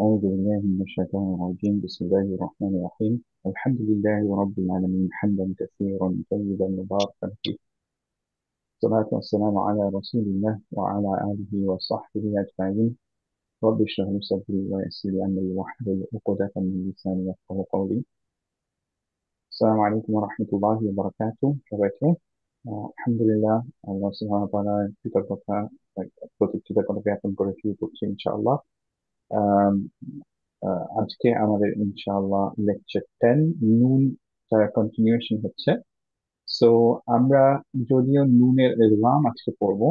أعوذ بالله من الشيطان الرجيم. بسم الله الرحمن الرحيم. الحمد لله رب العالمين حمدا كثيرا طيبا مباركا فيه. الصلاة والسلام على رسول الله وعلى آله وصحبه أجمعين. رب اشرح لي صدري ويسر لي أمري واحلل عقدة من لساني يفقهوا قولي. السلام عليكم ورحمة الله وبركاته. সবাইকে আলহামদুলিল্লাহ আল্লাহ সুবহানাহু ওয়া তাআলার কৃতজ্ঞতা প্রতি কৃতজ্ঞতা জ্ঞাপন করে শুরু করছি ইনশাআল্লাহ। আম, আজকে আমাদের ইনশাআল্লাহ লেকচার 10 নুন তার কন্টিনিউশন হচ্ছে। সো আমরা যদিও নুনের এলজাম আজকে পড়বো,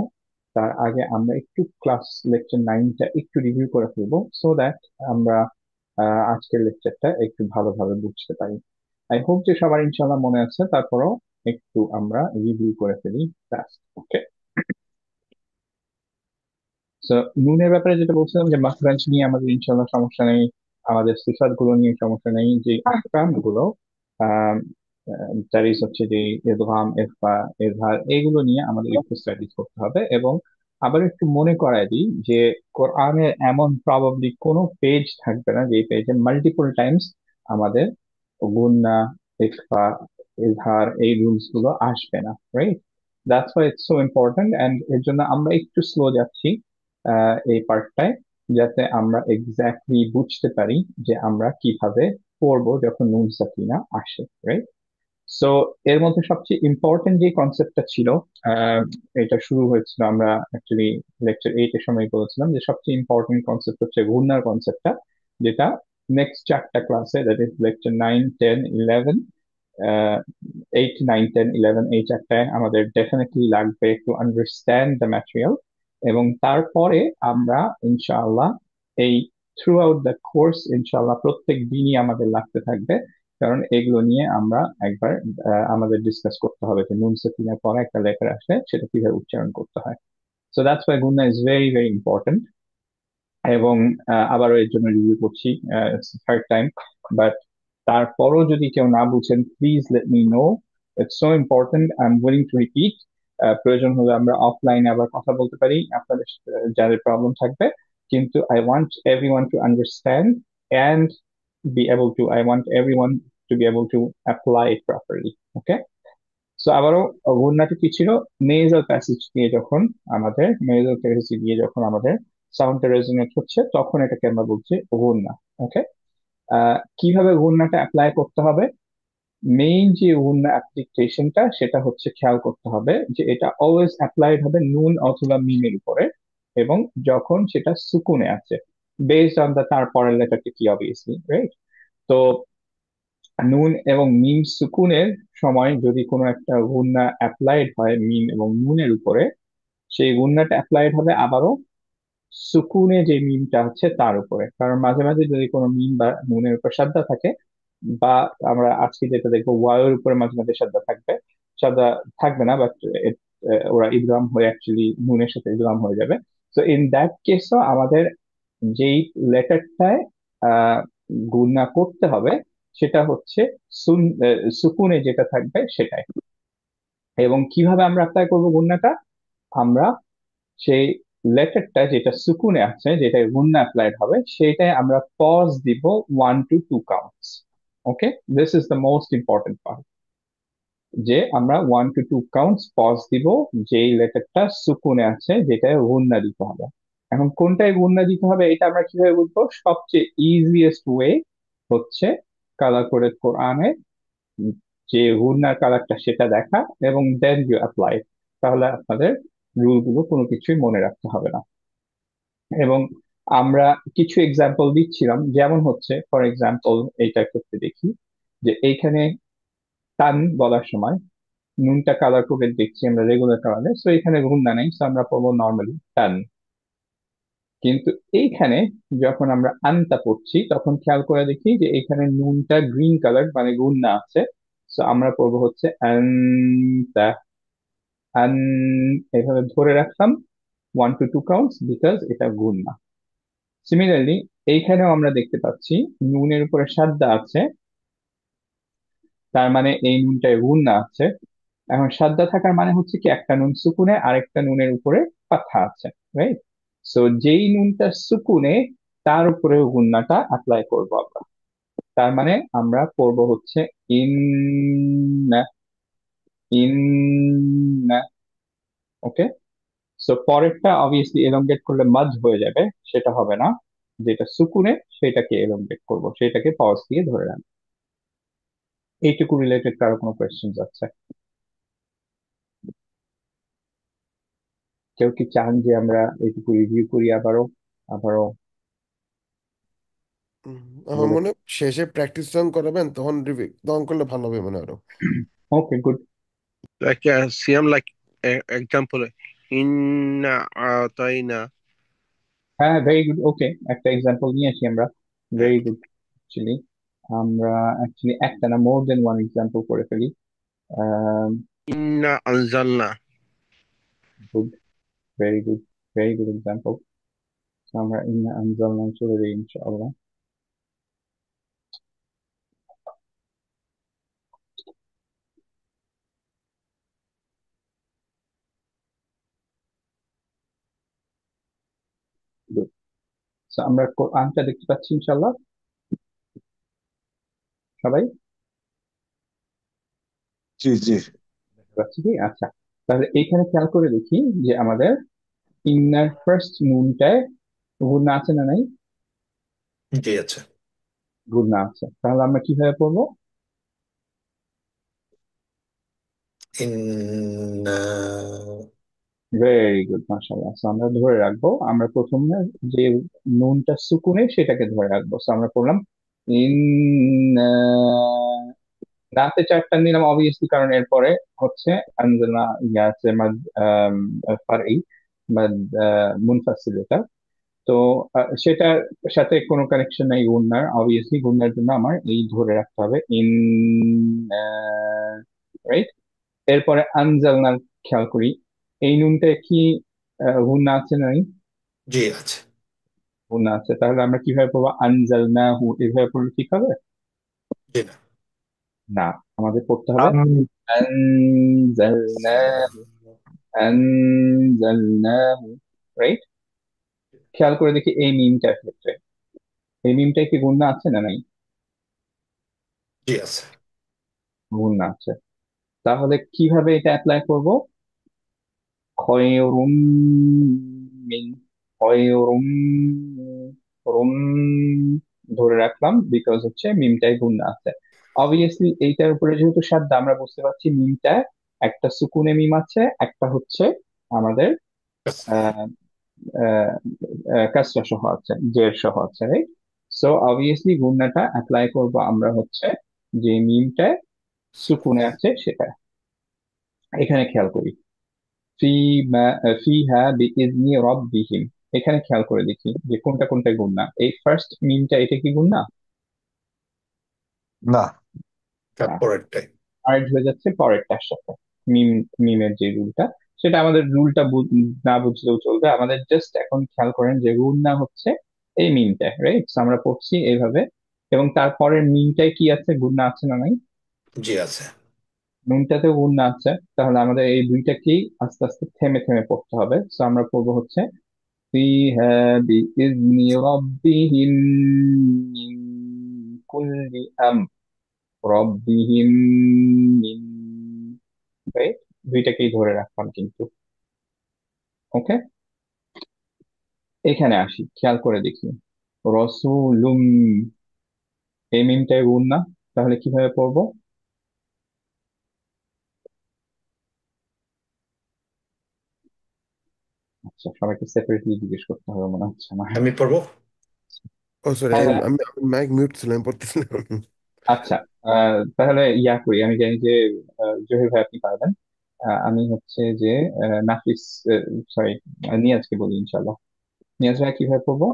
তার আগে আমরা একটু লেকচার 9টা একটু রিভিউ করে ফেলবো, সো দ্যাট আমরা আজকের লেকচারটা একটু ভালোভাবে বুঝতে পারি। আই হোপ যে সবার ইনশাআল্লাহ মনে আছে, তারপরও একটু আমরা রিভিউ করে ফেলি জাস্ট। ওকে, তো নুনের ব্যাপারে যেটা বলছিলাম যে মাখরাজ নিয়ে আমাদের ইনশাল্লাহ সমস্যা নেই, আমাদের সিফাত গুলো নিয়ে সমস্যা নেই, যে আহকাম গুলো তারিস হচ্ছে যে ইদগাম, ইখফা, ইজহার, এইগুলো নিয়ে আমাদের একটু স্টাডিজ করতে হবে। এবং আবার একটু মনে করায় দিই যে কোরআনের এমন প্রবাবলি কোনো পেজ থাকবে না যে পেজে মাল্টিপল টাইমস আমাদের গুন্না, ইখফা, ইজহার এই রুলস গুলো আসবে না, right? That's why it's so important, and এর জন্য আমরা একটু স্লো যাচ্ছি এই পার্টটায়, যাতে আমরা এক্স্যাক্টলি বুঝতে পারি যে আমরা কিভাবে পড়বো যখন নুন সাকিনা আসে, রাইট? সো এর মধ্যে সবচেয়ে ইম্পর্টেন্ট যে কনসেপ্টটা ছিল, আহ, এটা শুরু হয়েছিল আমরা অ্যাকচুয়ালি লেকচার 8 এর সময় বলেছিলাম যে সবচেয়ে ইম্পর্টেন্ট কনসেপ্ট হচ্ছে ঘূর্ণার কনসেপ্টটা, যেটা নেক্সট 4টা ক্লাসে, দ্যাট ইজ লেকচার 9, 10, 11, 8, 9, 10, 11, এই চারটায় আমাদের ডেফিনেটলি লাগবে টু আন্ডারস্ট্যান্ড দ্য ম্যাটেরিয়াল। এবং তারপরে আমরা ইনশাআল্লাহ এই থ্রু আউট দ্য কোর্স ইনশাআল্লাহ প্রত্যেক দিনই আমাদের লাগতে থাকবে, কারণ এগুলো নিয়ে আমরা একবার আমাদের ডিসকাস করতে হবে যে নুন সেকিনের পরে একটা লেটার আসলে সেটা কিভাবে উচ্চারণ করতে হয়। সো দ্যাটস ওয়াই গুন্না ইজ ভেরি ভেরি ইম্পর্টেন্ট। এবং আবারও এর জন্য রিভিউ করছি থার্ড টাইম, বাট তারপরও যদি কেউ না বুঝেন please let me no. It's so important, I am willing to repeat. প্রয়োজন হলে আমরা অফলাইনে আবার কথা বলতে পারি আপনাদের যাদের প্রবলেম থাকবে, কিন্তু I want everyone to understand and be able to, I want everyone to be able to apply it properly. Okay, so আবারও গুণনাটি কি ছিল? মেজাল প্যাসেজ দিয়ে যখন আমাদের সাউন্ডটা রেজোনেট হচ্ছে তখন এটাকে আমরা বলছি গুণনা। ওকে, কিভাবে গুণনাটা অ্যাপ্লাই করতে হবে? মেইন যে গুণনা অ্যাপ্লিকেশনটা সেটা হচ্ছে খেয়াল করতে হবে যে এটা অলওয়েজ অ্যাপ্লাইড হবে নুন অথবা মিমের উপরে, এবং যখন সেটা সুকুনে আছে, বেসড অন দা তার পরের লেটারটি কি, অবভিয়াসলি, রাইট? তো নুন এবং মিম সুকুনের সময় যদি কোনো একটা গুণনা অ্যাপ্লাইড হয় মিম এবং নুনের উপরে, সেই গুণনাটা অ্যাপ্লাইড হবে আবারও সুকুনে যে মিমটা আছে তার উপরে, কারণ মাঝে মাঝে যদি কোনো মিম বা নুনের উপর সাদ্দা থাকে, বা আমরা আজকে যেটা দেখবো ওয়াওয়ের উপরে মাঝে মাঝে সাদ্দা থাকবে, সাদ্দা থাকবে না, বাট ওরা ইদগাম হয়ে অ্যাকচুয়ালি নুনের সাথে ইদগাম হয়ে যাবে। তো ইন দ্যাট কেসও আমাদের যেই লেটারটায় আহ গুণনা করতে হবে সেটা হচ্ছে সুকুনে যেটা থাকবে সেটাই। এবং কিভাবে আমরা অ্যাপ্লাই করবো গুণনাটা? আমরা সেই লেটারটা যেটা সুকুনে আছে, যেটা গুণনা অ্যাপ্লাইড হবে, সেটাই আমরা পজ দিব 1 to 2 counts. Okay, this is the most important part, যে আমরা 1 to 2 কাউন্টস পজ দিব যেই লেটারটা সুকুনে আছে, যেটা গুণনা দিতে হবে। এখন কোনটায় গুণনা দিতে হবে এটা আমরা কিভাবে বুঝবো? সবচেয়ে ইজিয়েস্ট ওয়ে হচ্ছে কালার কোডেড কোরআনে যে গুণনার কালারটা সেটা দেখা এবং দেন ইউ অ্যাপ্লাই, তাহলে আপনাদের রুল গুলো কোনো কিছুই মনে রাখতে হবে না। এবং আমরা কিছু এক্সাম্পল দিচ্ছিলাম, যেমন হচ্ছে ফর এক্সাম্পল এইটা করতে দেখি যে এইখানে টান বলার সময় নুনটা কালার কোডেড দেখছি আমরা রেগুলার কালারে, সো এখানে গুণনা নেই, সো আমরা পড়বো নর্মালি টান। কিন্তু এইখানে যখন আমরা আনটা পড়ছি তখন খেয়াল করে দেখি যে এখানে নুনটা গ্রিন কালার মানে গুণনা আছে, সো আমরা পড়বো হচ্ছে আনতা। আন, এভাবে ধরে রাখলাম 1 to 2 কাউন্টস, বিকজ এটা গুণনা। সিমিলারলি এইখানেও আমরা দেখতে পাচ্ছি নুনের উপরে সাদ্দা আছে, তার মানে এই নুনটায় গুণনা আছে। এখন সাদ্দা থাকার মানে হচ্ছে কি একটা নুন সুকুনে আরেকটা নুনের উপরে পাথা আছে, রাইট? সো যেই নুনটা সুকুনে তার উপরে গুণনাটা অ্যাপ্লাই করব আমরা। তার মানে আমরা করব হচ্ছে ইন, ইন, ওকে। সো পরেরটা অবভিয়াসলি এলংগেট করলে মাঝ হয়ে যাবে, সেটা হবে না। যেটা সুকুনে সেটাকে এলংগেট করব, সেটাকে পজ দিয়ে ধরে রাখবো। এইটুকু রিলেটেড কারো কোনো কোয়েশ্চেন আছে? কেউ কি চান যে আমরা এইটুকু রিভিউ করি আবারও? আবারও উম, আমার বলে। মনে হয় শেষে প্র্যাকটিস যখন করাবেন তখন রিভিউ তখন করলে ভালো হবে মনে হয় আরো। Okay, good. Like same like example, inna ataina. হ্যাঁ, ভেরি গুড, ওকে। একটা এক্সাম্পল নিয়ে আসি আমরা। Mm. Very good. অ্যাকচুয়ালি আমরা অ্যাকচুয়ালি একটা না, মোর দেন ওয়ান এক্সাম্পল করে ফেলি। Inna anzalna. Good, very good, very good example. আমরা ইন্না আনজালনা চলে যাই ইনশাআল্লাহ। গুড। আমরা কোরআনটা দেখতে পাচ্ছি ইনশাআল্লাহ সবাই? জি জি। দেখতে পাচ্ছি কি? আচ্ছা, তাহলে এইখানে খেয়াল করে দেখি যে আমাদের ইন্নার ফার্স্ট নুনটায় গুণ আছে না নাই? জি আচ্ছা। গুণ আছে, তাহলে আমরা কিভাবে পড়বো? ইন ভেরি গুড, মাশাআল্লাহ। So আমরা ধরে রাখবো, আমরা প্রথমে যে নুনটা সুকুনে সেটাকে ধরে রাখবো। So আমরা পড়লাম ইন, রাতে চারটা নিলাম অবভিয়াসলি, কারণ এরপরে হচ্ছে আনজালনা, ইয়া আছে মাদ, ফারই, মাদ মুনফাসিল এটা। তো সেটার সাথে কোনো কানেকশন নাই গুন্নার, অবভিয়াসলি গুন্নার জন্য আমার এই ধরে রাখতে হবে ইন, রাইট। এরপরে আনজালনার খেয়াল করি, এই নুনটা কি গুন্না আছে নাই? জি আছে। গুন্না আছে, তাহলে আমরা কিভাবে পড়বো? আনজালনা হু, এভাবে পড়লে ঠিক হবে? জি না। না, আমাদের পড়তে হবে আনজালনা, আনজালনাহু, রাইট। খেয়াল করে দেখি এই মিমটার ক্ষেত্রে, এই মিমটায় কি গুণনা আছে না নাই? জি আছে। গুণনা আছে। তাহলে কিভাবে এটা অ্যাপ্লাই করব? খয়রুম মিন, খয়রুম, রুম ধরে রাখলাম বিকজ হচ্ছে মিমটায় গুণনা আছে। অবভিয়াসলি এইটার উপরে যেহেতু সাদ্দা, আমরা বুঝতে পারছি মিমটা একটা সুকুনে মিম আছে, একটা হচ্ছে আমাদের আহ কাজটা সহ আছে, জের সহ আছে, রাইট। সো অবভিয়াসলি গুণনাটা অ্যাপ্লাই করব আমরা হচ্ছে যে মিমটায় সুকুনে আছে সেটা। এখানে খেয়াল করি ফি মা, ফিহা বিইذনি রাব্বিহিম, এখানে খেয়াল করে দেখি যে কোনটা কোনটা গুণনা। এই ফার্স্ট মিমটা, এটা কি গুণনা? না। না, তারপরেরটাই। আর্ট হয়ে যাচ্ছে পরেরটার সাথে। মিম, মিমের যে রুলটা, সেটা আমাদের রুলটা না বুঝলেও চলবে, আমাদের জাস্ট এখন খেয়াল করেন যে রুল না হচ্ছে এই মিমটা, রাইট। আমরা পড়ছি এইভাবে, এবং তারপরের মিমটায় কি আছে, গুণনা আছে না নাই? জি আছে। নুনটাতেও গুণনা আছে, তাহলে আমাদের এই দুইটাকেই আস্তে আস্তে থেমে থেমে পড়তে হবে। তো আমরা পড়বো হচ্ছে ফিহা বিইذনি রাব্বিহিম মিন কুল্লি রব্বিহিম মিন, রাইট। দুইটাকেই ধরে রাখলাম কিন্তু, ওকে। এখানে আসি, খেয়াল করে দেখি রসুলুম, এই মিমটাই গুণ না, তাহলে কিভাবে পড়বো? আচ্ছা, সবাইকে সেপারেটলি জিজ্ঞেস করতে হবে মনে হচ্ছে আমার। আমি পড়বো। ও সরি, হ্যাঁ, আমি মাইক মিউট ছিলাম, আমি পড়তেছিলাম। আচ্ছা। তাহলে ইয়া করি, আমি জানি যে জহির ভাই আপনি পারবেন। আমি হচ্ছে যে নাফিস, সরি, নিয়াজকে বলি ইনশাল্লাহ। নিয়াজ ভাই কিভাবে পড়বো?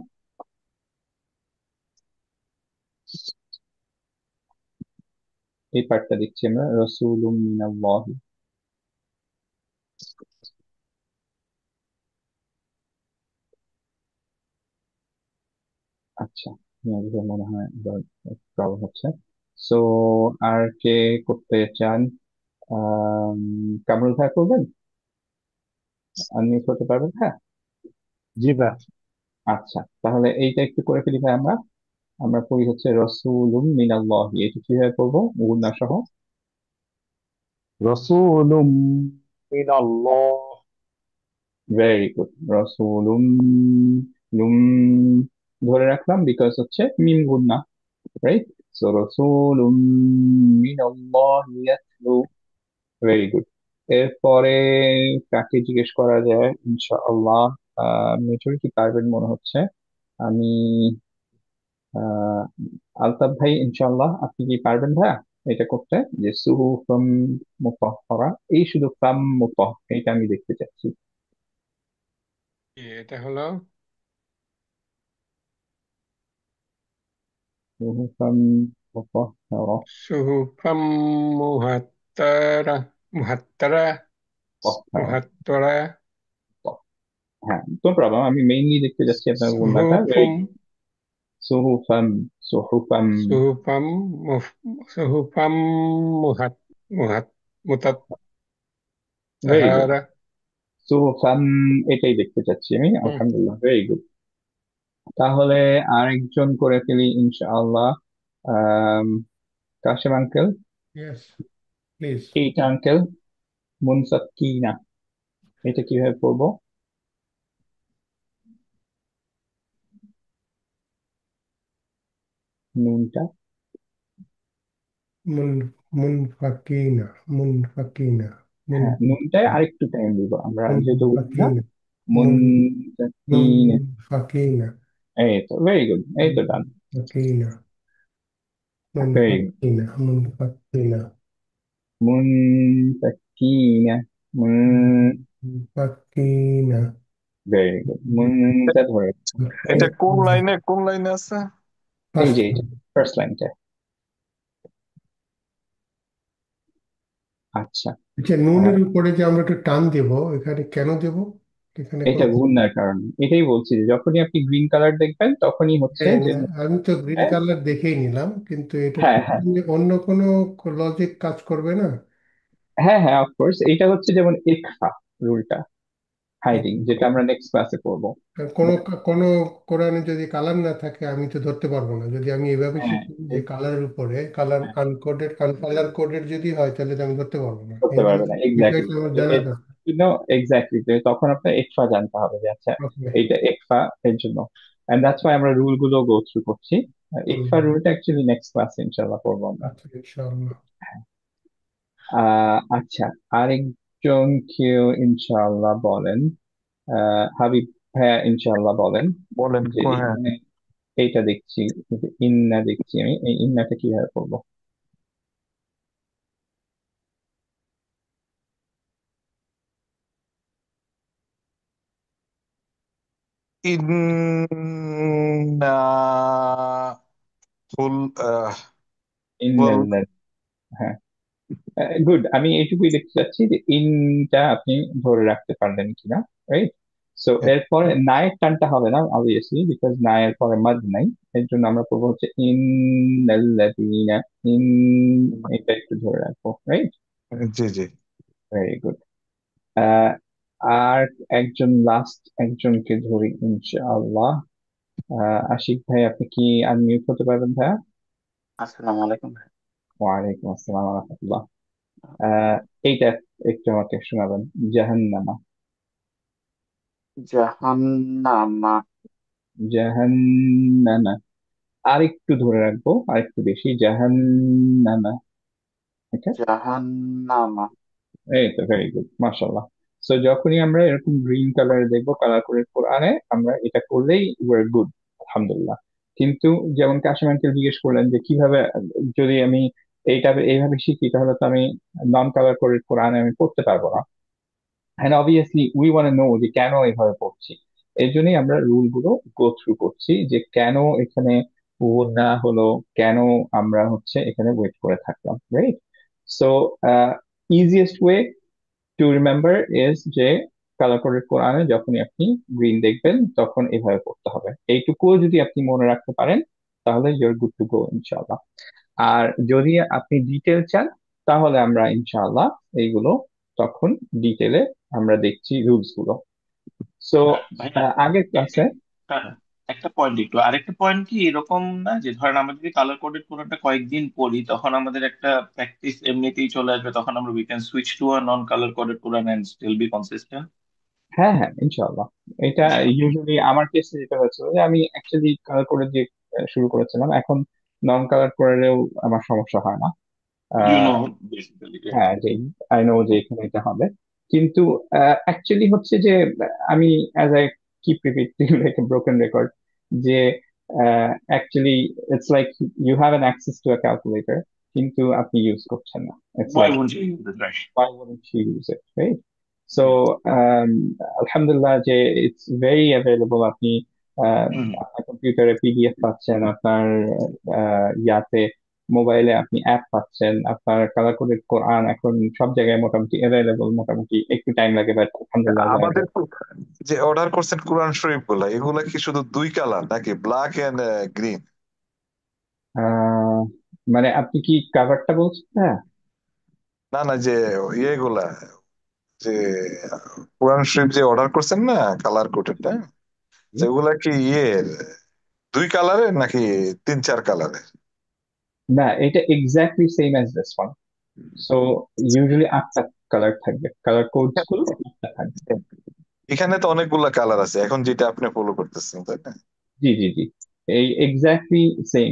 এই পার্টটা দেখছি আমরা, রসুলুম মিনাল্লাহ। আচ্ছা, নিয়াজ ভাই মনে হয় প্রবলেম হচ্ছে। সো আর কে করতে চান? আম, কামরুল ভাই করবেন? আনমিউট হতে পারবেন? হ্যাঁ, জি ভাই। আচ্ছা, তাহলে এইটা একটু করে ফেলি ভাই আমরা। আমরা পড়ি হচ্ছে রসুলুম মিনাল্লাহি, এটা কিভাবে করবো গুণনা সহ? রসুলুম মিনাল্লাহ। Very good. রসুলুম, লুম ধরে রাখলাম বিকজ হচ্ছে মিম গুণনা, রাইট? সো রসুলুম মিনাল্লাহি ইয়াতলু। Very good. এরপরে কাকে জিজ্ঞেস করা যায় ইনশাআল্লাহ? মেজরিটি পারবেন মনে হচ্ছে। আমি আহ আলতাফ ভাই, ইনশাআল্লাহ আপনি কি পারবেন ভাইয়া এটা করতে, যে সুহুফাম মুতাহহারা, এই শুধু ফাম মুতাহ, এটা আমি দেখতে চাচ্ছি। এটা হলো সুহুফাম মুতাহহারা। সুহুফাম মুহাত্তারা মুহাত্তারা মুতাহহারা। মুহাত্তারা হ্যাঁ, নো প্রবলেম, আমি মেইনলি দেখতে যাচ্ছি আপনার গুণাটা। ভেরি সুহুফুম গুড। সুহুফাম, সুহুফাম। সুহুফাম সুহুফাম মুহাত মুহাত ভেরি গুড। মুতাত্তাহারা। সুহুফাম, এটাই দেখতে চাচ্ছি আমি। হুম, আলহামদুলিল্লাহ, ভেরি গুড। তাহলে আরেকজন করে ফেলি ইনশাআল্লাহ। আহ কাশেম আঙ্কেল, ইয়েস প্লিজ। এইটা আঙ্কেল মুনসাক্কিনা, এটা কিভাবে পড়বো? নুনটা। মুন মুনফাকিনা মুনফাকিনা মুন হ্যাঁ, নুনটায় আরেকটু টাইম দিব আমরা, যেহেতু না। মুনফাকিনা মুন মুনসাক্কিনা। মুনফাকিনা এই তো, ভেরি গুড, এই তো ডান। মুনফাকিনা ভেরি গুড। মুনফাকিনা মুনফাকিনা মুনসাক্কিনা। মুন। মুনফাকিনা। ভেরি গুড, মুনটা ধরে। এটা কোন লাইনে আছে? এই ফার্স্ট। যে এইটা ফার্স্ট লাইনটা। আচ্ছা। আচ্ছা, আহ, নুনের উপরে যে আমরা একটু টান দেব, এখানে কেন দেব? এখানে এটা গুণনার কারণে, এটাই বলছি যে যখনই আপনি গ্রিন কালার দেখবেন তখনই হচ্ছে হ্যাঁ, যে না, আমি তো গ্রিন হ্যাঁ, কালার দেখেই নিলাম, কিন্তু এটার হ্যাঁ, হ্যাঁ, পিছনে অন্য কোনো লজিক কাজ করবে না? হ্যাঁ, হ্যাঁ, অফকোর্স এটা হচ্ছে যেমন ইকফা রুলটা, হাইডিং, যেটা আমরা নেক্সট ক্লাসে করবো। কোনো কোনো কোরআনে যদি কালার না থাকে আমি তো ধরতে পারবো না। যদি আমি এভাবে হ্যাঁ, শিখি যে কালারের উপরে কালার আনকোডেড আনকালার কোডেড যদি হয়, তাহলে তো আমি ধরতে পারবো না। করতে এই পারবে না, এক্স্যাক্টলি। বিষয়টা আমার জানা দরকার। এক্স্যাক্টলি, তখন আপনার একফা জানতে হবে যে আচ্ছা ওকে। এইটা একফা, এর জন্য। এন্ড দ্যাটস ওয়াই আমরা রুল গুলো গো থ্রু করছি। একফা রুলটা অ্যাকচুয়ালি নেক্সট ক্লাসে ইনশাআল্লাহ পড়বো আমরা। আচ্ছা, ইনশাআল্লাহ। আচ্ছা, আরেকজন কেউ ইনশাআল্লাহ বলেন। হাবিব ভাইয়া ইনশাআল্লাহ বলেন বলেন যে হ্যাঁ। এখানে এইটা দেখছি, যে ইন্না দেখছি আমি, এই ইন্নাটা কিভাবে করবো? ইন্না ফুল ফুল ইন্নাল্লাহ। হ্যাঁ, গুড। আমি এইটুকুই দেখতে চাচ্ছি যে ইনটা আপনি ধরে রাখতে পারলেন কিনা, রাইট? সো এরপরে নায়ের টানটা হবে না অবভিয়াসলি, বিকজ নায়ের পরে মাদ নাই। এর জন্য আমরা পড়বো হচ্ছে ইন্নাল্লাযীনা। ইন, এটা একটু ধরে রাখবো, রাইট? জি জি। Very good. আর একজন লাস্ট একজনকে ধরি ইনশাআল্লাহ। আশিক ভাই, আপনি কি আনমিউট হতে পারবেন ভাইয়া? আসসালামু আলাইকুম ভাই। ওয়ালাইকুম আসসালাম ওয়া রাহমাতুল্লাহ। আহ, এইটা একটু আমাকে শোনাবেন। জাহান্নামা। জাহান্নামা। জাহান্নামা, আরেকটু ধরে রাখবো, আরেকটু বেশি, জাহান্নামা। ওকে, জাহান্নামা। এই তো, ভেরি গুড, মাশাল্লাহ। সো যখনই আমরা এরকম গ্রিন কালার দেখবো, কালার করে কোরআনে, আমরা এটা করলেই ওয়ার গুড, আলহামদুলিল্লাহ। কিন্তু যেমন কাশিম আঙ্কেল জিজ্ঞেস করলেন যে কিভাবে, যদি আমি এইটা এইভাবে শিখি তাহলে তো আমি নন কালার করে কোরআনে আমি পড়তে পারবো না। হ্যাঁ, অবভিয়াসলি উই ওয়ান্ট নো যে কেন এভাবে পড়ছি। এই জন্যই আমরা রুল গুলো গো থ্রু করছি, যে কেন এখানে না হলো, কেন আমরা হচ্ছে এখানে ওয়েট করে থাকলাম, right? So easiest way to remember is যে কালার কোডেড কোরআনে যখনই আপনি গ্রিন দেখবেন তখন এভাবে পড়তে হবে। এইটুকুও যদি আপনি মনে রাখতে পারেন তাহলে ইউর গুড টু গো ইনশাআল্লাহ। আর যদি আপনি ডিটেল চান তাহলে আমরা ইনশাআল্লাহ এইগুলো তখন ডিটেলে আমরা দেখছি রুলস গুলো। সো ভাইয়া, আগের ক্লাসে, হ্যাঁ হ্যাঁ, একটা পয়েন্ট একটু আরেকটা পয়েন্ট কি এরকম না যে ধরেন আমরা যদি কালার কোডেড কোনটা কয়েকদিন পড়ি তখন আমাদের একটা প্র্যাকটিস এমনিতেই চলে আসবে, তখন আমরা we can switch to a non colour coded Quran and still be consistent. হ্যাঁ, হ্যাঁ, ইনশাআল্লাহ। এটা ইউজুয়ালি আমার কেসে যেটা হয়েছিল যে আমি অ্যাকচুয়ালি কালার করে দিয়ে শুরু করেছিলাম, এখন নন কালার করেও আমার সমস্যা হয় না। You know ah, basically. হ্যাঁ, যে আই নো যে এখানে এটা হবে, কিন্তু অ্যাকচুয়ালি হচ্ছে যে আমি as I keep repeating like a broken record, যে actually it's like you have an access to a calculator, কিন্তু আপনি ইউজ করছেন না। It's why like won't you use it, right? why wouldn't you use it, right? So আলহামদুলিল্লাহ যে it's very available. আপনি আপনার কম্পিউটারে পিডিএফ পাচ্ছেন, আপনার ইয়াতে মোবাইলে আপনি অ্যাপ পাচ্ছেন, আপনার কালার কোডেড কোরআন এখন সব জায়গায় মোটামুটি অ্যাভেলেবল। মোটামুটি একটু টাইম লাগে, বাট আলহামদুলিল্লাহ আমাদের যে অর্ডার করছেন কোরআন শরীফ গুলা, এগুলা কি শুধু দুই কালার নাকি ব্ল্যাক এন্ড গ্রিন? আহ, মানে আপনি কি কাভারটা বলছেন? হ্যাঁ, না না, যে ইয়েগুলা, যে কোরআন শরীফ যে অর্ডার করছেন না কালার কোটেডটা, সেগুলা কি দুই কালারের নাকি তিন চার কালারের? না, এটা exactly same as this one. So usually 8টা কালার থাকবে, কালার কোডস গুলো 8টা থাকবে। এখানে তো অনেকগুলা কালার আছে এখন, যেটা আপনি ফলো করতেছেন, তাই না? জি, জি, জি, এই এক্স্যাক্টলি সেম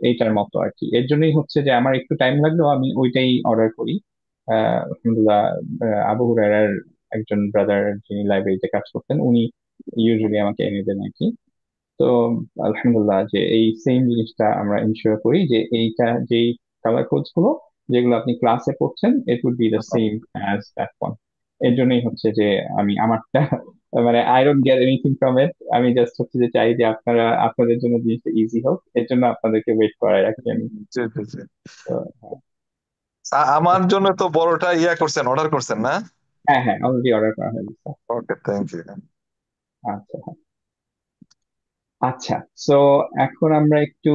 এইটার মতো আর কি। এর জন্যই হচ্ছে যে আমার একটু টাইম লাগলেও আমি ওইটাই অর্ডার করি। আলহামদুলিল্লাহ, আবু হুরায়রার একজন ব্রাদার যিনি লাইব্রেরিতে কাজ করতেন, উনি ইউজুয়ালি আমাকে এনে দেন আর কি। তো আলহামদুলিল্লাহ যে এই সেম জিনিসটা আমরা ইনশিওর করি যে এইটা যেই কালার কোডস গুলো যেগুলো আপনি ক্লাসে পড়ছেন, it would be the same as that one. এর জন্যই হচ্ছে যে আমি আমারটা মানে I don't get anything from it. আমি জাস্ট হচ্ছে যে চাই যে আপনারা আপনাদের জন্য জিনিসটা ইজি হোক, এর জন্য আপনাদেরকে ওয়েট করাই রাখি আমি। জি, জি, জি। তো আমার জন্য তো বড়টা করছেন, অর্ডার করছেন না? হ্যাঁ, হ্যাঁ, অলরেডি অর্ডার করা হয়ে গেছে। ওকে, থ্যাংক ইউ। আচ্ছা, হ্যাঁ। আচ্ছা, সো এখন আমরা একটু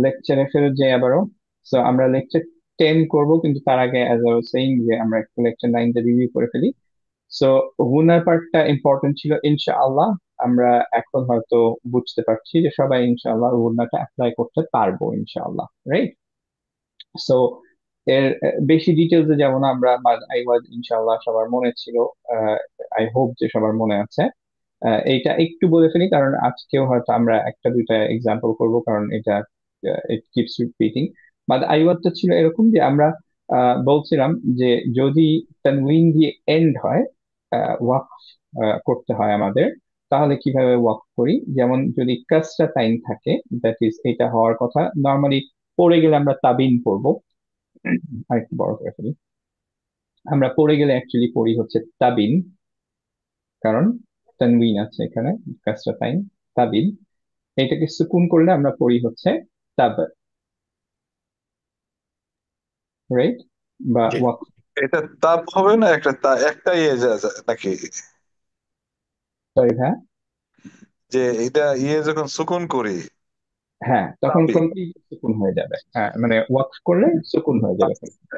লেকচারে ফেরত যাই আবারও। সো আমরা লেকচার 10 করব, কিন্তু তার আগে অ্যাজ আই ওয়াজ সেইং যে আমরা একটু লেকচার 9টা রিভিউ করে ফেলি। সো হুনার পার্টটা ইম্পর্টেন্ট ছিল ইনশাআল্লাহ। আমরা এখন হয়তো বুঝতে পারছি যে সবাই ইনশাআল্লাহ হুনাটা অ্যাপ্লাই করতে পারবো ইনশাআল্লাহ, রাইট? সো এর বেশি ডিটেলসে যাব না আমরা, বাট আই ওয়াজ ইনশাআল্লাহ সবার মনে ছিল। আই হোপ যে সবার মনে আছে। এইটা একটু বলে ফেলি কারণ আজকেও হয়তো আমরা একটা দুইটা এক্সাম্পল করব, কারণ এটা ইট কিপস রিপিটিং। বাট আইওয়াতটা ছিল এরকম যে আমরা বলছিলাম যে যদি তানউইন দিয়ে এন্ড হয়, ওয়াকফ করতে হয় আমাদের, তাহলে কিভাবে ওয়াকফ করি? যেমন যদি কাসরা তাইন থাকে, দ্যাট ইজ এটা হওয়ার কথা নর্মালি পড়ে গেলে আমরা তাবিন পড়বো। আরেকটু বড় করে ফেলি, আমরা পড়ে গেলে অ্যাকচুয়ালি পড়ি হচ্ছে তাবিন, কারণ তানউইন আছে এখানে, কাসরা তাইন, তাবিন। এটাকে সুকুন করলে আমরা পড়ি হচ্ছে তাব, রাইট? বা জি ওয়াক। এটা তাপ হবে না, একটা নাকি? সরি, হ্যাঁ, যে এটা যখন সুকুন করি, হ্যাঁ, তখন তাবি। কমপ্লিট সুকুন হয়ে যাবে। হ্যাঁ, মানে ওয়াক করলে সুকুন হয়ে যাবে।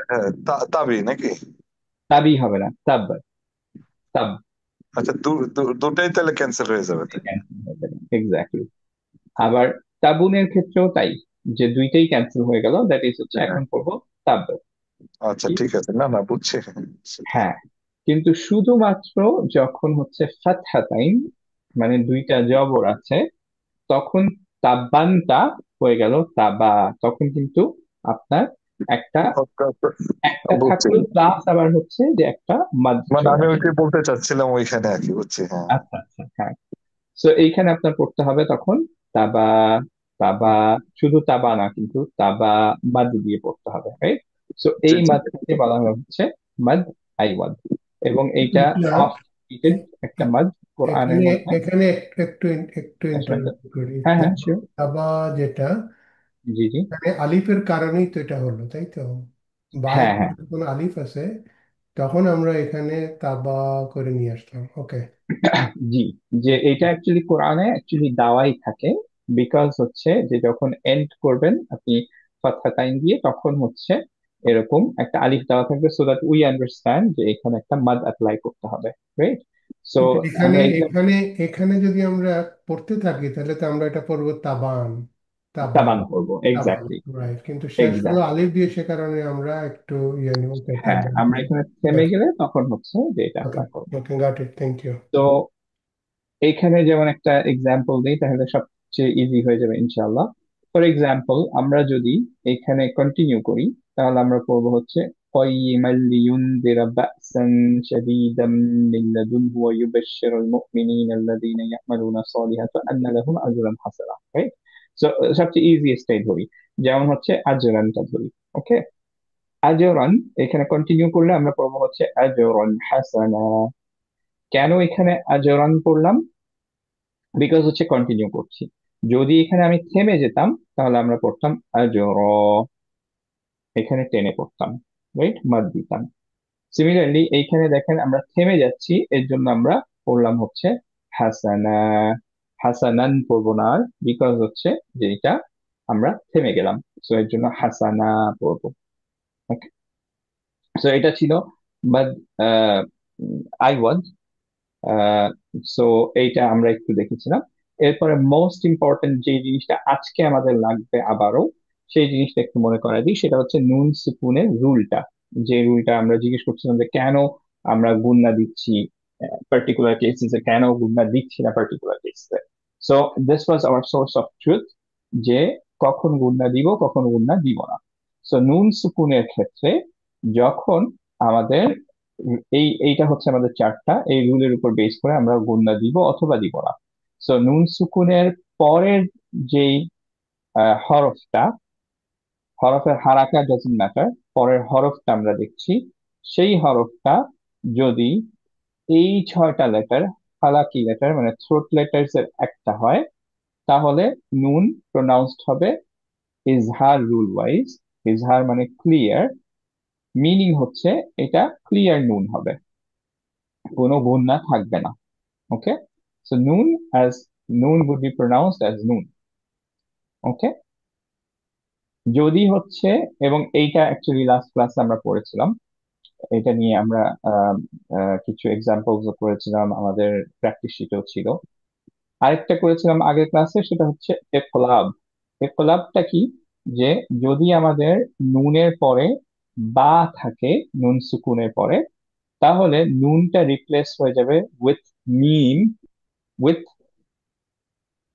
হ্যাঁ, তাবি নাকি? তাবি হবে না, তাব, তাব। আচ্ছা, দুটাই তাহলে ক্যান্সেল হয়ে যাবে, তাই? এক্স্যাক্টলি। আবার তাবুনের ক্ষেত্রেও তাই, যে দুইটাই ক্যান্সেল হয়ে গেল, দ্যাট ইজ হচ্ছে হ্যাঁ। এখন পড়বো তাব। আচ্ছা, ঠিক আছে, না না, বুঝছি। হ্যাঁ, কিন্তু শুধুমাত্র যখন হচ্ছে ফাতহাতাইন, মানে দুইটা জবর আছে, তখন তাব্বানটা হয়ে গেল তাবা। তখন কিন্তু আপনার একটা একটা বুঝছি, থাকলো প্লাস, আবার হচ্ছে যে একটা মাদ মানে চলে আমি আসবে। ওইটাই বলতে চাচ্ছিলাম ওইখানে আর কি, বুঝছি, হ্যাঁ। আচ্ছা, আচ্ছা, হ্যাঁ। সো এইখানে আপনার পড়তে হবে তখন তাবা, তাবা, শুধু তাবা না, কিন্তু তাবা মাদ দিয়ে পড়তে হবে, রাইট? সো জি, এই জি। মাদকে বলা হয় হচ্ছে মাদ আইওয়াদ, এবং এইটা ইসলাম, অফ একটা মাদ কোরআনের এখানে মধ্যে। এখানে একটু একটু ইন্টারভিউ করি। হ্যাঁ, হ্যাঁ, শিওর। তাবা যেটা, জি, জি, মানে আলিফের কারণেই তো এটা হলো, তাই তো? বায়ের হ্যাঁ, হ্যাঁ, পরে যখন আলিফ আছে তখন আমরা এখানে তাবা করে নিয়ে আসলাম। ওকে। জি, যে এটা অ্যাকচুয়ালি কোরআনে অ্যাকচুয়ালি দাওয়াই থাকে। বিকজ হচ্ছে যে যখন এন্ড করবেন আপনি ফাতহাতাইন দিয়ে, তখন হচ্ছে এরকম একটা আলিফ দেওয়া থাকবে, সো দ্যাট উই আন্ডারস্ট্যান্ড যে এখানে একটা মাদ অ্যাপ্লাই করতে হবে, রাইট? সো কিন্তু এখানে আমরা এখানে এখানে এখানে যদি আমরা পড়তে থাকি তাহলে তো আমরা এটা পড়বো তাবান, তাবান, তাবান করবো, তাবান, এক্স্যাক্টলি। রাইট। কিন্তু শেষ হলো এক্স্যাক্টলি, আলিফ দিয়ে, সে কারণে আমরা একটু ইয়ে নিব, ওকে, হ্যাঁ, তাবান। আমরা এখানে থেমে গেলে তখন হচ্ছে যে এটা ওকে, অ্যাপ্লাই করবো। ওকে, গট ইট, থ্যাংক ইউ। তো এখানে যেমন একটা এক্সাম্পল দিই তাহলে সবচেয়ে ইজি হয়ে যাবে ইনশাআল্লাহ। ফর এক্সাম্পল, আমরা যদি এখানে কন্টিনিউ করি তাহলে আমরা করবো হচ্ছে قيما لينذر بأسا شديدا من لدنه ويبشر المؤمنين الذين يعملون الصالحات أن لهم أجرا حسنا, রাইট? সো সবচেয়ে ইজিয়েস্ট ধরি, যেমন হচ্ছে আজরানটা ধরি। ওকে, আজরান এখানে কন্টিনিউ করলে আমরা পড়বো হচ্ছে আজরান হাসানা। কেন এখানে আজরান পড়লাম? বিকজ হচ্ছে কন্টিনিউ করছি। যদি এখানে আমি থেমে যেতাম তাহলে আমরা পড়তাম আজর, এখানে টেনে পড়তাম, রাইট, মাদ দিতাম। সিমিলারলি এইখানে দেখেন আমরা থেমে যাচ্ছি, এর জন্য আমরা পড়লাম হচ্ছে হাসানা। হাসানান পড়বো না আর, বিকজ হচ্ছে যে এটা আমরা থেমে গেলাম, সো এর জন্য হাসানা পড়বো। ওকে, সো এটা ছিল বাদ আই ওয়াজ। সো এইটা আমরা একটু দেখেছিলাম। এরপরে মোস্ট ইম্পর্টেন্ট যে জিনিসটা আজকে আমাদের লাগবে আবারও, সেই জিনিসটা একটু মনে করাই দিই, সেটা হচ্ছে নুন সুকুনের রুলটা। যে রুলটা আমরা জিজ্ঞেস করছিলাম যে কেন আমরা গুণনা দিচ্ছি পার্টিকুলার কেসেসে, কেন গুণনা দিচ্ছি না পার্টিকুলার কেসে। So this was our source of truth, যে কখন গুণনা দিব কখন গুণনা দিব না। সো নুন সুকুনের ক্ষেত্রে যখন আমাদের এইটা হচ্ছে আমাদের চারটা, এই রুলের উপর বেস করে আমরা গুণনা দিব অথবা দিব না। সো নুন সুকুনের পরের যেই হরফটা, হরফের হারাকা ডাজন্ট ম্যাটার, পরের হরফটা আমরা দেখছি, সেই হরফটা যদি এই 6টা লেটার, হালাকি লেটার মানে থ্রোট লেটার্স এর একটা হয়, তাহলে নুন প্রোনাউন্সড হবে ইজহার রুল ওয়াইজ। ইজহার মানে ক্লিয়ার, মিনিং হচ্ছে এটা ক্লিয়ার নুন হবে, কোনো গুণনা থাকবে না। ওকে, সো নুন as নুন would be pronounced as নুন। ওকে, যদি হচ্ছে, এবং এইটা অ্যাকচুয়ালি লাস্ট ক্লাসে আমরা পড়েছিলাম, এটা নিয়ে আমরা কিছু এক্সাম্পলস করেছিলাম, আমাদের প্র্যাকটিস শিটেও ছিল। আরেকটা করেছিলাম আগের ক্লাসে, সেটা হচ্ছে একলাব। একলাবটা কি? যে যদি আমাদের নুনের পরে বা থাকে, নুন সুকুনের পরে, তাহলে নুনটা রিপ্লেস হয়ে যাবে উইথ মিম, উইথ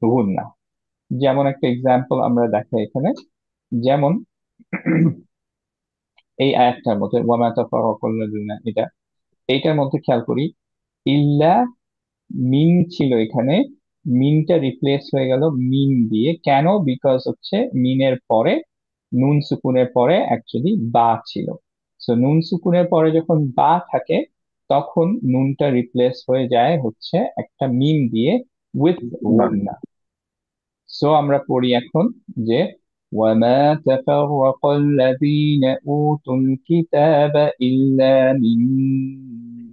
গুন্না। যেমন একটা এক্সাম্পল আমরা দেখাই এখানে, যেমন এই আয়াতটার মধ্যে ওয়ামা তাফারাকুল্লাযিনা, এটা এইটার মধ্যে খেয়াল করি, ইল্লা মিন ছিল এখানে, মিনটা রিপ্লেস হয়ে গেল মিন দিয়ে। কেন? বিকজ হচ্ছে মিনের পরে, নুন সুকুনের পরে অ্যাকচুয়ালি বা ছিল। সো নুন সুকুনের পরে যখন বা থাকে তখন নুনটা রিপ্লেস হয়ে যায় হচ্ছে একটা মিম দিয়ে, উইথ গুন্না। সো আমরা পড়ি এখন যে وما تفرق الذين أوتوا الكتاب إلا من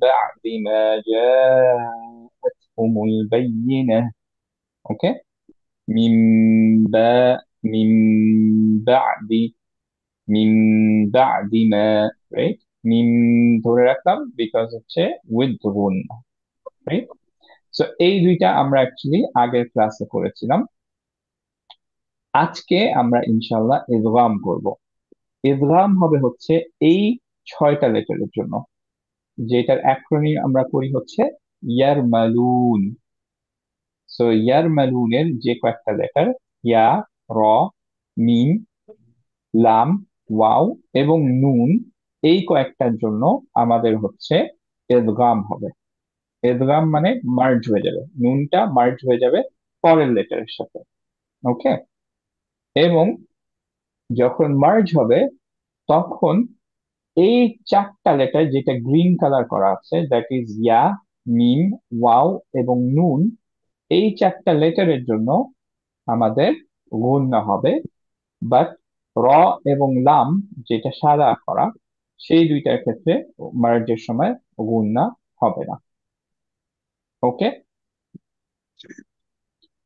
بعد ما جاءتهم البينة. ওকে, من من بعد من بعد ما, রাইট, মিন ধরে রাখলাম বিকজ হচ্ছে উইথ গুণ, রাইট? সো এই দুইটা আমরা অ্যাকচুয়ালি আগের ক্লাসে করেছিলাম। আজকে আমরা ইনশাল্লাহ ইদগাম করব। ইদগাম হবে হচ্ছে এই 6টা লেটারের জন্য, যেটার অ্যাক্রোনিম আমরা করি হচ্ছে ইয়ারমালুন। সো ইয়ারমালুনের যে কয়েকটা লেটার, ইয়া, র, মিম, লাম, ওয়াও এবং নুন, এই কয়েকটার জন্য আমাদের হচ্ছে ইদগাম হবে। ইদগাম মানে মার্জ হয়ে যাবে, নুনটা মার্জ হয়ে যাবে পরের লেটারের সাথে। ওকে, এবং যখন মার্জ হবে তখন এই 4টা লেটার যেটা গ্রিন কালার করা আছে, দ্যাট ইজ ইয়া, মিম, ওয়াও এবং নুন, এই 4টা লেটারের জন্য আমাদের গুণনা হবে। বাট র এবং লাম যেটা সাদা করা, সেই দুইটার ক্ষেত্রে মার্জের সময় গুণনা হবে না। ওকে,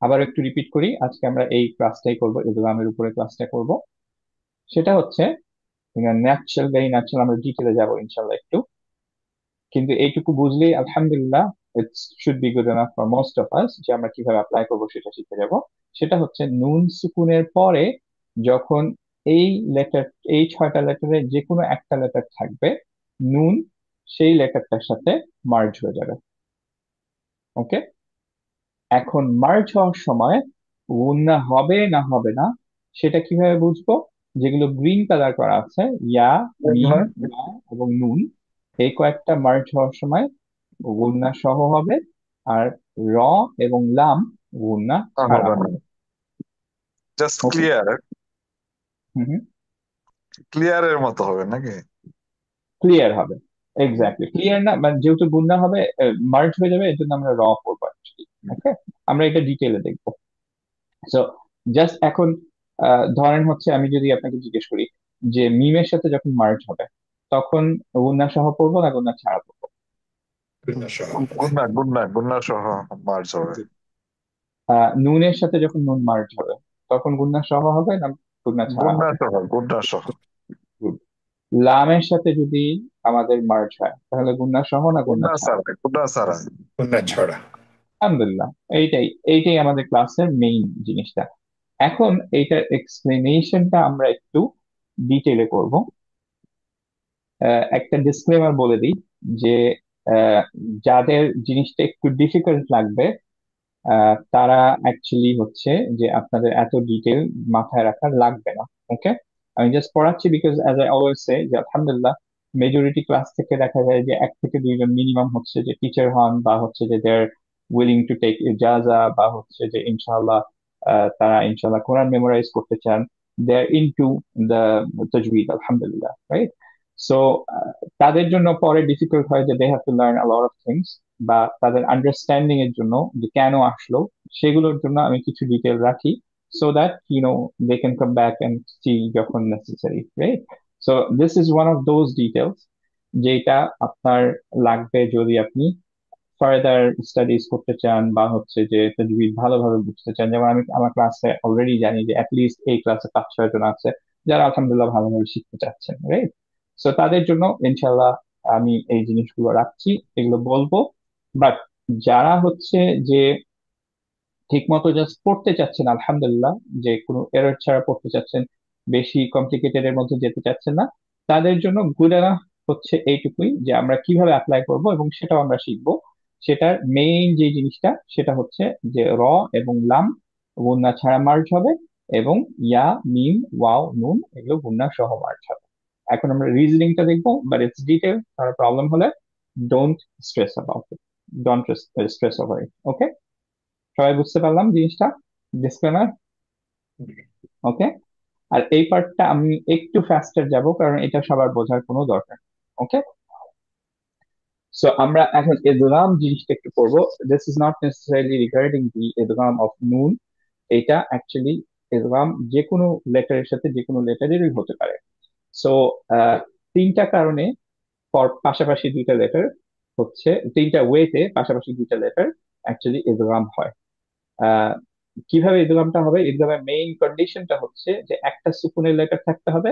আবার একটু রিপিট করি, আজকে আমরা এই ক্লাসটাই করব, ইদগামের উপরে ক্লাসটা করব। সেটা হচ্ছে ন্যাচারাল, ভেরি ন্যাচারাল, আমরা ডিটেলে যাবো ইনশাল্লাহ একটু, কিন্তু এইটুকু বুঝলেই আলহামদুলিল্লাহ it should be good enough for most of us, যে আমরা কিভাবে অ্যাপ্লাই করবো সেটা শিখে যাব। সেটা হচ্ছে নুন সুকুনের পরে যখন এই লেটার, এই 6টা লেটারের যে কোনো একটা লেটার থাকবে, নুন সেই লেটারটার সাথে মার্জ হয়ে যাবে। ওকে, এখন মার্চ হওয়ার সময় গুণনা হবে না হবে না সেটা কিভাবে বুঝবো? যেগুলো গ্রিন কালার করা আছে, ইয়া, মিম, ওয়া এবং নুন, এই কয়েকটা মার্চ হওয়ার সময় গুণনা সহ হবে, আর র এবং লাম গুণনা ছাড়া হবে না, হবে। জাস্ট ওকে, ক্লিয়ার, হুম হুম, ক্লিয়ারের মতো হবে নাকি? ক্লিয়ার হবে, এক্স্যাক্টলি ক্লিয়ার না, মানে যেহেতু গুণনা হবে, মার্চ হয়ে যাবে, এর জন্য আমরা র করবো অ্যাকচুয়ালি। ওকে, আমরা এটা ডিটেলে দেখবো। সো জাস্ট এখন ধরেন হচ্ছে আমি যদি আপনাকে জিজ্ঞেস করি যে মিমের সাথে যখন মার্জ হবে তখন গুণনা সহ পড়বো না গুণনা ছাড়া পড়বো? গুণনা সহ হবে। গুন্না সহ মার্জ হবে। নুনের সাথে যখন নুন মার্জ হবে তখন গুণনা সহ হবে না গুণনা ছাড়া হবে? গুন্না সহ। Good. লামের সাথে যদি আমাদের মার্জ হয় তাহলে গুণনা সহ না গুণনা ছাড়া? গুন্না ছাড়া। গুণনা ছড়া। আলহামদুলিল্লাহ, এইটাই এইটাই আমাদের ক্লাসের মেইন জিনিসটা। এখন এইটার এক্সপ্লেনেশনটা আমরা একটু ডিটেলে করব। একটা ডিসক্লেমার বলে দিই যে আহ, যাদের জিনিসটা একটু ডিফিকাল্ট লাগবে তারা অ্যাকচুয়ালি হচ্ছে যে আপনাদের এত ডিটেল মাথায় রাখার লাগবে না। ওকে, আমি জাস্ট পড়াচ্ছি বিকজ অ্যাজ আই অলওয়েজ সে যে আলহামদুলিল্লাহ মেজরিটি ক্লাস থেকে দেখা যায় যে 1 থেকে 2 জন মিনিমাম হচ্ছে যে টিচার হন, বা হচ্ছে যে দেয়ার উইলিং টু টেক ইজাজা, বা হচ্ছে যে ইনশাআল্লাহ তারা ইনশাআল্লাহ কোরআন মেমোরাইজ করতে চান, দে আর ইনটু দ্য তাজউইদ, আলহামদুলিল্লাহ, রাইট? সো তাদের জন্য পরে ডিফিকাল্ট হয় যে they have to learn a lot of things, বা তাদের আন্ডারস্ট্যান্ডিং এর জন্য যে কেন আসলো সেগুলোর জন্য আমি কিছু ডিটেল রাখি, so that they can come back and see যখন necessary, right? So this is one of those details যেটা আপনার লাগবে যদি আপনি ফার্দার স্টাডিজ করতে চান, বা হচ্ছে যে তাজউইদ ভালোভাবে বুঝতে চান। যেমন আমি আমার ক্লাসে অলরেডি জানি যে অ্যাটলিস্ট এই ক্লাসে 5-6 জন আছে যারা আলহামদুলিল্লাহ ভালোভাবে শিখতে চাচ্ছেন, রাইট? সো তাদের জন্য ইনশাল্লাহ আমি এই জিনিসগুলো রাখছি, এগুলো বলবো। বাট যারা হচ্ছে যে ঠিক মতো জাস্ট পড়তে চাচ্ছেন, আলহামদুলিল্লাহ, যে কোনো এরর ছাড়া পড়তে চাচ্ছেন, বেশি কমপ্লিকেটেড এর মধ্যে যেতে চাচ্ছেন না, তাদের জন্য গুড এনাফ হচ্ছে এইটুকুই যে আমরা কিভাবে অ্যাপ্লাই করব এবং সেটাও আমরা শিখবো। সেটার মেইন যে জিনিসটা সেটা হচ্ছে যে র এবং লাম গুণনা ছাড়া মার্জ হবে, এবং ইয়া, মিম, ওয়াও, নুন এগুলো গুণনা সহ মার্জ হবে। এখন আমরা রিজনিংটা দেখবো, বাট ইটস ডিটেল, কারো প্রবলেম হলে don't stress about it, don't stress over it. Okay, সবাই বুঝতে পারলাম জিনিসটা, ডিসক্লেমার? ওকে, আর এই পার্টটা আমি একটু ফাস্টার যাব কারণ এটা সবার বোঝার কোনো দরকার। ওকে, সো আমরা এখন ইদগাম জিনিসটা একটু পড়বো। This is not necessarily regarding the ইদগাম অফ নুন, এটা অ্যাকচুয়ালি ইদগাম যে কোনো লেটারের সাথে যে কোনো লেটারেরই হতে পারে। সো 3টা কারণে পাশাপাশি 2টা লেটার হচ্ছে, 3টা ওয়েতে পাশাপাশি 2টা লেটার অ্যাকচুয়ালি ইদগাম হয়। আহ কিভাবে ইদগামটা হবে? ইদগামের মেইন কন্ডিশনটা হচ্ছে যে একটা সুকুনের লেটার থাকতে হবে,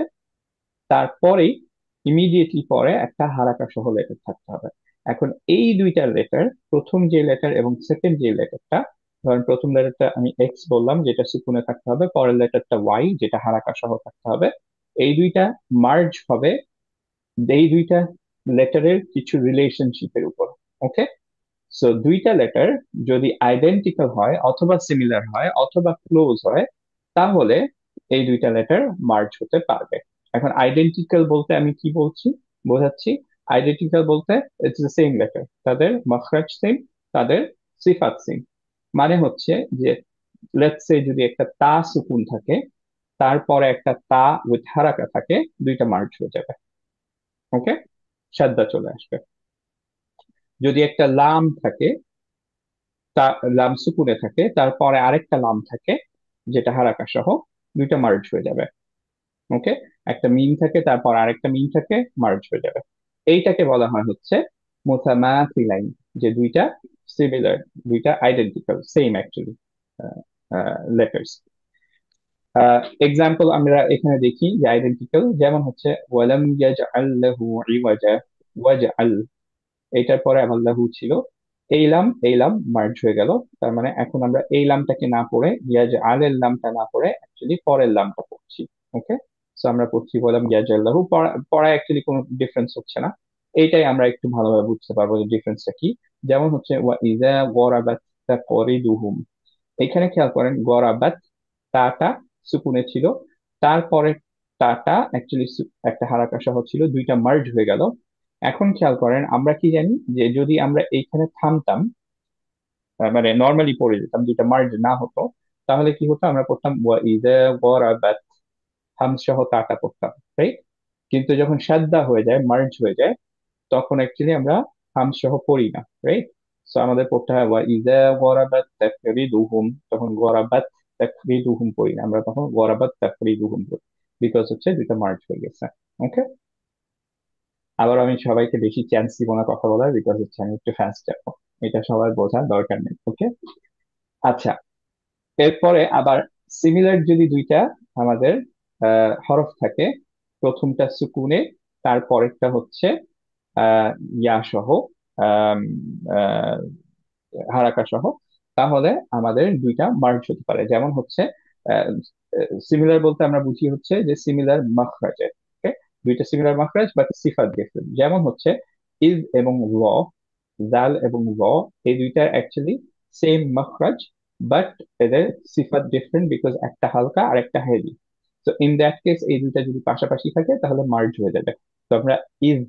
তারপরেই ইমিডিয়েটলি পরে একটা হারাকা সহ লেটার থাকতে হবে। এখন এই 2টা লেটার, প্রথম যে লেটার এবং সেকেন্ড যে লেটারটা, ধরেন প্রথম লেটারটা আমি এক্স বললাম যেটা সুকুনে থাকতে হবে, পরের লেটারটা ওয়াই যেটা হারাকা সহ থাকতে হবে, এই 2টা মার্জ হবে এই 2টা লেটারের কিছু রিলেশনশিপের উপর। ওকে, সো 2টা লেটার যদি আইডেন্টিক্যাল হয় অথবা সিমিলার হয় অথবা ক্লোজ হয় তাহলে এই 2টা লেটার মার্জ হতে পারবে। এখন আইডেন্টিক্যাল বলতে আমি কি বলছি, বোঝাচ্ছি। আইডেন্টিক্যাল বলতে ইটস দ্য সেম লেটার, তাদের মখরাজ সেম, তাদের সিফাত সেম। মানে হচ্ছে যে লেটস সে যদি একটা তা সুকুন থাকে, তারপরে একটা তা উইথ হারাকা থাকে, 2টা মার্জ হয়ে যাবে। ওকে, সাদ্দা চলে আসবে। যদি একটা লাম থাকে, তা লাম সুকুনে থাকে, তারপরে আরেকটা লাম থাকে যেটা হারাকা সহ, 2টা মার্জ হয়ে যাবে। ওকে, একটা মিম থাকে তারপর আরেকটা মিম থাকে, মার্জ হয়ে যাবে। এইটাকে বলা হয় হচ্ছে মুতামাথিলাইন, যে 2টা সিমিলার, 2টা identical, same actually letters. Example আমরা এখানে দেখি যে আইডেন্টিক্যাল, যেমন হচ্ছে ওয়ালাম ইয়াজআল লাহু ইওয়াজা, ওয়াজআল, এটার পরে আবার লাহু ছিল, এইলাম এইলাম মার্জ হয়ে গেল। তার মানে এখন আমরা এই লামটাকে না পড়ে ইয়াজ আলের লামটা না পড়ে অ্যাকচুয়ালি পরের লামটা পড়ছি। ওকে, সো আমরা পড়ছি বললাম ইয়াজ আল্লাহু, পড়া অ্যাকচুয়ালি কোনো ডিফারেন্স হচ্ছে না। এইটাই আমরা একটু ভালোভাবে বুঝতে পারবো যে ডিফারেন্সটা কি। যেমন হচ্ছে ওয়া ইযা গরাবাত তাকরিদুহুম, এখানে খেয়াল করেন গরাবাত, তাটা সুকুনে ছিল, তারপরে তাটা অ্যাকচুয়ালি একটা হারাকা সহ ছিল, দুইটা মার্জ হয়ে গেল। এখন খেয়াল করেন আমরা কি জানি যে যদি আমরা এইখানে থামতাম, মানে নর্মালি পড়ে যেতাম, দুইটা মার্জ না হতো, তাহলে কি হতো, আমরা পড়তাম ওয়া ইযা গরাবাত, হাম সহ তাটা পড়তাম, রাইট? কিন্তু যখন সাদ্দা হয়ে যায়, মার্জ হয়ে যায়, তখন অ্যাকচুয়ালি আমরা হাম সহ পড়ি না, রাইট? সো আমাদের পড়তে হয় ওয়া ইযা গরাবাত তাকরিদুহুম, তখন গরাবাত তাকরিদুহুম পড়ি না, আমরা তখন গরাবাত তাকরিদুহুম পড়ি, বিকজ হচ্ছে দুইটা মার্জ হয়ে গেছে। ওকে, আবার আমি সবাইকে বেশি চান্স দিব না কথা বলার, বিকজ হচ্ছে আমি একটু ফাস্ট যাবো, এটা সবার বোঝার দরকার নেই। ওকে, আচ্ছা, এরপরে আবার সিমিলার যদি দুইটা আমাদের হরফ থাকে, প্রথমটা সুকুনে, তারপরেরটা হচ্ছে আহ ইয়া সহ, আম, আহ, হারাকা সহ, তাহলে আমাদের দুইটা মার্জ হতে পারে। যেমন হচ্ছে সিমিলার বলতে আমরা বুঝি হচ্ছে যে সিমিলার মাখরাজে, ওকে, দুইটা সিমিলার মাখরাজ বাট সিফাত ডিফারেন্ট। যেমন হচ্ছে ইজ এবং ল, জাল এবং ল, এই দুইটা অ্যাকচুয়ালি সেম মাখরাজ, বাট এদের সিফাত ডিফারেন্ট, বিকজ একটা হালকা আর একটা হেভি। তো ইন দ্যাট কেস এই দুইটা যদি পাশাপাশি থাকে তাহলে মার্জ হয়ে যাবে। তো আমরা ইজ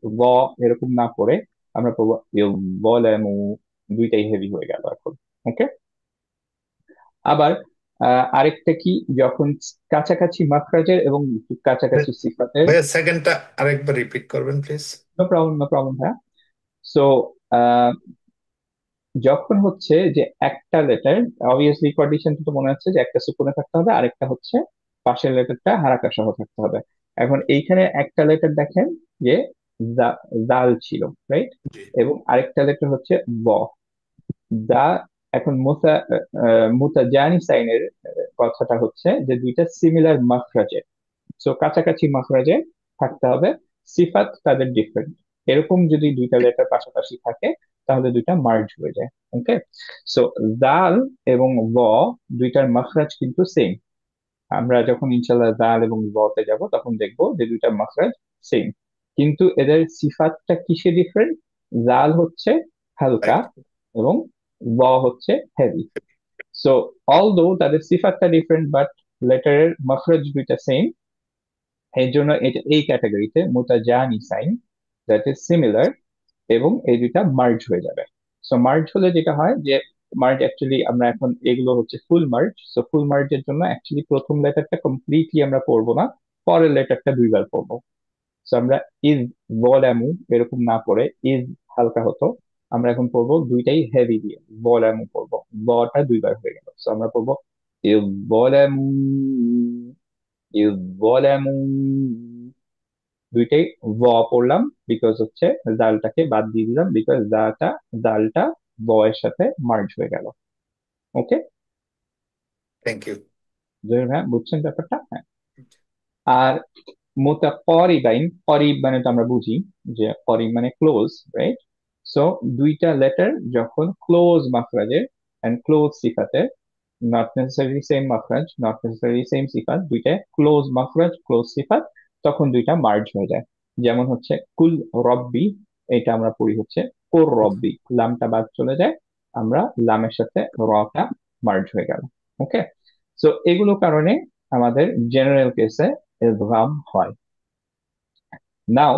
ল এরকম না পড়ে আমরা পড়বো ইযলামু, দুইটাই হেভি হয়ে গেল এখন। ওকে, আবার আরেকটা কি, যখন কাছাকাছি মাখরাজের এবং কাছাকাছি সিফাতের, ভাইয়া সেকেন্ডটা আরেকবার রিপিট করবেন please. No problem no problem ভাইয়া। সো যখন হচ্ছে যে একটা লেটার, অবভিয়াসলি কন্ডিশন তো মনে হচ্ছে যে একটা সুকুনে থাকতে হবে, আরেকটা হচ্ছে পাশের লেটারটা হারাকা সহ থাকতে হবে। এখন এইখানে একটা লেটার দেখেন যে জাল ছিল, রাইট? জি। এবং আরেকটা লেটার হচ্ছে ব, দা। এখন মুতাজানি সাইনের কথাটা হচ্ছে যে দুইটা সিমিলার মাখরাজে, সো কাছাকাছি মাখরাজে থাকতে হবে, সিফাত তাদের ডিফারেন্ট। এরকম যদি দুইটা লেটার পাশাপাশি থাকে তাহলে দুইটা মার্জ হয়ে যায়। ওকে, সো দাল এবং ল দুইটার মাখরাজ কিন্তু সেম। আমরা যখন ইনশাল্লাহ দাল এবং তে যাব তখন দেখবো যে দুইটা মাখরাজ সেম, কিন্তু এদের সিফাতটা কিসে ডিফারেন্ট? জাল হচ্ছে হালকা রাইট। এবং হচ্ছে হেভি। সো অলদো তাদের সিফাতটা ডিফারেন্ট, বাট লেটারের মাখরাজ দুইটা সেম, এর জন্য এটা এই ক্যাটাগরিতে মুতাজানি সাইন, দ্যাট ইজ সিমিলার, এবং এই দুইটা মার্জ হয়ে যাবে। সো মার্জ হলে যেটা হয় যে, মার্জ অ্যাকচুয়ালি আমরা এখন এগুলো হচ্ছে ফুল মার্জ। সো ফুল মার্জের জন্য অ্যাকচুয়ালি প্রথম লেটারটা কমপ্লিটলি আমরা পড়বো না, পরের লেটারটা দুইবার পড়বো। সো আমরা ইজ ভলামু এরকম না পড়ে, ইজ হালকা হতো, আমরা এখন পড়বো দুইটাই হেভি দিয়ে, ভলামু পড়বো, বটা দুইবার হয়ে গেল। সো আমরা পড়বো ইজ ভলামু, ইজ ভলামু, দুইটাই পড়লাম, বিকজ হচ্ছে জালটাকে বাদ দিয়ে দিলাম, বিকজ জালটা এর সাথে মার্জ হয়ে গেল। ওকে, থ্যাংক ইউ। জহির ভাই বুঝছেন ব্যাপারটা? হ্যাঁ। আর মুতাকারিবাইন, করিব মানে তো আমরা বুঝি যে করিব মানে ক্লোজ, রাইট? সো দুইটা লেটার যখন ক্লোজ মাখরাজে এন্ড ক্লোজ সিফাতে, নট নেসেসারিলি সেম মাখরাজ, নট নেসেসারিলি সেম সিফাত, দুইটা ক্লোজ মাখরাজ ক্লোজ সিফাত, তখন দুইটা মার্জ হয়ে যায়। যেমন হচ্ছে কুল রব্বি, এটা আমরা পড়ি হচ্ছে কোর রব্বি, লামটা বাদ চলে যায়, আমরা লামের সাথে রটা মার্জ হয়ে গেল। ওকে, সো এগুলো কারণে আমাদের জেনারেল কেসে ইদগাম হয়। নাও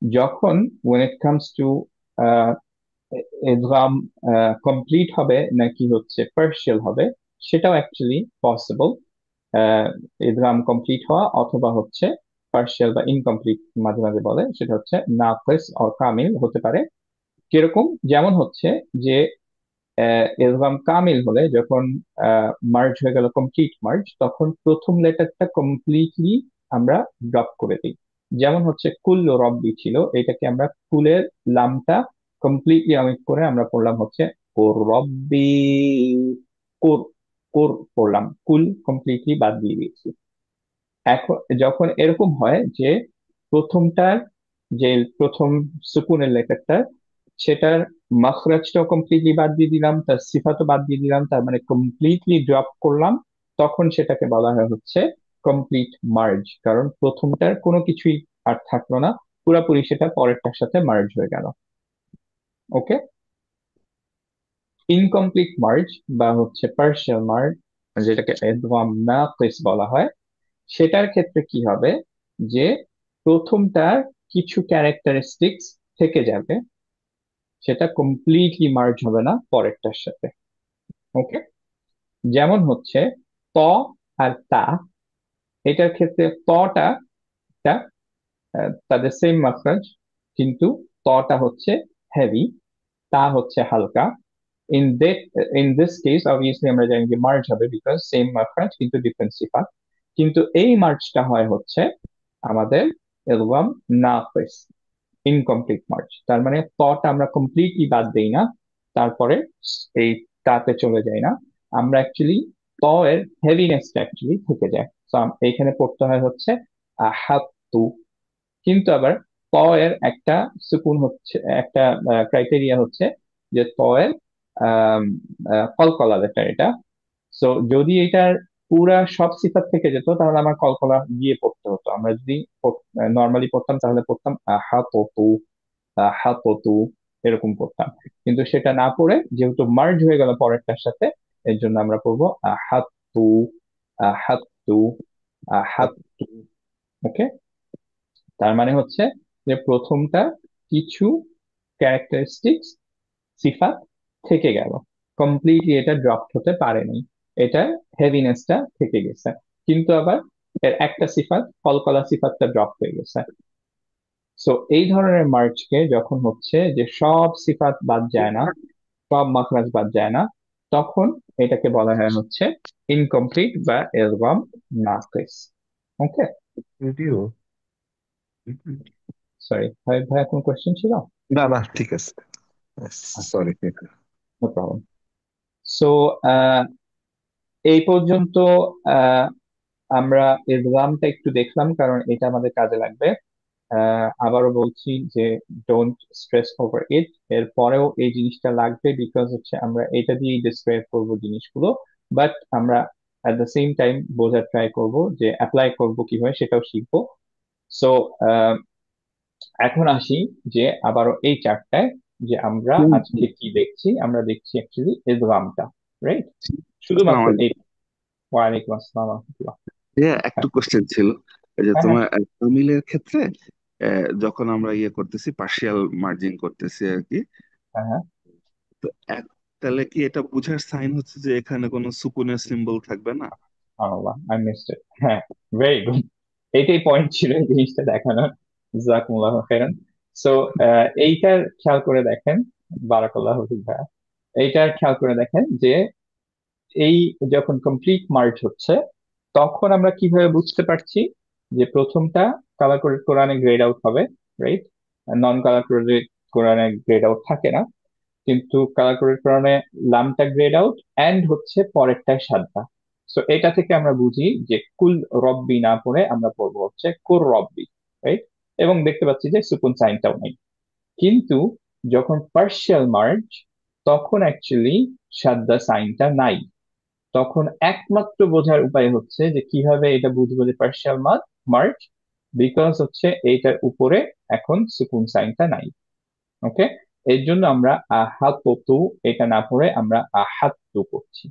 যখন when it comes to ইদগাম কমপ্লিট হবে নাকি হচ্ছে পার্শিয়াল হবে, সেটাও অ্যাকচুয়ালি পসিবল। ইদগাম কমপ্লিট হওয়া অথবা হচ্ছে পার্শিয়াল বা ইনকমপ্লিট মাঝে মাঝে বলে, সেটা হচ্ছে নাকিস অর কামিল হতে পারে। কিরকম? যেমন হচ্ছে যে ইদগাম কামিল হলে যখন মার্জ হয়ে গেল কমপ্লিট মার্জ, তখন প্রথম লেটারটা কমপ্লিটলি আমরা ড্রপ করে দিই। যেমন হচ্ছে কুল্লু রব্বি ছিল, এটাকে আমরা কুলের লামটা কমপ্লিটলি অমিট করে আমরা পড়লাম হচ্ছে কোর রব্বি, কোর, কোর পড়লাম, কুল কমপ্লিটলি বাদ দিয়ে দিয়েছি। এখন যখন এরকম হয় যে প্রথমটার, যে প্রথম সুকুনের লেটারটা সেটার মাখরাজটাও কমপ্লিটলি বাদ দিয়ে দিলাম, তার সিফাতও বাদ দিয়ে দিলাম, তার মানে কমপ্লিটলি ড্রপ করলাম, তখন সেটাকে বলা হয় হচ্ছে কমপ্লিট মার্জ। কারণ প্রথমটার কোনো কিছুই আর থাকলো না, পুরোপুরি সেটা পরেরটার সাথে মার্জ হয়ে গেল। ওকে, ইনকমপ্লিট মার্জ বা হচ্ছে পার্শিয়াল মার্জ, যেটাকে ইদগাম নাকিস বলা হয়, সেটার ক্ষেত্রে কি হবে যে প্রথমটার কিছু ক্যারেক্টারিস্টিক্স থেকে যাবে, সেটা কমপ্লিটলি মার্জ হবে না পরেরটার সাথে। ওকে, যেমন হচ্ছে ত আর তা, এটার ক্ষেত্রে তটা টা, তাদের সেম মাখরাজ, কিন্তু তটা হচ্ছে হেভি, তা হচ্ছে হালকা। In that in this case obviously আমরা জানি যে মার্জ হবে, বিকজ সেম মাখরাজ কিন্তু ডিফারেন্ট সিফাত। কিন্তু এই মার্জটা হয় হচ্ছে আমাদের ইদগাম নাকিস, ইনকমপ্লিট মার্জ। তার মানে তটা আমরা কমপ্লিটলি বাদ দেই না, তারপরে এই তাতে চলে যাই না, আমরা অ্যাকচুয়ালি ত এর হেভিনেসটা অ্যাকচুয়ালি থেকে যায়। তো এইখানে পড়তে হয় হচ্ছে আহাত্তু। কিন্তু আবার ত এর একটা সুকুন হচ্ছে, একটা ক্রাইটেরিয়া হচ্ছে যে ত এর আম, কলকলা লেটার এটা। সো যদি এটার পুরা সব সিফাত থেকে যেত তাহলে আমার কলকলা গিয়ে পড়তে হতো। আমরা যদি নর্মালি পড়তাম তাহলে পড়তাম আহাততু, আহাততু, এরকম পড়তাম। কিন্তু সেটা না পড়ে যেহেতু মার্জ হয়ে গেল পরেরটার সাথে, এর জন্য আমরা পড়বো আহাত্তু, আহাত্তু, আহাত্তু। ওকে, তার মানে হচ্ছে যে প্রথমটা কিছু ক্যারেক্টারিস্টিক্স সিফাত থেকে গেল, কমপ্লিটলি এটা ড্রপ হতে পারেনি, এটা হেভিনেসটা থেকে গেছে। কিন্তু আবার এর একটা সিফাত কলকলা সিফাতটা ড্রপ হয়ে গেছে। সো এই ধরনের মার্চকে যখন হচ্ছে যে সব সিফাত বাদ যায় না, সব মাখরাজ বাদ যায় না, তখন এটাকে বলা হয় হচ্ছে ইনকমপ্লিট বা ইদগাম নাকিস। ওকে, ভিডিও সরি ভাই, ভাই কোন কোয়েশ্চেন ছিল? না না ঠিক আছে, সরি। No problem. সো এই পর্যন্ত আহ, আমরা ইদগামটা একটু দেখলাম, কারণ এটা আমাদের কাজে লাগবে। আবারও বলছি যে ডোন্ট স্ট্রেস ওভার ইট, এর পরেও এই জিনিসটা লাগবে, বিকজ হচ্ছে আমরা এটা দিয়েই ডিসক্রাইব করবো জিনিসগুলো, বাট আমরা অ্যাট দ্য সেম টাইম বোঝার ট্রাই করব যে অ্যাপ্লাই করব কিভাবে সেটাও শিখবো। সো এখন আসি যে আবারও এই চারটায় যে আমরা আজকে কি দেখছি, আমরা দেখছি অ্যাকচুয়ালি ইদগামটা, রাইট? আসসালামু শুধুমাত্র এই। আলাইকুম। ওয়ালাইকুম আসসালাম ওয়া রাহমাতুল্লাহ। একটু কোশ্চেন ছিল, এই যে হ্যাঁ হ্যাঁ তোমার তামিলের ক্ষেত্রে যখন আমরা ইয়ে করতেছি পার্শিয়াল মার্জিন করতেছি আর কি, হ্যাঁ হ্যাঁ। তো তাহলে কি এটা বুঝার সাইন হচ্ছে যে এখানে কোনো সুকুনের সিম্বল থাকবে না? আল্লাহ, আই মিসড ইট। হ্যাঁ, ভেরি গুড, এইটাই পয়েন্ট ছিল এই জিনিসটা দেখানোর। জাযাকুমুল্লাহ খাইরান। সো এইটার খেয়াল করে দেখেন, বারাকাল্লাহু ফিক ভাইয়া, এইটার খেয়াল করে দেখেন যে এই যখন কমপ্লিট মার্জ হচ্ছে তখন আমরা কিভাবে বুঝতে পারছি যে প্রথমটা কালার কোডেড কোরআনে গ্রেড আউট হবে, রাইট? নন কালার কোডেড কোরআনে গ্রেড আউট থাকে না, কিন্তু কালার কোডেড কোরআনে লামটা গ্রেড আউট এন্ড হচ্ছে পরেরটায় সাদটা। সো এটা থেকে আমরা বুঝি যে কুল রব্বি না পড়ে আমরা পড়বো হচ্ছে কুর রব্বি, রাইট? এবং দেখতে পাচ্ছি যে সুকুন সাইনটাও নেই। কিন্তু যখন পার্শিয়াল মার্জ, তখন অ্যাকচুয়ালি সাদ্দা সাইনটা নাই। তখন একমাত্র বোঝার উপায় হচ্ছে যে কিভাবে এটা বুঝবো যে পার্শিয়াল মার্জ, বিকজ হচ্ছে এইটার উপরে এখন সুকুন সাইনটা নাই। ওকে, এর জন্য আমরা আহাততু এটা না পড়ে আমরা আহাত্তু করছি।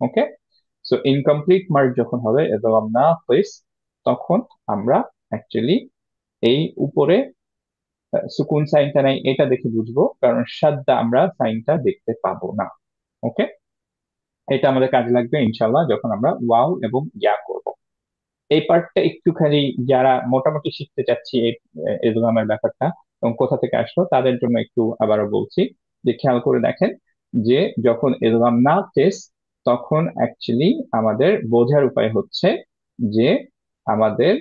ওকে, সো ইনকমপ্লিট মার্জ যখন হবে এবং নাকিস, তখন আমরা অ্যাকচুয়ালি এই উপরে সুকুন সাইনটা নাই এটা দেখে বুঝবো, কারণ সাদ্দা আমরা সাইনটা দেখতে পাবো না। ওকে, এটা আমাদের কাজে লাগবে ইনশাল্লাহ যখন আমরা ওয়াও এবং ইয়া করব। এই পার্টটা একটুখানি যারা মোটামুটি শিখতে চাচ্ছি এই ইদগামের ব্যাপারটা এবং কোথা থেকে আসলো তাদের জন্য একটু আবারও বলছি যে খেয়াল করে দেখেন যে যখন ইদগাম না টেস্ট, তখন অ্যাকচুয়ালি আমাদের বোঝার উপায় হচ্ছে যে আমাদের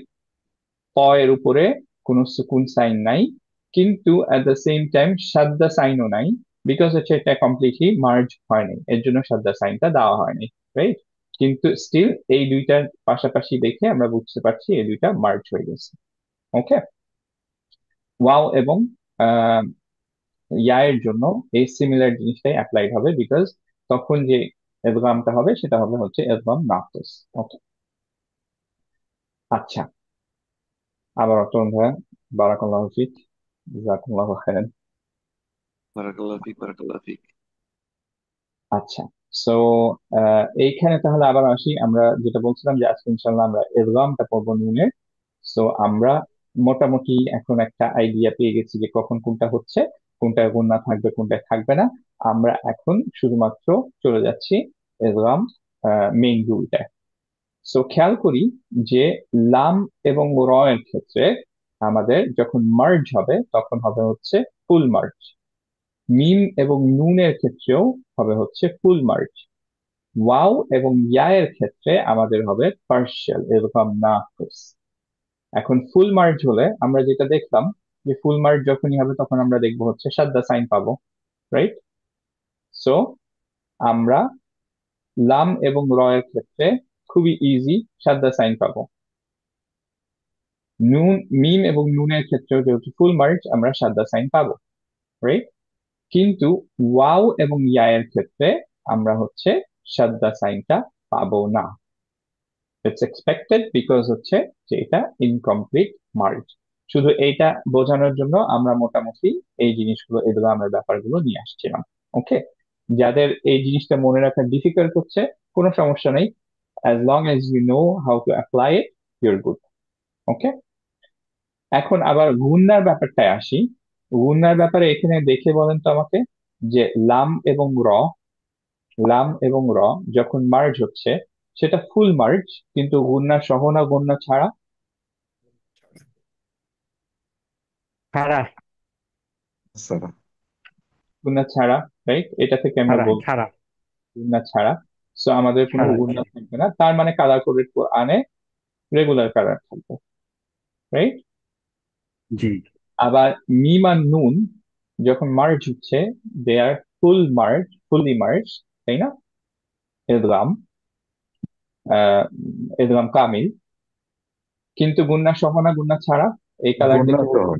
প এর উপরে কোনো সুকুন সাইন নাই, কিন্তু অ্যাট দ্য সেম টাইম সাদ্দা সাইনও নাই, বিকজ হচ্ছে এটা কমপ্লিটলি মার্জ হয়নি, এর জন্য সাদ্দা সাইনটা দেওয়া হয়নি, রাইট? কিন্তু স্টিল এই দুইটার পাশাপাশি দেখে আমরা বুঝতে পারছি এই দুইটা মার্জ হয়ে গেছে। ওকে, ওয়াও এবং ইয়ার জন্য এই সিমিলার জিনিসটাই অ্যাপ্লাইড হবে, বিকজ তখন যে এদগামটা হবে সেটা হবে হচ্ছে এদগাম নাকস। ওকে, আচ্ছা, আবার অতন ভাইয়া, বারাকাল্লাহু ফিক, জাযাকুমুল্লাহু খাইরান। বারাকাল্লাহ ফিক, বারাকাল্লাহ ফিক। আচ্ছা, সো এইখানে তাহলে আবার আসি, আমরা যেটা বলছিলাম যে আজকে ইনশাল্লাহ আমরা এদগামটা পড়বো নুনে। সো আমরা মোটামুটি এখন একটা আইডিয়া পেয়ে গেছি যে কখন কোনটা হচ্ছে, কোনটায় গুণনা থাকবে কোনটায় থাকবে না। আমরা এখন শুধুমাত্র চলে যাচ্ছি এদগাম মেইন রুলটা। সো খেয়াল করি যে লাম এবং র এর ক্ষেত্রে আমাদের যখন মার্জ হবে তখন হবে হচ্ছে ফুল মার্জ। মিম এবং নুনের ক্ষেত্রেও হবে হচ্ছে ফুল মার্জ। ওয়াও এবং ইয়া এর ক্ষেত্রে আমাদের হবে পার্শিয়াল, এরকম না। এখন ফুল মার্জ হলে আমরা যেটা দেখলাম যে ফুল মার্জ যখনই হবে তখন আমরা দেখবো হচ্ছে সাদ্দা সাইন পাবো, রাইট? সো আমরা লাম এবং র এর ক্ষেত্রে খুবই ইজি সাদ্দা সাইন পাবো। নুন, মিম এবং নুনের ক্ষেত্রেও যেহেতু ফুল মার্জ আমরা সাদ্দা সাইন পাবো, রাইট? কিন্তু ওয়াও এবং ইয়া এর ক্ষেত্রে আমরা হচ্ছে সাদ্দা সাইনটা পাবো না। ইটস এক্সপেক্টেড, বিকজ হচ্ছে যে এটা ইনকমপ্লিট মার্জ। শুধু এইটা বোঝানোর জন্য আমরা মোটামুটি এই জিনিসগুলো, এদগামের ব্যাপারগুলো নিয়ে আসছিলাম। ওকে, যাদের এই জিনিসটা মনে রাখা ডিফিকাল্ট হচ্ছে কোনো সমস্যা নেই, as long as you know how to apply it, you're good. Okay, এখন আবার গুণনার ব্যাপারটায় আসি। গুণনার ব্যাপারে এখানে দেখে বলেন তো আমাকে যে লাম এবং র যখন মার্জ হচ্ছে সেটা ফুল মার্জ, কিন্তু গুণনা সহ না গুণনা ছাড়া? ছাড়া, স্যার গুণনা ছাড়া, রাইট? এটা থেকে আমরা ছাড়া, বলবো ছাড়া, গুণনা ছাড়া। সো আমাদের কোনো ছাড়া। গুণনা থাকবে না, তার মানে কালার কোডেড কোরআনে রেগুলার কালার থাকবে, রাইট? জি, আবার মিম আর নুন যখন মার্জ হচ্ছে দে আর ফুললি মার্জ, তাই না? ইদগাম, ইদগাম কামিল। কিন্তু গুণনা সহ না গুণনা ছাড়া? এই কালার গুণনা দেখে সহ, বলবো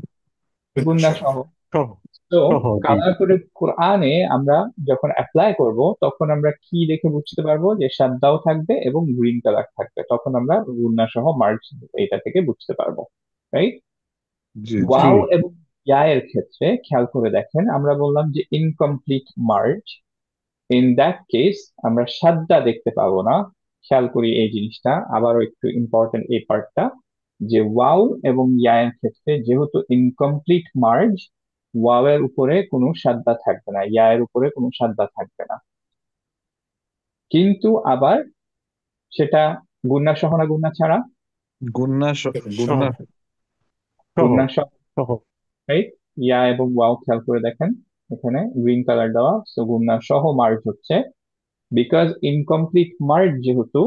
গুণনা সহ। সহ, তো সহ, জি। কালার কোডেড কোরআনে আমরা যখন অ্যাপ্লাই করব তখন আমরা কি দেখে বুঝতে পারবো যে সাদদাও থাকবে এবং গ্রিন কালার থাকবে, তখন আমরা গুণনা সহ মার্জ এটা থেকে বুঝতে পারবো, রাইট? জি জি। জি, ওয়াও এবং ইয়া এর ক্ষেত্রে খেয়াল করে দেখেন, আমরা বললাম যে incomplete merge. In that case আমরা সাদ্দা দেখতে পাবো না। খেয়াল করি এই জিনিসটা, আবারও একটু ইম্পর্টেন্ট এই পার্টটা, যে ওয়াও এবং ইয়া এর ক্ষেত্রে যেহেতু ইনকমপ্লিট মার্জ, ওয়াও এর উপরে কোনো সাদ্দা থাকবে না, ইয়া এর উপরে কোনো সাদ্দা থাকবে না। কিন্তু আবার সেটা গুণনা সহ না গুণনা ছাড়া? গুণনা সহ, গুণনা সহ, গুণনা সহ, সহ। রাইট? ইয়া এবং ওয়াও খেয়াল করে দেখেন, এখানে গ্রিন কালার দেওয়া, সো গুণনা সহ মার্জ হচ্ছে। বিকজ ইনকমপ্লিট মার্জ যেহেতু,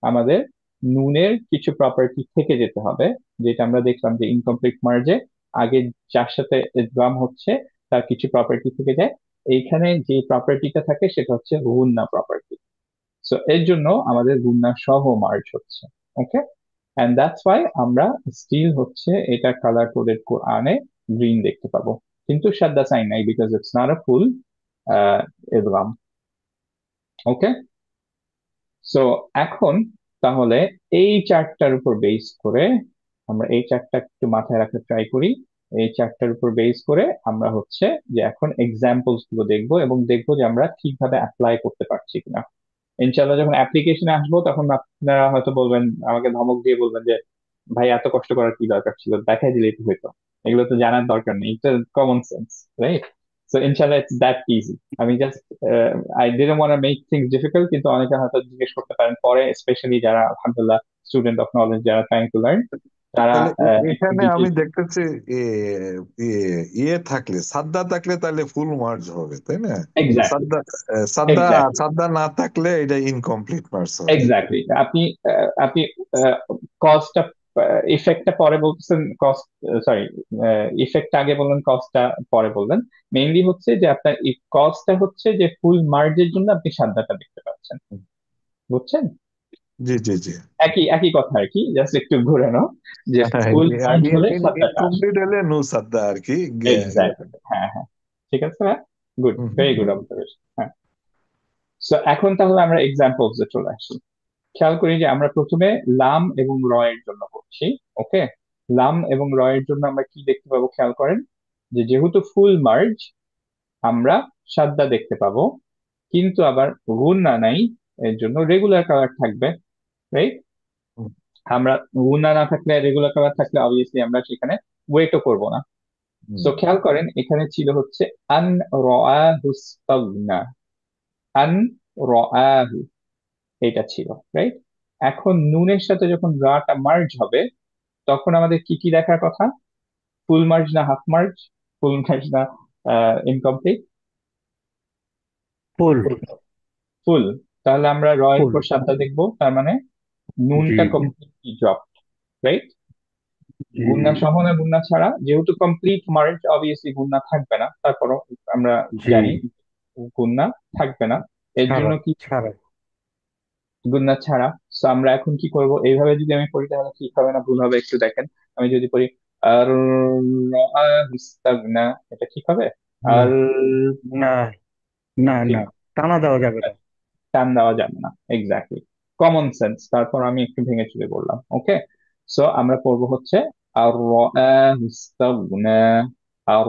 আমাদের নুনের কিছু প্রপার্টি থেকে যেতে হবে, যেটা আমরা দেখলাম যে ইনকমপ্লিট মার্জে আগে যার সাথে এডগাম হচ্ছে তার কিছু প্রপার্টি থেকে যায়। এইখানে যে প্রপার্টিটা থাকে সেটা হচ্ছে গুণনা প্রপার্টি। সো এর জন্য আমাদের গুণনা সহ মার্জ হচ্ছে। ওকে, অ্যান্ড দ্যাটস ওয়াই আমরা স্টিল হচ্ছে এটা কালার কোডেড কোরআনে গ্রিন দেখতে পাবো, কিন্তু সাদ্দা সাইন নাই, because it's not a full এডগাম। ওকে, সো এখন তাহলে এই চার্টটার উপর বেস করে, আমরা এই চার্টটা একটু মাথায় রাখতে ট্রাই করি। এই চার্টটার উপর বেস করে আমরা হচ্ছে যে এখন এক্সাম্পলস গুলো দেখবো এবং দেখবো যে আমরা ঠিকভাবে অ্যাপ্লাই করতে পারছি কিনা। ইনশাল্লাহ যখন অ্যাপ্লিকেশনে আসবো তখন আপনারা হয়তো বলবেন, আমাকে ধমক দিয়ে বলবেন যে ভাই এত কষ্ট করার কি দরকার ছিল, দেখাই দিলেই তো হইতো, এগুলো তো জানার দরকার নেই, এটা কমন সেন্স, রাইট? সো ইনশাল্লাহ ইটস দ্যাট ইজি। আমি just I didn't want to make things difficult, কিন্তু অনেকে হয়তো জিজ্ঞেস করতে পারেন পরে, স্পেশালি যারা আলহামদুলিল্লাহ স্টুডেন্ট অফ নলেজ, যারা ট্রাইং টু লার্ন, তারা তাহলে একটু এখানে আমি ডিটেল। দেখতেছি ইয়ে ইয়ে থাকলে সাদ্দা থাকলে তাহলে ফুল মার্জ হবে, তাই না? এক্স্যাক্টলি, সাদ্দা সাদ্দা এক্স্যাক্টলি, সাদ্দা না থাকলে এটা ইনকমপ্লিট মার্জ হবে। এক্স্যাক্টলি। আপনি আপনি কজটা, ইফেক্টটা পরে বলতেছেন, কস্ট, সরি, ইফেক্ট আগে বললেন, কজটা পরে বললেন। মেইনলি হচ্ছে যে আপনার এই কজটা হচ্ছে যে ফুল মার্জের জন্য আপনি সাদাটা দেখতে পাচ্ছেন, বুঝছেন? জি জি জি। একই একই কথা আর কি, জাস্ট একটু ঘুরানো, যে ফুল মার্জ হলে সাদাটা আসে। ইনকমপ্লিট হলে নো সাদ্দা আর কি। এক্স্যাক্টলি, হ্যাঁ হ্যাঁ। ঠিক আছে হ্যাঁ, গুড, হুম ভেরি গুড অবজারভেশন। হ্যাঁ, সো এখন তাহলে আমরা এক্সাম্পলস এ চলে আসি। খেয়াল করি যে আমরা প্রথমে লাম এবং র এর জন্য করছি। ওকে, লাম এবং র এর জন্য আমরা কি দেখতে পাবো খেয়াল করেন, যে যেহেতু ফুল মার্জ আমরা সাদা দেখতে পাবো, কিন্তু আবার গুণনা নাই, এর জন্য রেগুলার কালার থাকবে, রাইট? হুম আমরা গুণনা না থাকলে, রেগুলার কালার থাকলে অবভিয়াসলি আমরা সেখানে ওয়েটও করব না। হুম সো খেয়াল করেন এখানে ছিল হচ্ছে আন রাআহু ইস্তাগনা, আন রাআহু, এটা ছিল, রাইট? এখন নুনের সাথে যখন রাটা মার্জ হবে তখন আমাদের কি কি দেখার কথা? ফুল মার্জ না হাফ মার্জ? ফুল মার্জ না ইনকমপ্লিট? ফুল। ফুল। তাহলে আমরা র এর ফুল। পর সাতটা দেখবো, তার মানে জি নুনটা কমপ্লিটলি ড্রপ, রাইট? জি গুণনা সহ না গুণনা ছাড়া, যেহেতু কমপ্লিট মার্জ অবভিয়াসলি গুণনা থাকবে না, তারপরও আমরা জি জানি গুণনা থাকবে না, এর জন্য ছাড়া কি ছাড়া। গুণনা ছাড়া। তো আমরা এখন কি করব, এইভাবে যদি আমি পড়ি তাহলে ঠিক হবে না ভুল হবে, একটু দেখেন। আমি যদি পড়ি আর না, এটা ঠিক হবে? হুম আর না না ঠিক, না, টানা দেওয়া যাবে না। টান দেওয়া যাবে না, এক্স্যাক্টলি, কমন সেন্স। তারপর আমি একটু ভেঙে চুরে বললাম। ওকে, সো আমরা পড়বো হচ্ছে আর ইস্তাগনা, আর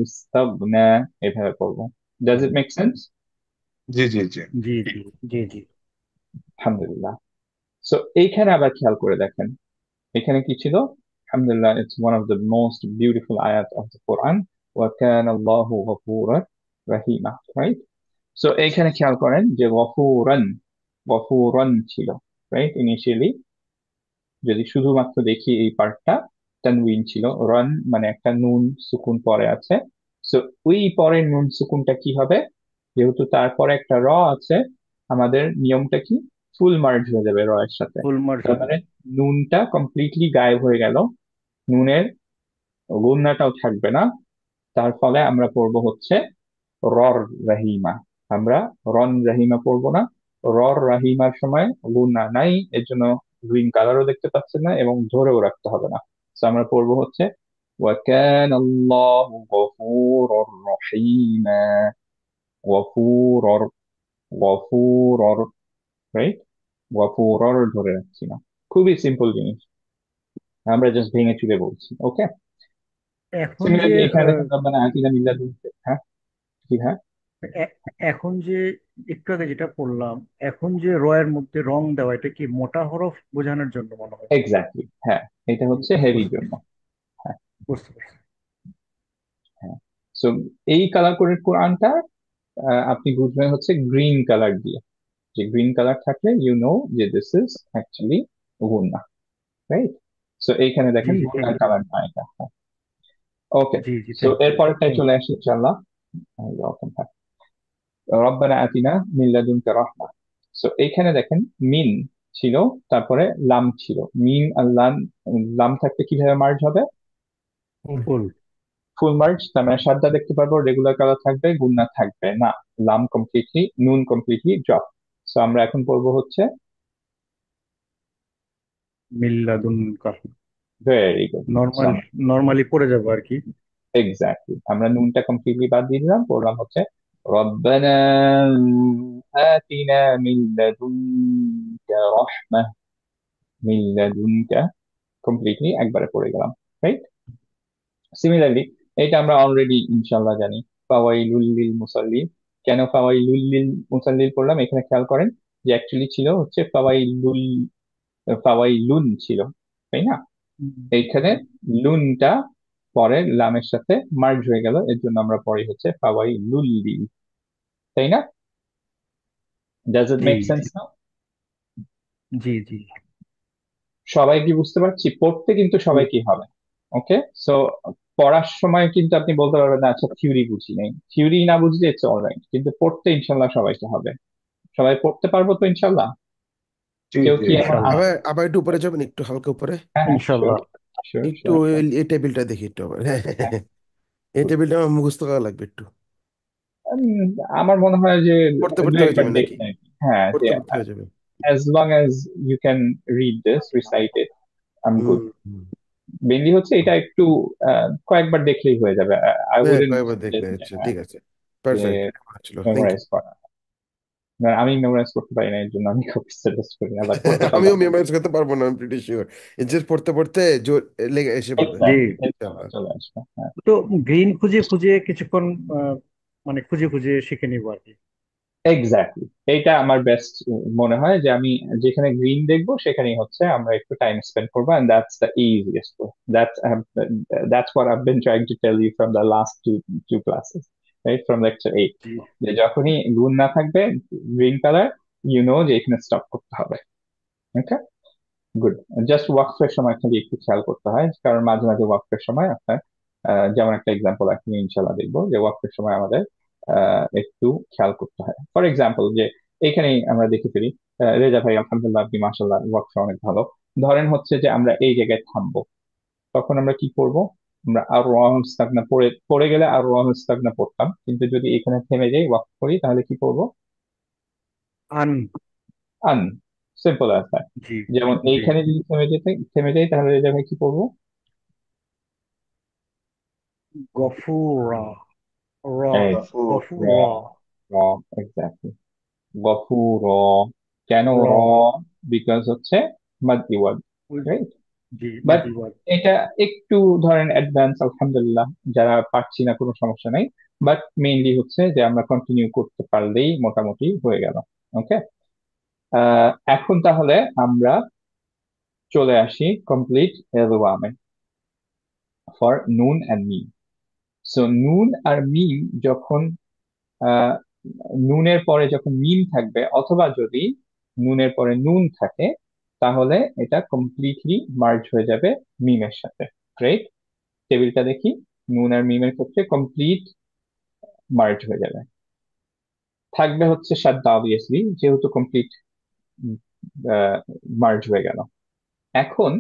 ইস্তাগনা, এভাবে পড়বো। Does it make sense? জি জি জি জি জি জি জি। আলহামদুলিল্লাহ। সো এইখানে আবার খেয়াল করে দেখেন, এখানে কি ছিল? আলহামদুলিল্লাহ, it's one of the most beautiful ayat of the Quran. وَكَانَ اللَّهُ غَفُورًا رَحِيمًا, right? So এইখানে খেয়াল করেন যে গফুরান, গফুরান ছিল, রাইট? ইনিশিয়ালি যদি শুধুমাত্র দেখি এই পার্টটা, তানউইন ছিল, রান মানে একটা নুন সুকুন পরে আছে। সো ওই পরের নুন সুকুনটা কি হবে? যেহেতু তারপরে একটা র আছে, আমাদের নিয়মটা কি? ফুল মার্জ হয়ে যাবে র এর সাথে। ফুল মার্জ তার হবে। মানে নুনটা কমপ্লিটলি গায়েব হয়ে গেল, নুনের গুণনাটাও থাকবে না। তার ফলে আমরা পড়বো হচ্ছে রর রাহিমা। আমরা রন রাহিমা পড়বো না। রর রাহিমার সময় গুণনা নাই, এর জন্য গ্রিন কালারও দেখতে পাচ্ছেন না এবং ধরেও রাখতে হবে না। তো আমরা পড়বো হচ্ছে ওয়াকান আল্লাহ গফুরর রহিমা, গফুরর, গফুরর, রাইট? গফুরর ধরে রাখছি না, খুবই সিম্পল জিনিস, আমরা জাস্ট ভেঙে চুরে বলছি। ওকে, এখন যে সিমিলারলি এখানে দেখেন রব্বানা আতিনা মিন লাদুনকা, হ্যাঁ কি হ্যাঁ, এ- এখন যে একটু আগে যেটা পড়লাম, এখন যে রয়ের মধ্যে রং দেওয়া, এটা কি মোটা হরফ বোঝানোর জন্য মনে হয়? এক্স্যাক্টলি হ্যাঁ, এটা হচ্ছে হেভির বুঝতে জন্য। হ্যাঁ বুঝতে পারছি। হ্যাঁ। সো এই কালার কোডেড কোরআনটা আপনি বুঝবেন হচ্ছে গ্রিন কালার দিয়ে, যে গ্রিন কালার থাকলে ইউ নো যে দিস ইজ অ্যাকচুয়ালি গুন্না, রাইট? সো এইখানে জি দেখেন জি থ্যাংক গুন্নার ইউ। কালার না এটা। ওকে, জি জি সো থ্যাংক ইউ। এরপরটাই থ্যাংক চলে ইউ। আসি ইনশাআল্লাহ। রব্বানা আতিনা মিন লাদুনকা রাহমা। সো এইখানে দেখেন মিন ছিল, তারপরে লাম ছিল। মিন আর লাম, লাম থাকতে কিভাবে মার্জ হবে? ফুল। ফুল। ফুল মার্চ, তার মানে সাদা দেখতে পারবো, রেগুলার কালার থাকবে, গুণনা থাকবে না, লাম কমপ্লিটলি, নুন কমপ্লিটলি ড্রপ। সো আমরা এখন পড়বো হচ্ছে মিল্লাদুন কাহ। Very good. সো নর্মালি পড়ে যাবো আর কি। এক্স্যাক্টলি আমরা নুনটা কমপ্লিটলি বাদ দিয়ে দিলাম, পড়লাম হচ্ছে রব্বানা আতিনা মিন লাদুনকা রাহমাহ, মিন লাদুনকা, কমপ্লিটলি একবারে পড়ে গেলাম, রাইট? সিমিলারলি এটা আমরা অলরেডি ইনশাল্লাহ জানি, ফাওয়াইলুল লিল মুসাল্লিন। কেন ফাওয়াইলুল লিল মুসাল্লিন পড়লাম? এখানে খেয়াল করেন যে অ্যাকচুয়ালি ছিল হচ্ছে ফাওয়াইলুল, ফাওয়াইলুন ছিল, তাই না? এইখানে লুনটা পরে লামের সাথে মার্জ হয়ে গেল, এর জন্য আমরা পরে হচ্ছে ফাওয়াইলুল লিল, তাই না? ডাজ ইট জি মেক জি সেন্স নাও? জি জি। সবাই কি বুঝতে পারছি? পড়তে কিন্তু সবাই কি হবে, ওকে? সো পড়ার সময় কিন্তু আপনি বলতে পারবেন না আচ্ছা থিওরি বুঝি নেই, থিওরি না বুঝলে ইটস অলরাইট, কিন্তু পড়তে ইনশাল্লাহ সবাইকে হবে। সবাই পড়তে পারবো তো ইনশাল্লাহ? জি কেউ জি কি এমন ইনশাল্লাহ। আছে? আবার আবার একটু উপরে যাবেন, একটু হালকা উপরে, হ্যাঁ হ্যাঁ, শিওর ইনশাল্লাহ। শিওর একটু শিওর। এই টেবিলটা দেখি একটু আবার। হ্যাঁ, এই টেবিলটা আমার মুখস্থ করা লাগবে একটু, আমার মনে হয় যে পড়তে দু পড়তে হয়ে একবার যাবে নাকি? দেখলে, হ্যাঁ, যে পড়তে পড়তে হয়ে যাবে। as long as you can read this, recite it, I'm hmm good. Hmm. Mainly হচ্ছে এটা একটু কয়েকবার দেখলেই হয়ে যাবে। আই হ্যাঁ, উডেন্ট কয়েকবার দেখলে হচ্ছে, ঠিক আছে, যে পারফেক্ট ছিল, থ্যাংক ইউ। মেমোরাইজ করা। না, আমি মেমোরাইজ করতে পারি না, এর জন্য আমি খুব সাজেস্ট করি না, বাট করতে পারলে আমিও মেমোরাইজ করতে পারবো না, আমি প্রিটি শিওর। জাস্ট পড়তে পড়তে জোর লেগে এসে পড়বে। জি। ইনশাআল্লাহ। চলে আসবে। হ্যাঁ, তো গ্রিন খুঁজে খুঁজে কিছুক্ষণ মানে খুঁজে খুঁজে শিখে নিবো আর কি। এক্স্যাক্টলি। এইটা আমার বেস্ট মনে হয়, যে আমি যেখানে গ্রিন দেখবো সেখানেই হচ্ছে আমরা একটু টাইম স্পেন্ড করবো, and that's the easiest way. That's what I've been trying to tell you from the last two classes, right, from lecture 8, জি যে যখনই গুণ না থাকবে গ্রিন কালার, যে এখানে স্টপ করতে হবে। ওকে, গুড। জাস্ট ওয়াকফের সময় খালি একটু খেয়াল করতে হয়, কারণ মাঝে মাঝে ওয়াকফের সময় আপনার যেমন একটা এক্সাম্পল এখন ইনশাল্লাহ দেখবো, যে ওয়াকফের সময় আমাদের একটু খেয়াল করতে হয়। ফর এক্সাম্পল, যে এখানেই আমরা দেখে ফেলি, রেজা ভাই আলহামদুলিল্লাহ, আপনি মাসাল্লাহ ওয়াকফে অনেক ভালো। ধরেন হচ্ছে যে আমরা এই জায়গায় থামবো, তখন আমরা কি করব? আমরা আর রহস্তাগনা পড়ে পড়ে গেলে আর রহস্তাগনা পড়তাম, কিন্তু যদি এখানে থেমে যাই ওয়াকফ করি তাহলে কি করবো? আন আন। Simple answer. জি যেমন জি এইখানে যদি থেমে যাই তাহলে রেজা ভাই কি করবো? গফুরা র এই Gafur. র, গফুরা র, এক্স্যাক্টলি। গফুর। কেন র র? বিকজ হচ্ছে মাদ্দি ওয়ার্ড, ওই- রাইট? জি বাট মাদিবাদ এটা একটু ধরেন অ্যাডভান্স, আলহামদুলিল্লাহ, যারা পারছি না কোনো সমস্যা নাই। বাট মেইনলি হচ্ছে যে আমরা কন্টিনিউ করতে পারলেই মোটামুটি হয়ে গেল। ওকে, এখন তাহলে আমরা চলে আসি কমপ্লিট এলওয়ামে ফর নুন অ্যান্ড মিম। সো নুন আর মিম যখন আহ, নুনের পরে যখন মিম থাকবে, অথবা যদি নুনের পরে নুন থাকে, তাহলে এটা কমপ্লিটলি মার্জ হয়ে যাবে মিমের সাথে, রাইট? টেবিলটা দেখি, নুন আর মিমের ক্ষেত্রে কমপ্লিট মার্জ হয়ে যাবে। থাকবে হচ্ছে সাদ্দা, অবভিয়াসলি, যেহেতু কমপ্লিট মার্জ হয়ে গেল। এখন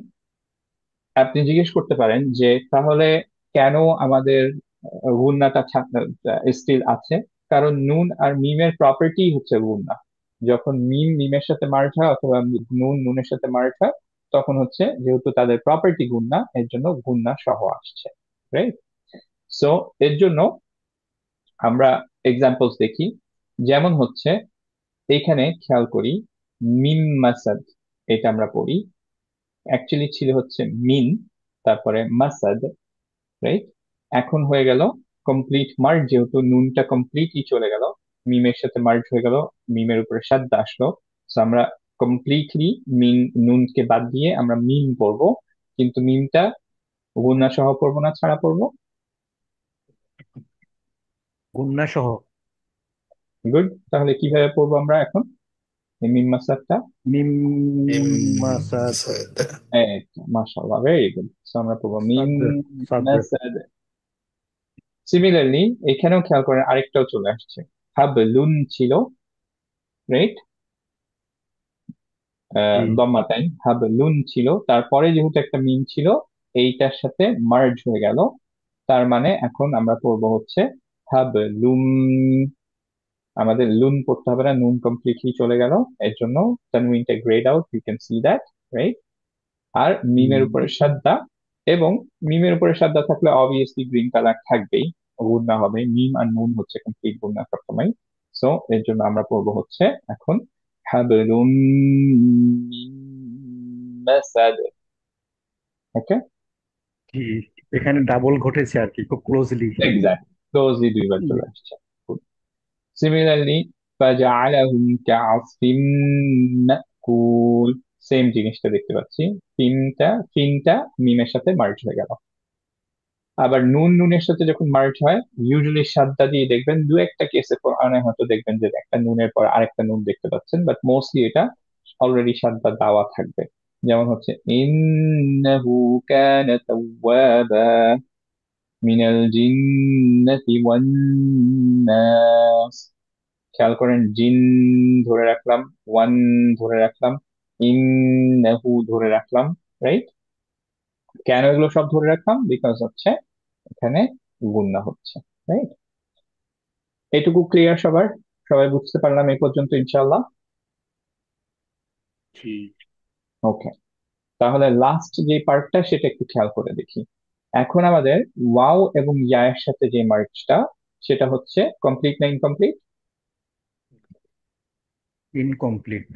আপনি জিজ্ঞেস করতে পারেন যে তাহলে কেন আমাদের গুণনাটা স্টিল আছে? কারণ নুন আর মিমের প্রপার্টি হচ্ছে গুণনা। যখন মিম মিমের সাথে মার্জ হয়, অথবা নুন নুনের সাথে মার্জ হয়, তখন হচ্ছে যেহেতু তাদের প্রপার্টি গুণনা, এর জন্য গুণনা সহ আসছে, রাইট? সো এর জন্য আমরা এক্সাম্পলস দেখি। যেমন হচ্ছে এইখানে খেয়াল করি, মিম মাসাদ, এটা আমরা পড়ি, অ্যাকচুয়ালি ছিল হচ্ছে মিন, তারপরে মাসাদ, রাইট? এখন হয়ে গেল কমপ্লিট মার্জ, যেহেতু নুনটা কমপ্লিটলি চলে গেল, মিমের সাথে মার্জ হয়ে গেল, মিমের উপরে সাদ্দা আসলো। তো আমরা কমপ্লিটলি মিন, নুনকে বাদ দিয়ে আমরা মিম পড়বো, কিন্তু মিমটা গুণনা সহ পড়বো না ছাড়া পড়বো? গুন্না সহ গুড। তাহলে কিভাবে পড়বো আমরা এখন এই মিম মাসাদটা? মিম Mim. মাসাদ Sad. এই, মাশাআল্লাহ, ভেরি গুড। সো আমরা পড়বো মিম সাদ সাদ মাসাদ। সিমিলারলি এখানেও খেয়াল করেন, আরেকটাও চলে আসছে, হাবলুন ছিল, রাইট? জি দম্মাতাইন, হাবলুন ছিল, তারপরে যেহেতু একটা মিম ছিল, এইটার সাথে মার্জ হয়ে গেল, তার মানে এখন আমরা পড়বো হচ্ছে হাবলুম। আমাদের লুন পড়তে হবে না, নুন কমপ্লিটলি চলে গেল, এর জন্য তানউইনটা greyed out, you can see that, right? আর মিমের উপরে সাদ্দা, এবং মিমের উপরে সাদ্দা থাকলে অবভিয়াসলি গ্রিন কালার থাকবেই, গুণনা হবে, মিম আর নুন হচ্ছে কমপ্লিট গুণনা সবসময়। সো এর জন্য আমরা পড়বো হচ্ছে এখন হাবলুম মিন মাসাদ। ওকে, জি এখানে ডাবল ঘটেছে আর কি, খুব ক্লোজলি। এক্স্যাক্ট, ক্লোজলি দুইবার চলে আসছে। সিমিলারলি ফাজআলাহুম কাআসফিম মাকুল, সেম জিনিসটা দেখতে পাচ্ছি, ফিনটা মিমের সাথে মার্জ হয়ে গেল। আবার নুন নুনের সাথে যখন মার্জ হয়, ইউজুয়ালি সাদ্দা দিয়ে দেখবেন, দু একটা কেসে কোরআনে হয়তো দেখবেন যে একটা নুনের পর আরেকটা নুন দেখতে পাচ্ছেন, বাট মোস্টলি এটা অলরেডি সাদ্দা দেওয়া থাকবে। যেমন হচ্ছে ইন্নাহু কানা তাওয়াবা মিনাল জিন্নাতি ওয়ান নাস। খেয়াল করেন, জিন ধরে রাখলাম, ওয়ান ধরে রাখলাম, ইন্নাহু ধরে রাখলাম, রাইট? কেন এগুলো সব ধরে রাখলাম? বিকজ হচ্ছে এখানে গুণনা হচ্ছে, রাইট? এটুকু ক্লিয়ার সবার? সবাই বুঝতে পারলাম এই পর্যন্ত ইনশাল্লাহ? জি ওকে, তাহলে লাস্ট যে পার্টটা সেটা একটু খেয়াল করে দেখি। এখন আমাদের ওয়াও এবং ইয়া এর সাথে যে মার্জটা সেটা হচ্ছে কমপ্লিট না ইনকমপ্লিট? ইনকমপ্লিট।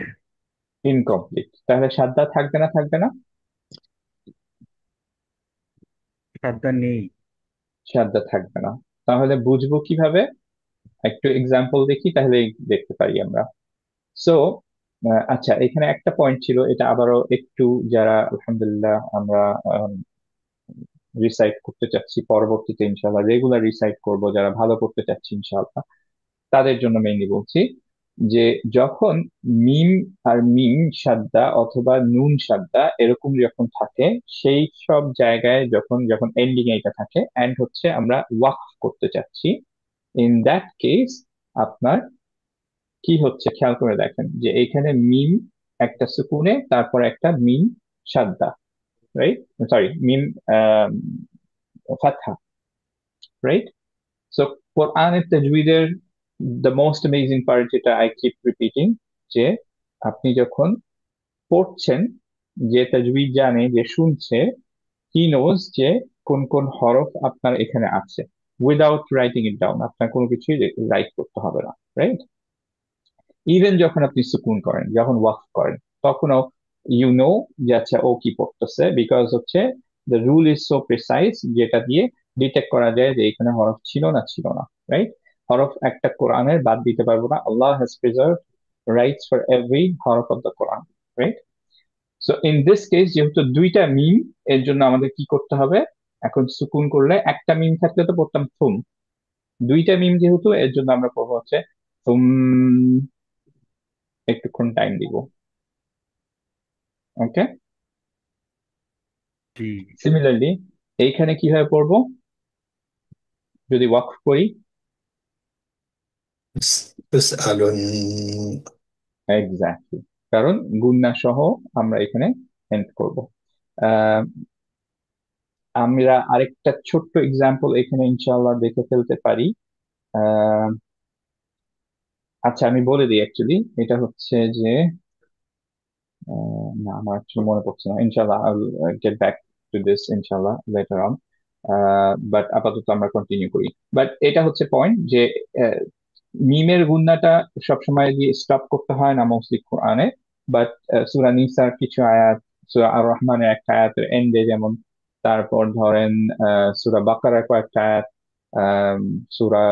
ইনকমপ্লিট। তাহলে সাদ্দা থাকবে না থাকবে না? সাদ্দা নেই। সাদ্দা থাকবে না। তাহলে বুঝবো কিভাবে? একটু এক্সাম্পল দেখি, তাহলে দেখতে পারি আমরা। সো আচ্ছা, এখানে একটা পয়েন্ট ছিল, এটা আবারও একটু যারা আলহামদুলিল্লাহ আমরা রিসাইট করতে চাচ্ছি পরবর্তীতে ইনশাল্লাহ, রেগুলার রিসাইট করব, যারা ভালো করতে চাচ্ছি ইনশাল্লাহ তাদের জন্য মেইনলি বলছি যে যখন মিম আর মিম সাদ্দা অথবা নুন সাদ্দা এরকম যখন থাকে, সেই সব জায়গায় যখন যখন এন্ডিং এটা থাকে এন্ড হচ্ছে আমরা ওয়াকফ করতে চাচ্ছি, ইন দ্যাট কেস আপনার কি হচ্ছে খেয়াল করে দেখেন যে এখানে মিম একটা সুকুনে, তারপর একটা মিম সাদ্দা, রাইট? সরি, মিম ফাতহা, রাইট? সো কোরআনের তাজউইদের দ্য মোস্ট অ্যামেজিং পার্ট যেটা আই কিপ রিপিটিং, যে আপনি যখন পড়ছেন, যে তাজউইদ জানে, যে শুনছে, হি নোজ যে কোন কোন হরফ আপনার এখানে আছে, উইদাউট রাইটিং ইট ডাউন, আপনার কোনো কিছুই রাইট করতে হবে না, রাইট? ইভেন যখন আপনি সুকুন করেন, যখন ওয়াকফ করেন, তখনও ইউ নো যে আচ্ছা ও কি পড়তেছে, বিকজ হচ্ছে the rule is so precise, যেটা দিয়ে ডিটেক্ট করা যায় যে এখানে হরফ ছিল না ছিল না, রাইট? হরফ একটা কোরআনের বাদ দিতে পারবো না, Allah has preserve rights for every হরফ of the Quran, right? So in this case যেহেতু দুইটা মিম, এর জন্য আমাদের কি করতে হবে? এখন সুকুন করলে একটা মিম থাকলে তো পড়তাম থুম, দুইটা মিম যেহেতু, এর জন্য আমরা পড়বো হচ্ছে থুম। একটুক্ষণ টাইম দিব, ওকে? জি। সিমিলারলি এইখানে কিভাবে পড়বো যদি ওয়াকফ করি? তুসআলুন। এক্স্যাক্টলি, কারণ গুন্না সহ আমরা এখানে এন্ড করব। আহ, আমরা আরেকটা ছোট্ট এক্সাম্পল এখানে ইনশাআল্লাহ দেখে ফেলতে পারি। আহ, আচ্ছা, আমি বলে দিই অ্যাকচুয়ালি, এটা হচ্ছে যে না, আমার actually মনে পড়ছে না, ইনশাআল্লাহ I will get back to this ইনশাআল্লাহ লেটার অন। বাট আপাতত আমরা কন্টিনিউ করি। বাট এটা হচ্ছে পয়েন্ট যে মিমের গুন্নাটা সবসময় দিয়ে স্টপ করতে হয় না মোস্টলি কোরআনে, বাট সূরা নিসার কিছু আয়াত, সূরা আর রহমানের একটা আয়াতের এন্ডে যেমন, তারপর ধরেন সূরা বাকারার কয়েকটা আয়াত, আহ, সূরা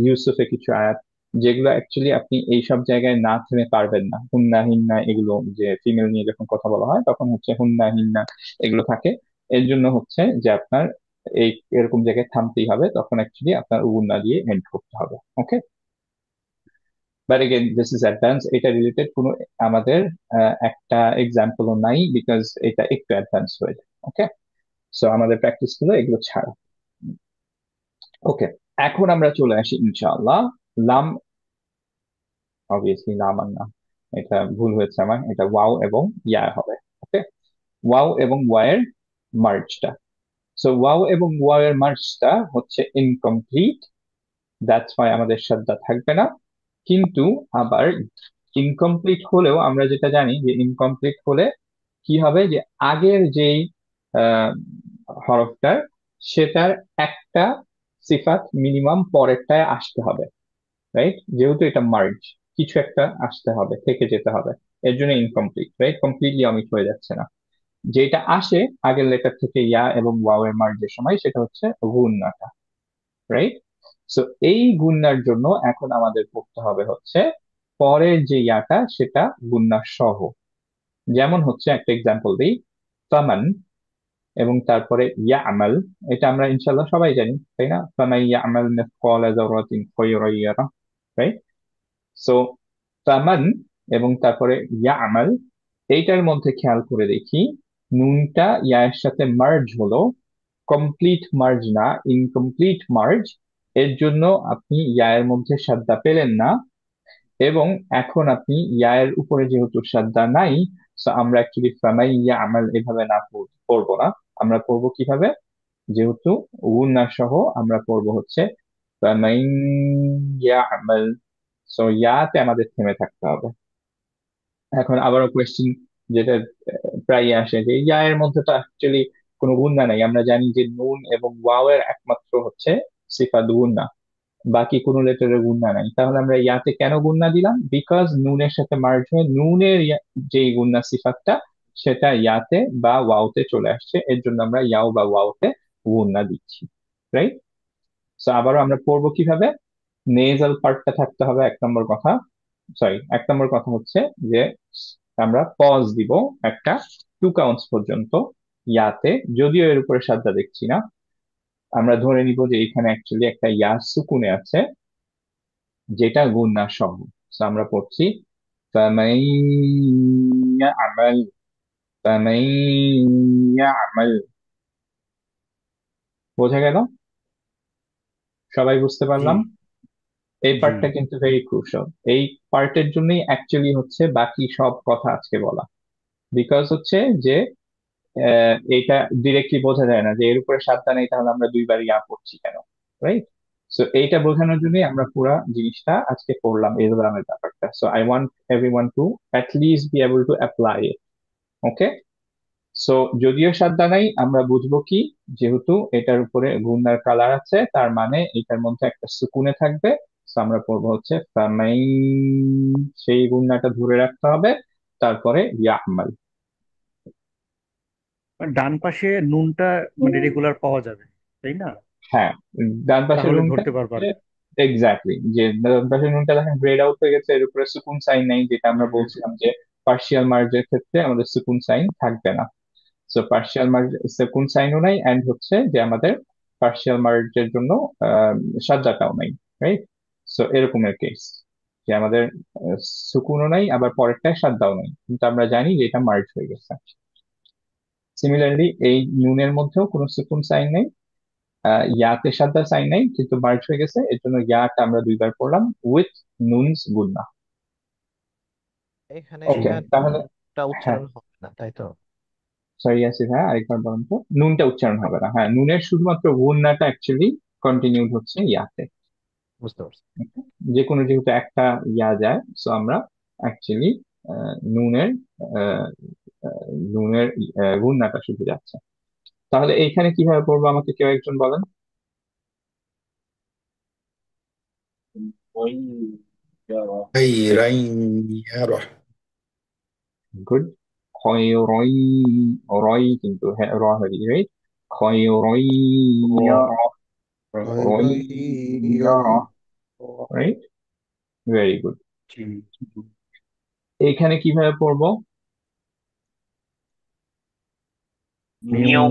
ইউসুফে কিছু আয়াত, যেগুলো অ্যাকচুয়ালি আপনি এই সব জায়গায় না থেমে পারবেন না, হুন্না হিন্না এগুলো, যে ফিমেল নিয়ে যখন কথা বলা হয় তখন হচ্ছে হুন্না হিন্না এগুলো থাকে। এর জন্য হচ্ছে যে আপনার এই এরকম জায়গায় থামতেই হবে, তখন অ্যাকচুয়ালি আপনার উগুন্না দিয়ে এন্ড করতে হবে, okay? But again this is advance, এটা রিলেটেড কোনো আমাদের একটা এক্সাম্পলও নাই, বিকজ এটা একটু অ্যাডভান্স হয়ে যায়, ওকে? সো আমাদের প্র্যাকটিস গুলো এগুলো ছাড়া, ওকে? এখন আমরা চলে আসি ইনশাআল্লাহ লাম, অবভিয়াসলি লাম আর না, এটা ভুল হয়েছে আমার, এটা ওয়াও এবং ইয়া হবে, ওকে? ওয়াও এবং ওয়াও এর মার্জটা, সো ওয়াও এবং ওয়াও এর মার্জটা হচ্ছে ইনকমপ্লিট, দ্যাটস ওয়াই আমাদের সাদ্দা থাকবে না। কিন্তু আবার ইনকমপ্লিট হলেও আমরা যেটা জানি যে ইনকমপ্লিট হলে কি হবে, যে আগের যেই আহ, হরফটার, সেটার একটা সিফাত মিনিমাম পরেরটায় আসতে হবে, রাইট? যেহেতু এটা মার্জ, কিছু একটা আসতে হবে, থেকে যেতে হবে, এর জন্য ইনকমপ্লিট, রাইট? কমপ্লিটলি অমিট হয়ে যাচ্ছে না। যেটা আসে আগের লেটার থেকে ইয়া এবং ওয়াও এর মার্জের সময়, সেটা হচ্ছে গুন্নাটা, রাইট? সো এই গুন্নার জন্য এখন আমাদের পড়তে হবে হচ্ছে পরের যে ইয়াটা সেটা গুন্না সহ। যেমন হচ্ছে একটা এক্সাম্পল দিই, ফামান এবং তারপরে ইয়ামাল, এটা আমরা ইনশাল্লাহ সবাই জানি, তাই না? ফামান ইয়ামাল মিসকালা যাররাতিন খায়রান ইয়ারা, রাইট? সো ফামান এবং তারপরে ইয়ামাল, এইটার মধ্যে খেয়াল করে দেখি, নুনটা ইয়ার সাথে মার্জ হলো, কমপ্লিট মার্জ না, ইনকমপ্লিট মার্জ। এর জন্য আপনি ইয়ার মধ্যে সাদ্দা পেলেন না, এবং এখন আপনি ইয়ার উপরে যেহেতু সাদ্দা নাই, so আমরা অ্যাকচুয়ালি ফামাই ইয়া আমাল এভাবে না পড়বো না, আমরা পড়বো কিভাবে? যেহেতু গুন্না সহ আমরা পড়বো হচ্ছে ফামাই ইয়া আমাল, সো ইয়াতে আমাদের থেমে থাকতে হবে। এখন আবারও কোয়েশ্চেন যেটা প্রায় আসে যে ইয়া এর মধ্যে তো অ্যাকচুয়ালি কোনো গুণনা নাই। আমরা জানি যে নুন এবং ওয়াও এর একমাত্র হচ্ছে সিফাত গুণনা, বাকি কোনো লেটারের গুণনা নাই। তাহলে আমরা ইয়াতে কেন গুণনা দিলাম? বিকজ নুনের সাথে মার্জ হয়ে নুনের যে গুণনা সিফাতটা সেটা ইয়াতে বা ওয়াওতে চলে আসছে, এর জন্য আমরা ইয়াও বা ওয়াওতে গুণনা দিচ্ছি, রাইট? তো আবারও আমরা পড়বো কিভাবে। নেজাল পার্টটা থাকতে হবে এক নম্বর কথা। সরি, এক নম্বর কথা হচ্ছে যে আমরা পজ দিব একটা 2 কাউন্টস পর্যন্ত ইয়াতে, যদিও এর উপরে সাদা দেখছি না। আমরা ধরে নিব যে এখানে অ্যাকচুয়ালি একটা ইয়া সুকুনে আছে যেটা গুণনা সহ। So আমরা পড়ছি فمن يعمل فمن يعمل। বোঝা গেল? সবাই বুঝতে জি পারলাম? এই জি পার্টটা কিন্তু ভেরি ক্রুশাল। এই পার্টের জন্যই অ্যাকচুয়ালি হচ্ছে বাকি সব কথা আজকে বলা। বিকজ হচ্ছে যে এটা ডিরেক্টলি বোঝা যায় না যে এর উপরে সাতটা নেই, তাহলে আমরা দুইবার ইয়া পড়ছি কেন, রাইট? সো এইটা বোঝানোর জন্যই আমরা পুরো জিনিসটা আজকে পড়লাম, ইলজামের ব্যাপারটা। So I want everyone two at least be able to apply it. Okay? So যদিও সাদা নাই, আমরা বুঝবো কি, যেহেতু এটার উপরে গুণার কালার আছে তার মানে এটার মধ্যে একটা সুকুনে থাকবে। সো আমরা পড়বো হচ্ছে ফামাইন, সেই গুণাটা ধরে রাখতে হবে, তারপরে ইয়ামাল। ডান পাশে নুনটা মানে রেগুলার পাওয়া যাবে, তাই না? হ্যাঁ, ডান পাশের তাহলে রুমটা ধরতে পারবা। এক্স্যাক্টলি, যে ডান পাশের রুমটা দেখেন গ্রেড আউট হয়ে গেছে, এর উপরে সুকুন সাইন নাই, যেটা আমরা বলছিলাম যে পার্শিয়াল মার্জের ক্ষেত্রে আমাদের সুকুন সাইন থাকবে না। সো পার্শিয়াল মার্জ সুকুন সাইনও নাই, এন্ড হচ্ছে যে আমাদের পার্শিয়াল মার্জের জন্য সাজ্জাটাও নাই, রাইট? সো এরকমের কেস যে আমাদের সুকুনও নাই, আবার পরেরটায় সাদ্দাও নাই, কিন্তু আমরা জানি যে এটা মার্জ হয়ে গেছে। সিমিলারলি এই নুনের মধ্যেও কোনো সুকুন সাইন নেই, ইয়াতে সাদা সাইন নাই, কিন্তু মার্জ হয়ে গেছে, এর জন্য ইয়াটা আমরা দুইবার পড়লাম উইথ নুনস গুন্না। এখানে জি ওকে, ভাইয়া তাহলে নুনটা হ্যাঁ, উচ্চারণ হবে না তাই তো? সরি আসিফ, হ্যাঁ আরেকবার বলুন তো। নুনটা উচ্চারণ হবে না, হ্যাঁ, নুনের শুধুমাত্র গুন্নাটা অ্যাকচুয়ালি কন্টিনিউড হচ্ছে ইয়াতে। বুঝতে পারছি। Okay? যে কোনো যেহেতু একটা ইয়া যায়, সো আমরা অ্যাকচুয়ালি নুনের আহ, নুনের গুন্নাটা শুধু যাচ্ছে। তাহলে এইখানে কিভাবে পড়বো আমাকে কেউ একজন বলেন। خيرا يره গুড। খয়রই, রই কিন্তু হ্যাঁ র হরি, রাইট? খয়রই রই খয়রাইয়ারা। Right, very good. জি এইখানে কিভাবে পড়বো? মিউ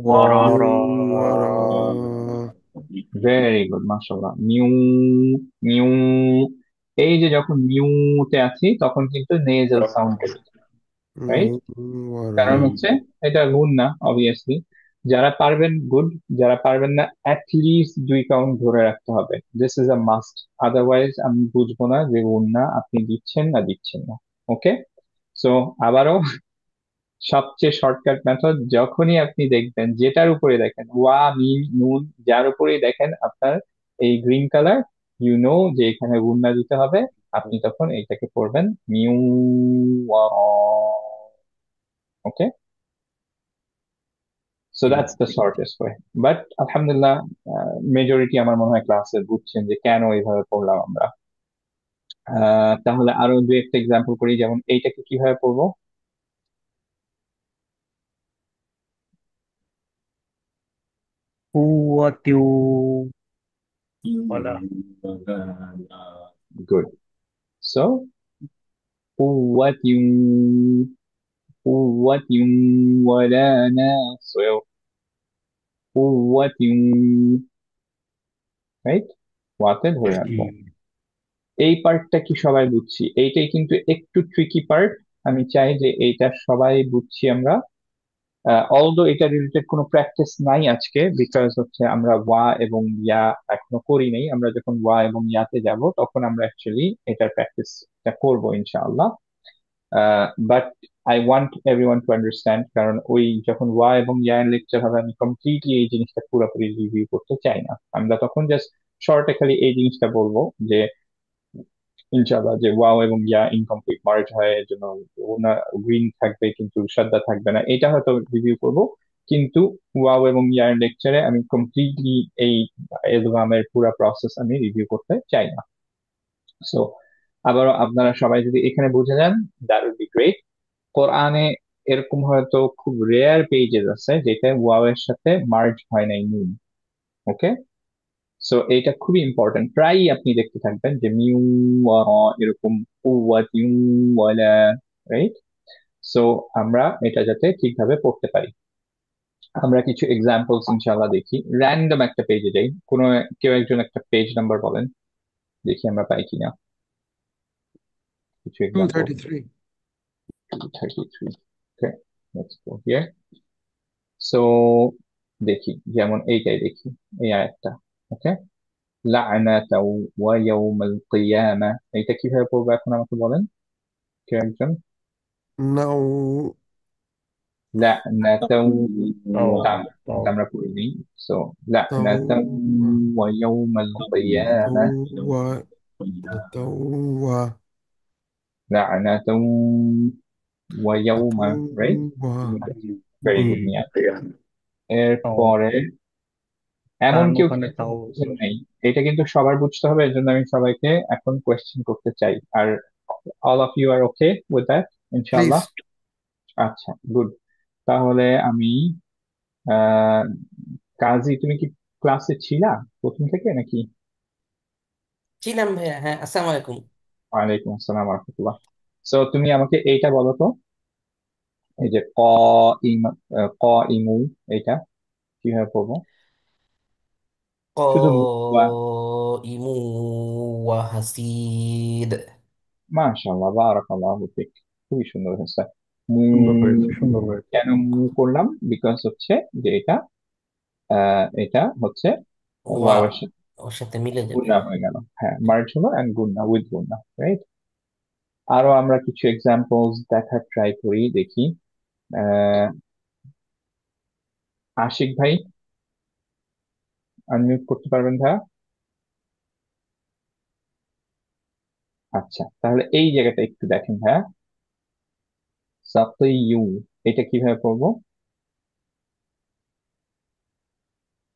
ওয়ার ওয়ার মিউয়ারা। ভেরি গুড, মাশাআল্লাহ। মিউ, মিউ। এই যে যখন মিউতে আছি তখন কিন্তু নেজাল সাউন্ড করছি, রাইট? মিউয়ারা। কারণ হচ্ছে এটা গুণ না অবভিয়াসলি। যারা পারবেন গুড, যারা পারবেন না লিস্ট 2 কাউন্ট ধরে রাখতে হবে। This is a must, otherwise আমি বুঝবো না যে গুণ না আপনি দিচ্ছেন না দিচ্ছেন না। ওকে? সো আবারও সবচেয়ে শর্টকাট মেথড, যখনই আপনি দেখবেন যেটার উপরে দেখেন ওয়া মিম নুন, যার উপরেই দেখেন আপনার এই গ্রিন কালার, ইউ নো যে এখানে গুণ না দিতে হবে, আপনি তখন এইটাকে পড়বেন mu. Okay? So that's the shortest way. But আলহামদুলিল্লাহ, মেজরিটি আমার মনে হয় ক্লাসে বুঝছেন যে কেন এইভাবে পড়লাম আমরা। তাহলে আরো দু একটা এক্সাম্পল করি, যেমন এইটাকে কিভাবে পড়বো। কুয়াতিউ ওয়ালা। গুড। So قوة قوة ولا ناصر قوة، right? ওয়াতে ধরে জি রাখবো। এই পার্টটা কি সবাই বুঝছি? এইটাই কিন্তু একটু ট্রিকি পার্ট। আমি চাই যে এইটা সবাই বুঝছি আমরা। অলদো এটা রিলেটেড কোনো প্র্যাকটিস নাই আজকে, বিকজ হচ্ছে আমরা ওয়া এবং ইয়া এখনো করি নাই। আমরা যখন ওয়া এবং ইয়াতে যাব তখন আমরা অ্যাকচুয়ালি এটার প্র্যাকটিসটা করবো ইনশাআল্লাহ। But I want everyone to understand, কারণ ওই যখন ওয়া এবং ইয়া এর লেকচার হবে আমি কমপ্লিটলি এই জিনিসটা পুরোপুরি রিভিউ করতে চাই না। আমরা তখন জাস্ট শর্টে খালি এই জিনিসটা বলবো যে ইনশাআল্লাহ যে ওয়াও এবং ইয়া ইনকমপ্লিট মার্জ হয়, এর জন্য ওনা গ্রিন থাকবে কিন্তু সাদা থাকবে না, এটা হয়তো রিভিউ করব। কিন্তু ওয়াও এবং ইয়ার লেকচারে আমি কমপ্লিটলি এই এলগামের পুরো প্রসেস আমি রিভিউ করতে চাই না। সো আবারও আপনারা সবাই যদি এখানে বুঝে যান, দ্যাট উইল বি গ্রেট। কোরআনে এরকম হয়তো খুব রেয়ার পেজেস আছে যেটা ওয়াও এর সাথে মার্জ হয় নাই নুন। ওকে, সো এইটা খুবই ইম্পর্টেন্ট, প্রায়ই আপনি দেখতে থাকবেন যে মিউ এরকম কুওয়াতিন ওয়ালা, রাইট? সো আমরা এটা যাতে ঠিকভাবে পড়তে পারি, আমরা কিছু এক্সাম্পলস ইনশাআল্লাহ দেখি। র্যান্ডম একটা পেজে যাই, কোনো কেউ একজন একটা পেজ নাম্বার বলেন, দেখি আমরা পাই কিনা কিছু example. 233 233, okay, let's go here. So দেখি, যেমন এইটাই দেখি, এই আয়াতটা। ওকে, লা'নাতাও ওয়া ইয়াউমাল কিয়ামা, এটা কিভাবে পড়বো এখন আমাকে বলেন কেউ একজন। নাও লা'নাতাও, তাও এটা তাও আমরা পড়ে নিই। সো তাও লা'নাতাও ওয়া ইয়াউমাল কিয়ামা, তাওয়া তাওয়া লা'নাতাও ওয়া ইয়াউমা, রাইট? তাওয়া ভেরি হুম গুড মিয়া। Yeah. তাও এরপরে এমন কারণ কেউ কি ওখানে এখন তাও বুঝেন নাই? এটা কিন্তু সবার বুঝতে হবে, এর জন্য আমি সবাইকে এখন কোয়েশ্চেন করতে চাই। আর all of you are okay with that, please. ইনশাআল্লাহ? আচ্ছা, গুড। তাহলে আমি আহ কাজী, তুমি কি ক্লাসে ছিলা প্রথম থেকে নাকি? ছিলাম ভাইয়া, হ্যাঁ। আসসালামু আলাইকুম। ওয়ালাইকুম আসসালাম রহমতুল্লাহ। সো তুমি আমাকে এইটা বলো তো, এই যে ইম ক ইমু, এটা কিভাবে পড়বো? শুধু মু বা, قائم وحسيد। মাশাআল্লাহ বারাকাল্লাহু ফিক, খুবই সুন্দর হয়েছে। মু, সুন্দর হয়েছে, সুন্দর হয়েছে। কেন মু করলাম? বিকজ হচ্ছে যে এটা এটা হচ্ছে ওয়া, ওয়াও এর সাথে ওর সাথে মিলে যাবে। গুন্না হয়ে গেল। হ্যাঁ, মার্জ হলো এন্ড গুন্না, উইথ গুন্না, রাইট? আরো আমরা কিছু এক্সাম্পলস দেখার ট্রাই করি, দেখি। আহ আশিক ভাই, আনমিউট করতে পারবেন ভাইয়া? আচ্ছা, তাহলে এই জায়গাটা একটু দেখেন ভাইয়া, সাকিয়ু, এটা কিভাবে পড়বো?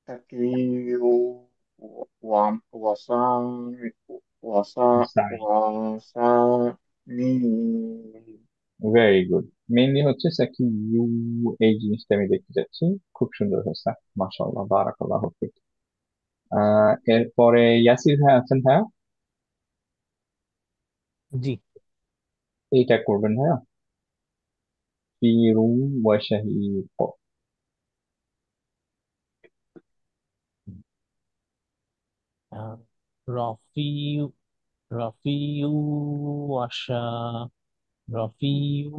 تكيو وصا সাই, وصاني ভেরি গুড। মেইনলি হচ্ছে সাকিয়ু, এই জিনিসটা আমি দেখতে চাচ্ছি। খুব সুন্দর হয়েছে, মাশাআল্লাহ বারাকাল্লাহু ফিক। এরপরে ইয়াসির ভাই আছেন ভাইয়া? জি। এইটা করবেন ভাইয়া, ফিরু ওয়া শাহিক। আহ, রফিউ, রফিউ আশা, রফিউ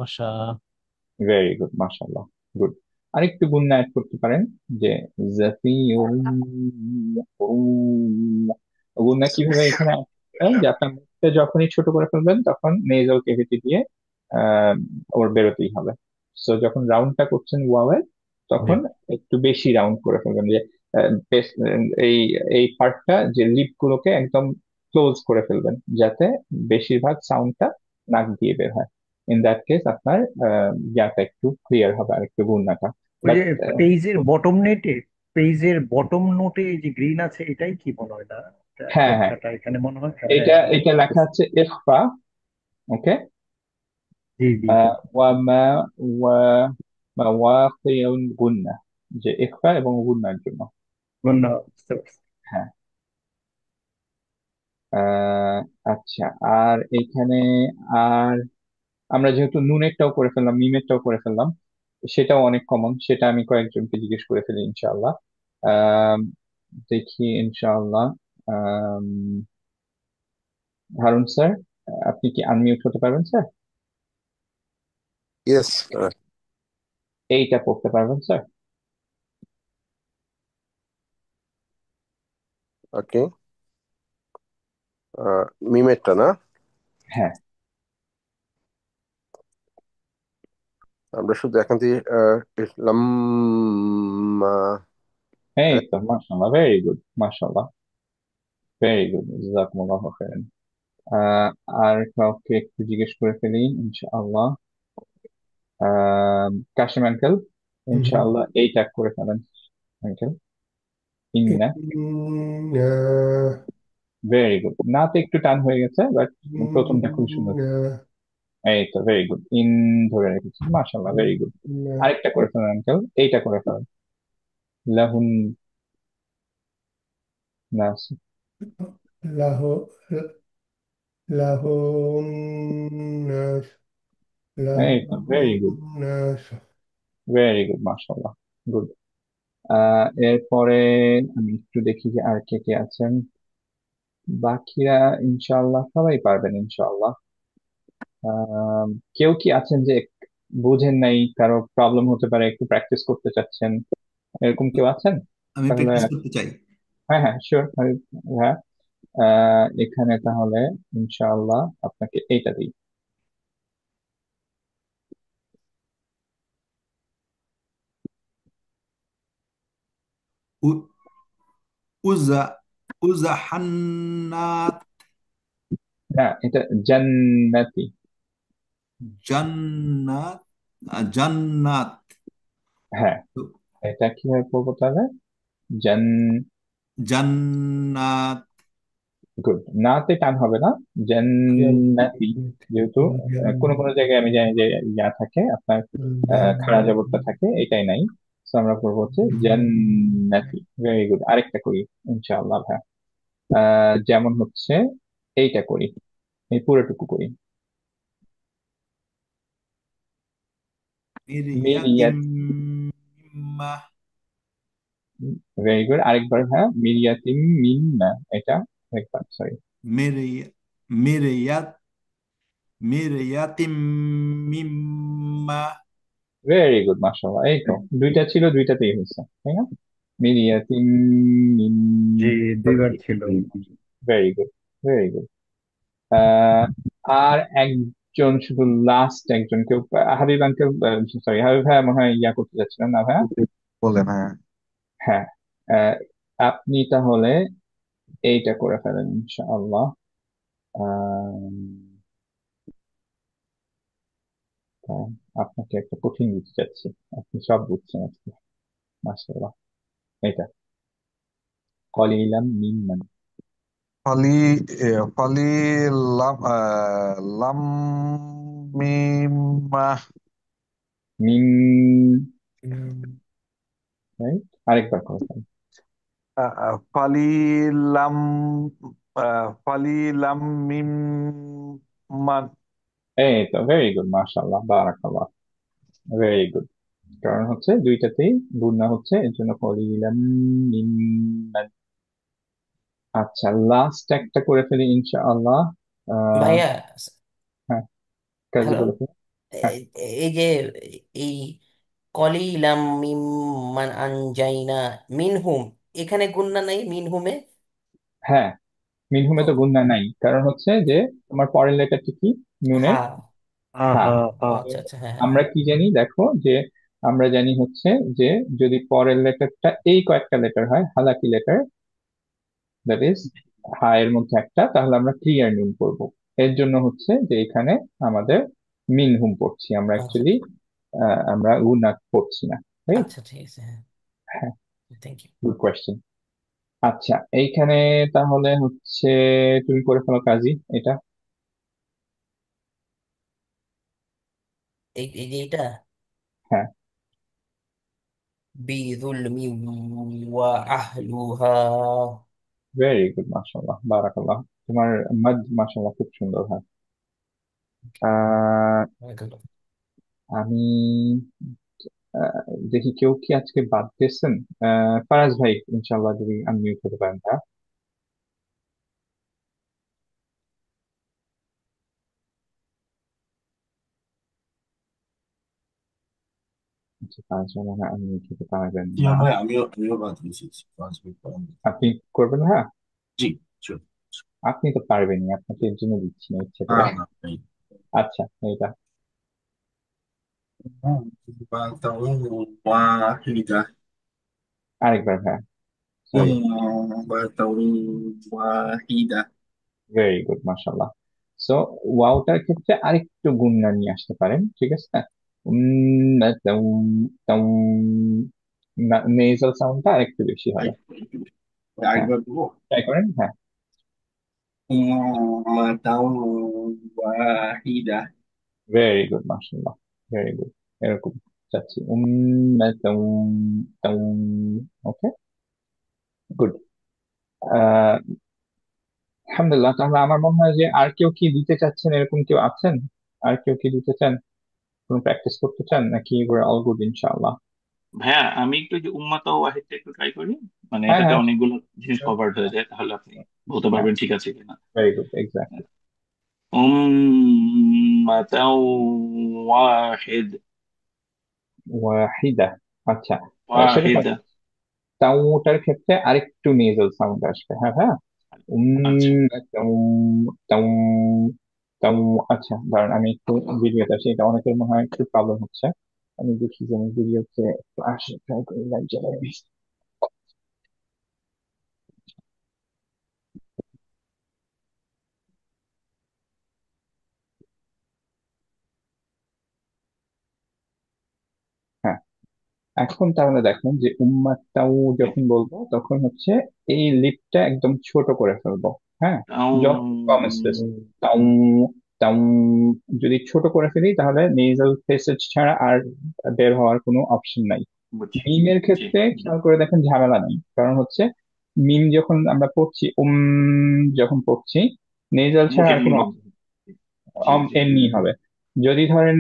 আশা। ভেরি গুড, মাশাআল্লাহ, গুড। আরেকটু গুণ অ্যাড করতে পারেন, যে জাফিউম, গুণা কিভাবে এখানে add করবেন? যে আপনার মুখটা যখনই ছোট করে ফেলবেন তখন নেজাল ক্যাভিটি দিয়ে আহ, ওর বেরোতেই হবে। সো যখন রাউন্ডটা করছেন ওয়াওয়েল, জি। তখন একটু বেশি রাউন্ড করে ফেলবেন, যে এই এই পার্টটা, যে লিপ গুলোকে একদম ক্লোজ করে ফেলবেন, যাতে বেশিরভাগ সাউন্ডটা নাক দিয়ে বের হয়। ইন দ্যাট কেস আপনার ইয়াটা একটু ক্লিয়ার হবে, আর একটু গুণাটা। ওই বাট যে পেজের বটম নোটে যে গ্রিন আছে, এটাই কি মনে হয় না? হ্যাঁ হ্যাঁ, লেখাটা এখানে মনে হয়, হ্যাঁ এটা হ্যাঁ, এটা লেখা বুঝতেছি। আছে ইখফা। ওকে, জি জি জি, ওয়ামা ওয়া ওয়াকিউন গুন্না, যে ইখফা এবং গুন্নার জন্য। ধন্যবাদ, বুঝতে পারছি। হ্যাঁ, আহ, আচ্ছা। আর এইখানে আর আমরা যেহেতু নুনেরটাও করে ফেললাম, মিমেরটাও করে ফেললাম, সেটাও অনেক কমন, সেটা আমি কয়েকজনকে জিজ্ঞেস করে ফেলি ইনশাআল্লাহ। আহ, দেখি ইনশাআল্লাহ। আম, হারুন স্যার, আপনি কি আনমিউট হতে পারবেন স্যার? ইয়েস। এইটা পড়তে পারবেন স্যার? ওকে। মিমেরটা না? হ্যাঁ, আমরা শুধু এখান থেকে ইসলাম এই তো মাশাআল্লাহ, ভেরি গুড, মাশাআল্লাহ, ভেরি গুড, জাযাকুমুল্লাহু খাইরান। আহ আর কাউকে একটু জিজ্ঞেস করে ফেলি ইনশাআল্লাহ। কাশিম আঙ্কেল, ইনশাআল্লাহ এইটা করে ফেলেন আঙ্কেল। ইন্না। إن ভেরি গুড, নাতে একটু টান হয়ে গেছে, বাট প্রথমটা খুব সুন্দর। إن এই তো ভেরি গুড, ইন ধরে রেখেছি, মাশাআল্লাহ, ভেরি গুড। আরেকটা করে ফেলেন আঙ্কেল, এইটা করে ফেলেন। লাহুন নাস। له له الناس له এই তো ভেরি গুড, الناس ভেরি গুড, মাশাআল্লাহ, গুড। এরপরে আমি একটু দেখি যে আর কে কে আছেন। বাকিরা ইনশাআল্লাহ সবাই পারবেন ইনশাআল্লাহ। আহ, কেউ কি আছেন যে বুঝেন নাই, কারো প্রবলেম হতে পারে, একটু প্র্যাকটিস করতে চাচ্ছেন, এরকম কেউ আছেন? আমি তাহলে প্র্যাকটিস করতে চাই। হ্যাঁ হ্যাঁ শিওর। হ্যাঁ, এখানে তাহলে ইনশাআল্লাহ আপনাকে এইটা দিই। উ- উজা উজাহান্নাত না, এটা জান্নাতি। জান্নাত জান্নাত হ্যাঁ, এটা কিভাবে করবো তাহলে? জান। জান্নাত গুড, নাতে টান হবে না, জান্নাতি। যেহেতু কোনো কোনো জায়গায় আমি জানি যে ইয়া থাকে আপনার, খাড়া জবরটা থাকে, এটাই নাই। তো আমরা করবো হচ্ছে জান্নাতি। ভেরি গুড, আরেকটা করি ইনশাআল্লাহ ভাই। যেমন হচ্ছে এইটা করি, এই পুরোটুকু করি। মিরিয়াতিম মিরিয়াত। মিম্মা ভেরি গুড, আরেকবার হ্যাঁ, মিরিয়াতিম মিন্না। এটা আরেকবার, সরি। মিরিয়া মিরিয়াত মিরিয়াতিম মিম্মা ভেরি গুড, মাশাআল্লাহ, এই তো দুইটা ছিল, দুইটাতেই হয়েছে, তাই না? মিরিয়াতিম মিন। জি, দুইবার ছিল। Very good, very good. Ah আর একজন, শুধু লাস্ট একজন কেউ, হাবিব আঙ্কেল, সরি হাবিব ভাইয়া মনে হয় ইয়া করতে যাচ্ছিলেন না ভাইয়া? বলেন, হ্যাঁ। হ্যাঁ, আহ, আপনি তাহলে এইটা করে ফেলেন ইনশাআল্লাহ। আম, তাই, আপনাকে একটা কঠিন দিতে চাচ্ছি, আপনি সব বুঝছেন আজকে, মাশাআল্লাহ। এটা কলিলাম মিম্মান। ফলি ফলি লাম লাম মিম মিম, রাইট, আরেকবার করে ফেলেন। ফালিলাম ফালিলাম মিম মান। এই তো ভেরি গুড, মাশাআল্লাহ, বারাকাল্লাহ, ভেরি গুড। কারণ হচ্ছে দুইটাতেই গুণা হচ্ছে, এর জন্য কলিলাম মিম্মান। আচ্ছা, লাস্ট একটা করে ফেলি ইনশাআল্লাহ। আহ ভাইয়া, হ্যাঁ, কাজী হ্যালো, বলে ফেলি। হ্যাঁ এই যে এই কলিলাম মিম্মান আনজাইনা মিনহুম, এখানে গুন্না নাই মিনহুমে। হ্যাঁ, মিনহুমে ও, তো গুণা নাই, কারণ হচ্ছে যে তোমার পরের লেটারটা কি, নুনের হ্যাঁ, হা। আহা ও হা। তো আচ্ছা আচ্ছা, হ্যাঁ হ্যাঁ আমরা হ্যাঁ। কি জানি দেখো, যে আমরা জানি হচ্ছে যে যদি পরের লেটারটা এই কয়েকটা লেটার হয়, হালাকি লেটার, দ্যাট ইজ হা এর মধ্যে একটা, তাহলে আমরা ক্লিয়ার নুন করব। এর জন্য হচ্ছে যে এখানে আমাদের মিনহুম পড়ছি আমরা, আচ্ছা অ্যাকচুয়ালি আমরা গুণা পড়ছি না, রাইট? আচ্ছা, ঠিক আছে, হ্যাঁ, হ্যাঁ, থ্যাংক ইউ। Good question. আচ্ছা, এইখানে তাহলে হচ্ছে তুমি করে ফেলো কাজী এটা। এই যে এটা হ্যাঁ, বিযুলমি ওয়া আহলুহা। ভেরি গুড, মাশাআল্লাহ, বারাকাল্লাহ। তোমার মাদ মাশাআল্লাহ খুব সুন্দর হয়। আহ আমি আহ, দেখি কেউ কি আজকে বাদ দিয়েছেন। ফারাজ ভাই ইনশাআল্লাহ যদি আনমিউট হতে পারেন তা। আচ্ছা, ফারাজ ভাই মনে হয় আনমিউট হতে পারবেন জি না। হ্যাঁ ভাই, আমিও বাদ দিয়েছি 5 মিনিট পর। আপনি করবেন? হ্যাঁ, জি, sure. আপনি তো পারবেনই, আপনাকে এর জন্য দিচ্ছি না ইচ্ছে না করে। না ভাই। আচ্ছা, এটা أمة واحدة আরেকবার, হ্যাঁ, সরি। أمة واحدة ভেরি গুড, মাশাআল্লাহ। সো ওয়াওটার ক্ষেত্রে আরেকটু গুণনা নিয়ে আসতে পারেন, ঠিক আছে? নেজাল সাউন্ডটা আরেকটু বেশি হবে। হ্যাঁ, আরেকবার দেবো ট্রাই করেন। হ্যাঁ, উম্মাতাও ওয়াহিদা ভেরি গুড, মাশাআল্লাহ, ভেরি গুড। এরকম চাচ্ছি, ওকে, গুড। আলহামদুলিল্লাহ। তাহলে আমার মনে হয় যে আর কেউ কি দিতে চাচ্ছেন, এরকম কেউ আছেন? আর কেউ কি দিতে চান, কোনো প্র্যাকটিস করতে চান, নাকি we're all good ইনশাআল্লাহ? ভাইয়া আমি একটু যে উম্মাতা ওয়াহিদটা একটু ট্রাই করি, মানে হ্যাঁ, এটাতে হ্যাঁ, অনেকগুলো জিনিস কভার্ড হয়ে যায়, তাহলে আপনি বলতে হ্যাঁ, পারবেন ঠিক আছে কিনা। Very good, exactly. উম্মাতা ওয়াহিদ ওয়াহিদা। আচ্ছা, সেটা ওয়াহিদা তাউটার ক্ষেত্রে আরেকটু নেজাল সাউন্ড আসবে। হ্যাঁ, হ্যাঁ, আচ্ছা তাউ, তাউ, তাউ। আচ্ছা, দাঁড়ান আমি একটু ভিডিওতে আসি, এটা অনেকের মনে হয় একটু প্রবলেম হচ্ছে। আমি দেখি যে আমি ভিডিওতে একটু আসি, ট্রাই করি লাইভ চ্যানেলে। হ্যাঁ, এখন তাহলে দেখেন যে উম্মাত্তাউ যখন বলবো তখন হচ্ছে এই লিপটা একদম ছোট করে ফেলবো। হ্যাঁ, তাও যত কম স্পেস, তাউ, তাউ। যদি ছোট করে ফেলি তাহলে নেজাল প্যাসেজ ছাড়া আর বের হওয়ার কোনো অপশন নাই। বুঝছি। মিমের জি ক্ষেত্রে খেয়াল করে দেখেন ঝামেলা নেই, কারণ হচ্ছে মিম যখন আমরা পড়ছি, যখন পড়ছি নেজাল মুখ ছাড়া আর এমনি কোনো বন্ধ। জি জি এমনি হবে। যদি ধরেন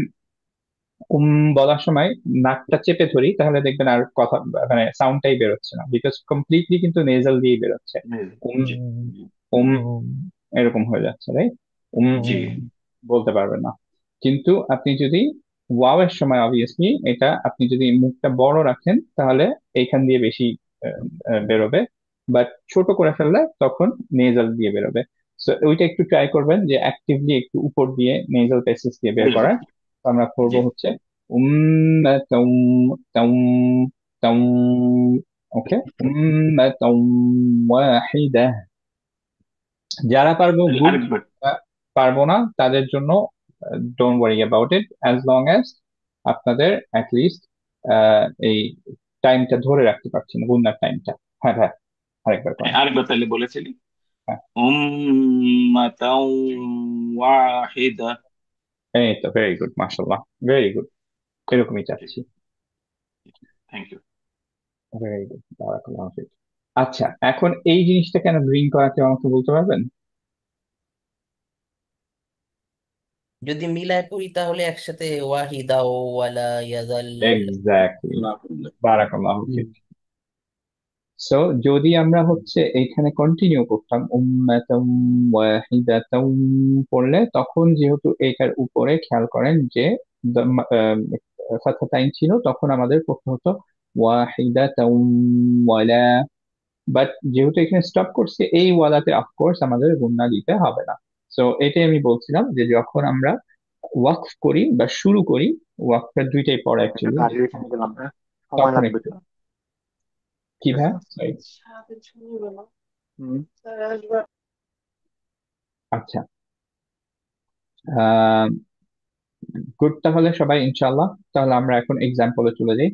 বলার সময় নাকটা চেপে ধরি তাহলে দেখবেন আর কথা, মানে সাউন্ডটাই বেরোচ্ছে না, বিকজ কমপ্লিটলি কিন্তু নেজাল দিয়েই বেরোচ্ছে। উম জি উম এরকম হয়ে যাচ্ছে, রাইট? উম জি বলতে পারবেন না। কিন্তু আপনি যদি ওয়াও এর সময় অবভিয়াসলি এটা আপনি যদি মুখটা বড় রাখেন তাহলে এইখান দিয়ে বেশি বেরোবে, বাট ছোট করে ফেললে তখন নেজাল দিয়ে বেরোবে। সো ওইটা একটু ট্রাই করবেন যে অ্যাক্টিভলি একটু উপর দিয়ে নেজাল প্যাসেজ দিয়ে বের করার। তো আমরা করবো জি হচ্ছে উম তাউ, তাউ, তাউ। ওকে, তাউ ওয়াহিদা। যারা পারবো তাহলে গুড, আরেকবার। পারবো না তাদের জন্য don't worry about it, as long as আপনাদের অ্যাটলিস্ট এই টাইমটা ধরে রাখতে পারছেন, গুণনার টাইমটা। হ্যাঁ, হ্যাঁ, আরেকবার হ্যাঁ করেন। আরেকবার তাহলে বলেছিলি হ্যাঁ, উম্মাতাও ওয়াহিদা। এই তো ভেরি গুড, মাশাল্লাহ, ভেরি গুড। এরকমই জি চাচ্ছি। Thank you. ভেরি গুড, বারাকাল্লাহু ফিক। আচ্ছা, এখন এই জিনিসটা কেন ব্রিং করা কেউ আমাকে বলতে পারবেন? যদি মিলায় পড়ি তাহলে একসাথে ওয়াহিদা ও ওয়ালা ইয়াজাল। এক্স্যাক্টলি, না করলে বারাকাল্লাহু ফিক। সো যদি আমরা হচ্ছে এইখানে কন্টিনিউ করতাম উম্মাতাম ওয়াহিদাতাম পড়লে, তখন যেহেতু এটার উপরে খেয়াল করেন যে ফাতহাতাইন ছিল, তখন আমাদের পড়তে হতো ওয়াহিদাতাম ওয়ালা। বাট যেহেতু এখানে স্টপ করছে এই ওয়ালাতে, অফকোর্স আমাদের গুণনা দিতে হবে না। সো এটাই আমি বলছিলাম যে যখন আমরা ওয়াকফ করি বা শুরু করি, ওয়াকফের দুইটাই পড়ে একটা অ্যাকচুয়ালি, গাড়ি এখানে গেলাম না, সময় তখন লাগবে একটু তো, কি ঠিক ভাই, আছে। sorry। হুম। আচ্ছা, গুড। তাহলে সবাই ইনশাল্লাহ, তাহলে আমরা এখন এক্সাম্পলে চলে যাই।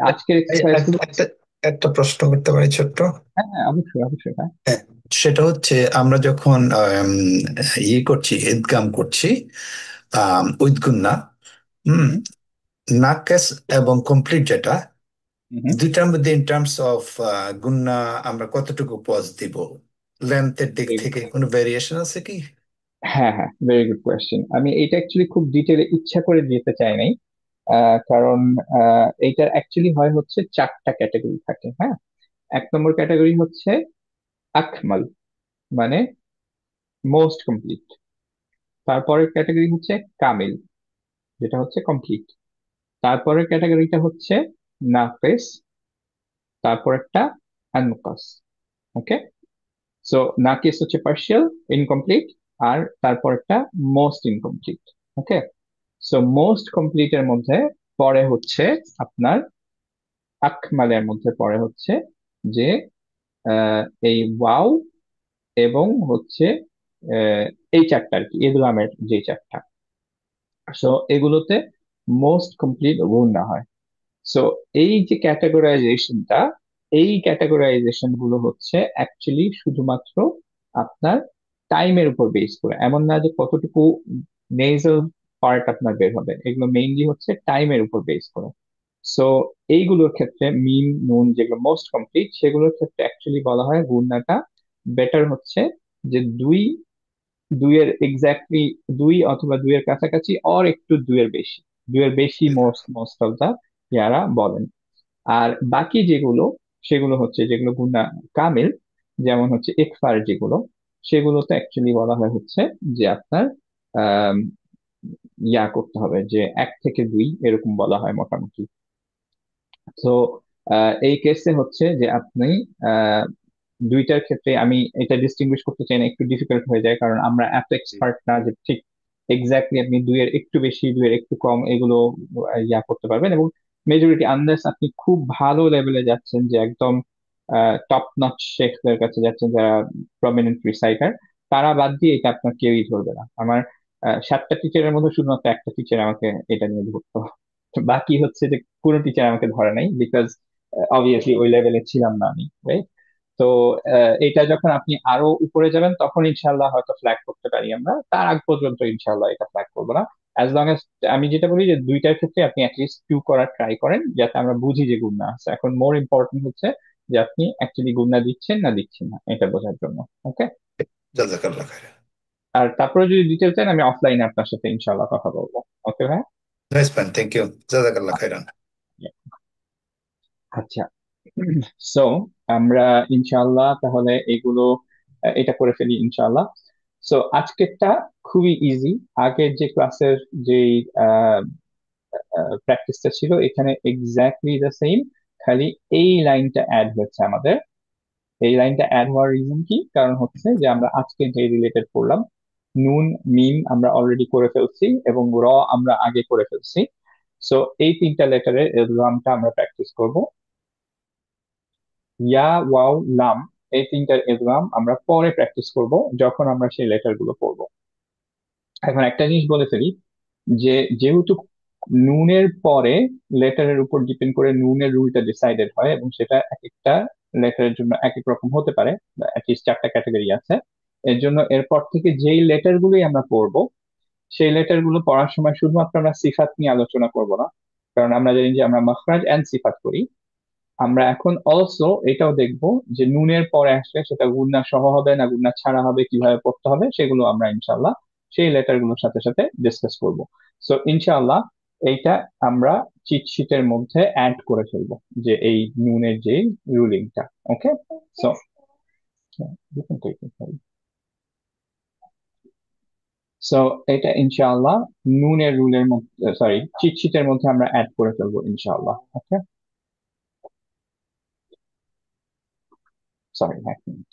আজকের এক্সারসাইজ গুলো। একটা একটা প্রশ্ন করতে পারি ছোট্ট? হ্যাঁ, হ্যাঁ, অবশ্যই, অবশ্যই, হ্যাঁ। হ্যাঁ, সেটা হচ্ছে আমরা যখন ইয়ে করছি, ইদগাম করছি উইথ গুন্না, হুম, হুম, নাকেস এবং কমপ্লিট যেটা, হুম, দুইটার মধ্যে ইন টার্মস অফ গুন্না আমরা কতটুকু পজ দিব? লেন্থের দিক very good. থেকে কোনো ভেরিয়েশন আছে কি? হ্যাঁ, হ্যাঁ, ভেরি গুড কোয়েশ্চেন। আমি এটা অ্যাকচুয়ালি খুব ডিটেলে ইচ্ছা করে যেতে চাই নাই, কারণ এইটার অ্যাকচুয়ালি হয় হচ্ছে চারটা ক্যাটাগরি থাকে। হ্যাঁ, এক নম্বর ক্যাটাগরি হচ্ছে আকমাল, মানে মোস্ট কমপ্লিট। তারপরের ক্যাটাগরি হচ্ছে কামিল, যেটা হচ্ছে কমপ্লিট। তারপরের ক্যাটাগরিটা হচ্ছে নাফেস। তারপর একটা আনকাস। ওকে, সো নাকিস হচ্ছে পার্শিয়াল, ইনকমপ্লিট। আর তারপর একটা মোস্ট ইনকমপ্লিট। ওকে, সো মোস্ট কমপ্লিটের মধ্যে পরে হচ্ছে আপনার আকমালের মধ্যে পরে হচ্ছে যে আহ, এই ওয়াও এবং হচ্ছে আহ, এই চারটা আর কি, ইদগামের যে চারটা। সো এগুলোতে মোস্ট কমপ্লিট গুণনা হয়। সো এই যে ক্যাটাগরাইজেশনটা, এই ক্যাটাগরাইজেশন গুলো হচ্ছে অ্যাকচুয়ালি শুধুমাত্র আপনার টাইমের উপর বেস করে, এমন না যে কতটুকু নেজাল পার্ট আপনার বের হবে, এগুলো মেইনলি হচ্ছে টাইমের উপর বেস করে। সো এইগুলোর ক্ষেত্রে মিন নুন যেগুলো মোস্ট কমপ্লিট, সেগুলোর ক্ষেত্রে অ্যাকচুয়ালি বলা হয় গুণনাটা বেটার হচ্ছে যে দুইয়ের এক্স্যাক্টলি, দুই অথবা দুইয়ের কাছাকাছি, অর একটু দুইয়ের বেশি মোস্ট মোস্ট অফ দা ইয়ারা বলেন। আর বাকি যেগুলো, সেগুলো হচ্ছে যেগুলো গুণা কামিল, যেমন হচ্ছে ইকফার যেগুলো, সেগুলোতে অ্যাকচুয়ালি বলা হয় হচ্ছে যে আপনার আহ ইয়া করতে হবে, যে 1 থেকে 2 এরকম বলা হয় মোটামুটি। তো এই কেসে হচ্ছে যে আপনি আহ, দুইটার ক্ষেত্রে আমি এটা ডিস্টিংগুইশ করতে চাই না, একটু ডিফিকাল্ট হয়ে যায়, কারণ আমরা এত এক্সপার্ট না যে ঠিক এক্স্যাক্টলি আপনি দুইয়ের একটু বেশি দুইয়ের একটু কম এগুলো ইয়া করতে পারবেন। এবং মেজরিটি, আনলেস আপনি খুব ভালো লেভেলে যাচ্ছেন, যে একদম টপ নচ শেখদের কাছে যাচ্ছেন, যারা প্রমিনেন্ট রিসাইটার, তারা বাদ দিয়ে এটা আপনার কেউই ধরবে না। আমার 7টা টিচারের মধ্যে শুধুমাত্র একটা টিচার আমাকে এটা নিয়ে ধরতো, বাকি হচ্ছে যে কোনো টিচার আমাকে ধরে নাই, বিকজ অবভিয়াসলি ওই লেভেলে ছিলাম না আমি, right? তো এটা যখন আপনি আরো উপরে যাবেন তখন ইনশাল্লাহ হয়তো ফ্ল্যাগ করতে পারি আমরা, তার আগ পর্যন্ত ইনশাল্লাহ এটা ফ্ল্যাগ করবো না। অ্যাজ লং এজ, আমি যেটা বলি যে দুইটার ক্ষেত্রে আপনি অ্যাটলিস্ট 2 করার ট্রাই করেন, যাতে আমরা বুঝি যে গুণনা আছে। এখন মোর ইম্পর্টেন্ট হচ্ছে যে আপনি অ্যাকচুয়ালি গুণনা দিচ্ছেন না দিচ্ছেন না, এটা বোঝার জন্য। ওকে, জাজাকাল্লাহ খাইর। আর তারপরে যদি ডিটেল চান আমি অফলাইনে আপনার সাথে ইনশাল্লাহ কথা বলবো। ওকে ভাই। নাইস ম্যান, থ্যাংক ইউ, জাজাকাল্লাহ খাইরান। আচ্ছা, সো আমরা ইনশাআল্লাহ তাহলে এগুলো এটা করে ফেলি ইনশাআল্লাহ। সো আজকেরটা খুবই ইজি। আগের যে ক্লাসের যে প্র্যাকটিসটা ছিল, এখানে এক্স্যাক্টলি দ্য সেম, খালি এই লাইনটা অ্যাড হয়েছে আমাদের। এই লাইনটা অ্যাড হওয়ার রিজন কি, কারণ হচ্ছে যে আমরা আজকে যে রিলেটেড করলাম, নুন মিম আমরা অলরেডি করে ফেলছি, এবং র আমরা আগে করে ফেলছি। সো এই 3টা লেটারের এলজামটা আমরা প্র্যাকটিস করব। ইয়া ওয়াও লাম, এই 3টার এলজাম আমরা পরে প্র্যাকটিস করব, যখন আমরা সেই লেটার গুলো পড়বো। এখন একটা জিনিস বলে ফেলি, যে যেহেতু নুনের পরে লেটারের উপর ডিপেন্ড করে নুনের রুলটা ডিসাইডেড হয়, এবং সেটা এক একটা লেটারের জন্য এক এক রকম হতে পারে, অ্যাটলিস্ট 4টা ক্যাটাগরি আছে। এর জন্য এরপর থেকে যেই লেটার গুলোই আমরা পড়বো, সেই লেটার গুলো পড়ার সময় শুধুমাত্র আমরা সিফাত নিয়ে আলোচনা করব না, কারণ আমরা জানি যে আমরা মাখরাজ এন্ড সিফাত করি। আমরা এখন অলসো এটাও দেখব যে নুনের পরে আসলে সেটা গুণনা সহ হবে না গুণনা ছাড়া হবে, কিভাবে পড়তে হবে, সেগুলো আমরা ইনশাল্লাহ সেই লেটার গুলোর সাথে সাথে ডিসকাস করব। সো ইনশাল্লাহ এইটা আমরা চিট শিটের মধ্যে অ্যাড করে ফেলবো, যে এই নুনের যে রুলিংটা। ওকে, সো সো এটা ইনশাআল্লাহ নুনের রুলের মধ্যে, সরি, চিট শিটের মধ্যে আমরা অ্যাড করে ফেলবো ইনশাআল্লাহ। ওকে, সরি, এক মিনিট।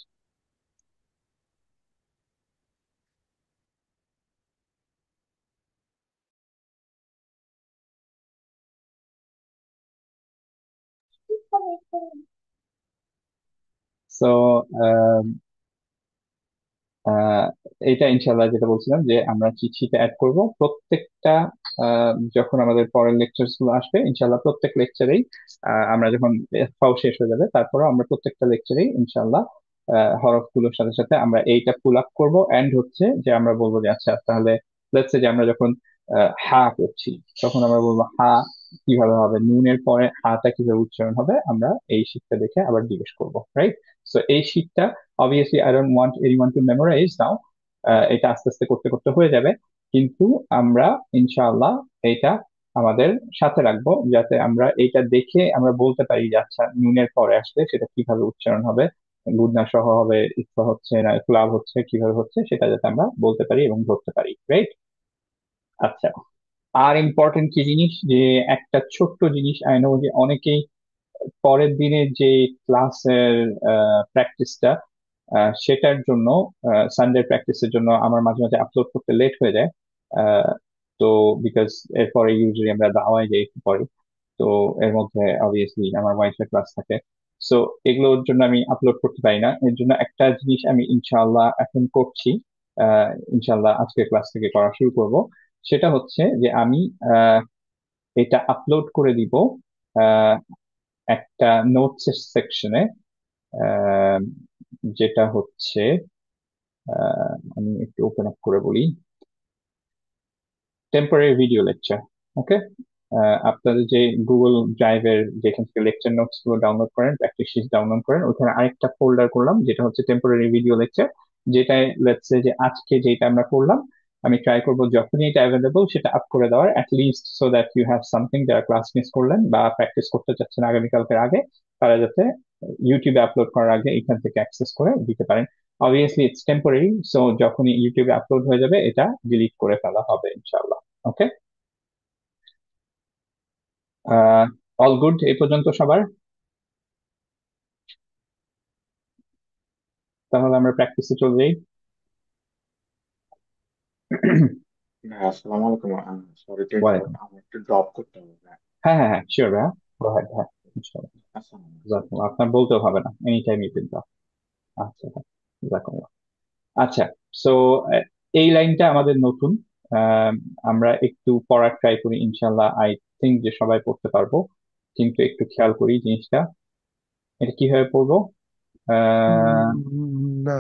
সো এটা ইনশাল্লাহ যেটা বলছিলাম, যে আমরা চিঠিতে অ্যাড করব প্রত্যেকটা যখন আমাদের পরের লেকচার গুলো আসবে, ইনশাল্লাহ প্রত্যেক লেকচারেই আমরা যখন ফাও শেষ হয়ে যাবে, তারপরে আমরা প্রত্যেকটা লেকচারেই ইনশাল্লাহ হরফগুলোর সাথে সাথে আমরা এইটা পুল আপ করবো, এন্ড হচ্ছে যে আমরা বলবো যে আচ্ছা তাহলে লেটস সে যে আমরা যখন হা করছি, তখন আমরা বলবো হা কিভাবে হবে, নুনের পরে হাটা কিভাবে উচ্চারণ হবে, আমরা এই শীটটা দেখে আবার জিজ্ঞেস করবো, রাইট? সো এই শীটটা obviously I don't want anyone to memorize now, এটা আস্তে আস্তে করতে করতে হয়ে যাবে, কিন্তু আমরা ইনশাআল্লাহ এটা আমাদের সাথে রাখবো, যাতে আমরা এটা দেখে আমরা বলতে পারি যে আচ্ছা নুনের পরে আসলে সেটা কিভাবে উচ্চারণ হবে, গুণনা সহ হবে, ইফা হচ্ছে না ইফলাভ হচ্ছে, কিভাবে হচ্ছে, সেটা যাতে আমরা বলতে পারি এবং ধরতে পারি, রাইট? আচ্ছা, আর ইম্পর্টেন্ট কি জিনিস, যে একটা ছোট্ট জিনিস, আই নো যে অনেকেই পরের দিনের যে ক্লাসের প্র্যাকটিসটা, সেটার জন্য, সানডে প্র্যাকটিসের জন্য আমার মাঝে মাঝে আপলোড করতে লেট হয়ে যায়। আহ, তো বিকজ এরপরে ইউজুয়ালি আমরা দাওয়ায় যাই একটু পরে, তো এর মধ্যে অবভিয়াসলি আমার ওয়াইফের ক্লাস থাকে। সো এগুলোর জন্য আমি আপলোড করতে পারি না, এর জন্য একটা জিনিস আমি ইনশাআল্লাহ এখন করছি, ইনশাল্লাহ আজকের ক্লাস থেকে করা শুরু করব। সেটা হচ্ছে যে আমি আহ, এটা আপলোড করে দিব আহ, একটা নোটস সেকশনে, যেটা হচ্ছে আমি একটু ওপেন আপ করে বলি, টেম্পোরারি ভিডিও লেকচার। ওকে, আপনাদের যে গুগল ড্রাইভের যেখান থেকে লেকচার নোটস গুলো ডাউনলোড করেন, প্র্যাকটিস শিট ডাউনলোড করেন, ওখানে আরেকটা ফোল্ডার করলাম যেটা হচ্ছে টেম্পোরারি ভিডিও লেকচার, যেটায় লেটস সে যে আজকে যেটা আমরা করলাম, আমি ট্রাই করবো যখনই এটা অ্যাভেলেবল সেটা আপ করে দেওয়ার, list so that you have something, যারা ক্লাস মিস করলেন বা প্র্যাকটিস করতে চাচ্ছেন আগামীকালকের আগে, তারা যাতে ইউটিউবে আপলোড করার আগে এখান থেকে অ্যাক্সেস করে দিতে পারেন। অবভিয়াসলি ইটস টেম্পোরারি, সো যখনই ইউটিউবে আপলোড হয়ে যাবে এটা ডিলিট করে ফেলা হবে ইনশাআল্লাহ। ওকে, অল গুড এই পর্যন্ত সবার? তাহলে আমরা প্র্যাকটিসে চলে যাই। হ্যাঁ, আসসালামু আলাইকুম। সরি টু ইন্টারাপ্ট, ওয়ালাইকুম। আমার একটু ড্রপ করতে হবে। হ্যাঁ, হ্যাঁ হ্যাঁ হ্যাঁ, শিওর ভাইয়া, গো হেড। হ্যাঁ ইনশাআল্লাহ। আসসালামু আলাইকুম। জাজাকুমুল্লাহ। আপনার বলতেও হবে না, any time you can talk. আচ্ছা হ্যাঁ, জাজাকুমুল্লাহ। আচ্ছা, সো এই লাইনটা আমাদের নতুন। আহ, আমরা একটু পড়ার ট্রাই করি ইনশাআল্লাহ। আই থিঙ্ক যে সবাই পড়তে পারবো, কিন্তু একটু খেয়াল করি জিনিসটা, এটা কিভাবে পড়বো। না।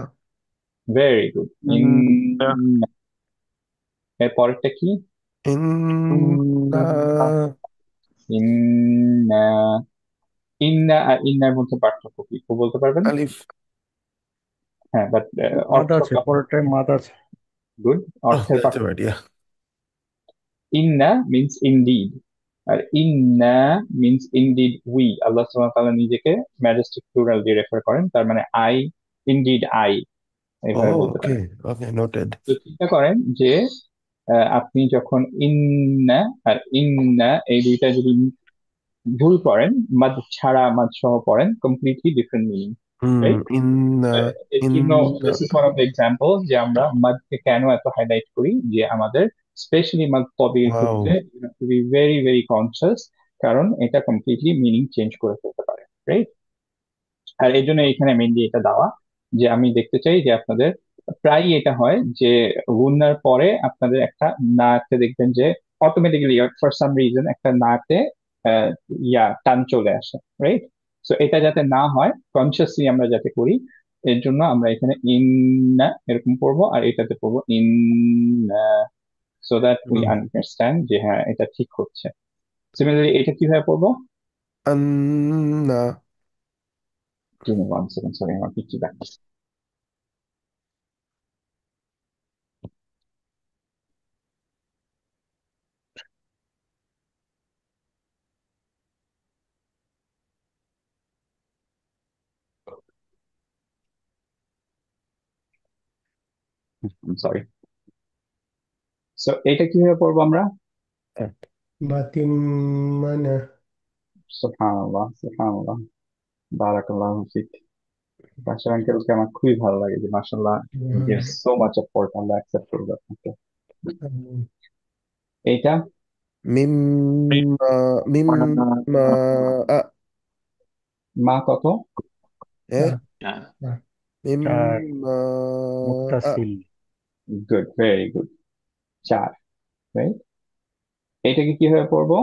Very good. ইন, এর পরেরটা কি? ইন্না। ইন্না। ইন্না আর ইন্নার মধ্যে পার্থক্য কি কেউ বলতে পারবেন? আলিফ। হ্যাঁ, বাট মাদ অর্থ আছে, পরেরটায় মাদ আছে। গুড, অর্থের দ্যাটস পার্থক্য। আইডিয়া। ইন্না মিন্স ইনডিড, আর ইন্না মিন্স ইনডিড উই। আল্লাহ সুবহানাহু ওয়া তাআলা নিজেকে ম্যাজেস্টিক প্লুরাল দিয়ে রেফার করেন, তার মানে আই, ইনডিড আই, ও, এইভাবে বলতে ওকে পারেন। ওকে, নোটেড। তো চিন্তা করেন যে আপনি যখন ইন্না আর ইন্না এই দুইটা যদি ভুল পড়েন, মাদ ছাড়া মাদ সহ পড়েন, কমপ্লিটলি ডিফারেন্ট মিনিং, রাইট? ইন্না। ইন্না। This is one of the example যে আমরা মাদকে কেন এত হাইলাইট করি, যে আমাদের স্পেশালি মাদ তবির ওয়াও। ক্ষেত্রে to be very very conscious, কারণ এটা কমপ্লিটলি মিনিং চেঞ্জ করে ফেলতে পারে, রাইট? আর এই জন্য এখানে মেনলি এটা দেওয়া, যে আমি দেখতে চাই যে আপনাদের প্রায়ই এটা হয় যে গুণনার পরে আপনাদের একটা নাতে দেখবেন যে অটোমেটিক্যালি ফর সাম রিজন একটা নাতে টান চলে আসে, রাইট? সো এটা যাতে না হয়, কনসিয়াসলি আমরা যাতে করি, এর জন্য আমরা এখানে ইন এরকম পড়বো, আর এটাতে পড়বো in, so that we understand যে হ্যাঁ এটা ঠিক হচ্ছে। সিমিলারলি এটা কিভাবে পড়বো? আন্না। Give me 1 second, sorry, আমার পিচ্ছি ব্যাক। সরি। সো এটা কিভাবে পড়বো আমরা? বাতিমানা। সুবহানাল্লাহ, সুবহানাল্লাহ, বারাকাল্লাহু ফিক। বাশার আঙ্কেলকে আমার খুবই ভালো লাগে, যে মাশাআল্লাহ গিভস সো মাচ এফোর্ট, আল্লাহ অ্যাকসেপ্ট করবে আপনাকে। এইটা মিম্মা। মিম্মা। আ। মা কত? এ। হ্যাঁ, চার। মিম্মা। আ। মুত্তাসিল। Good, very good. 4, রাইট? এটাকে কিভাবে পড়বো?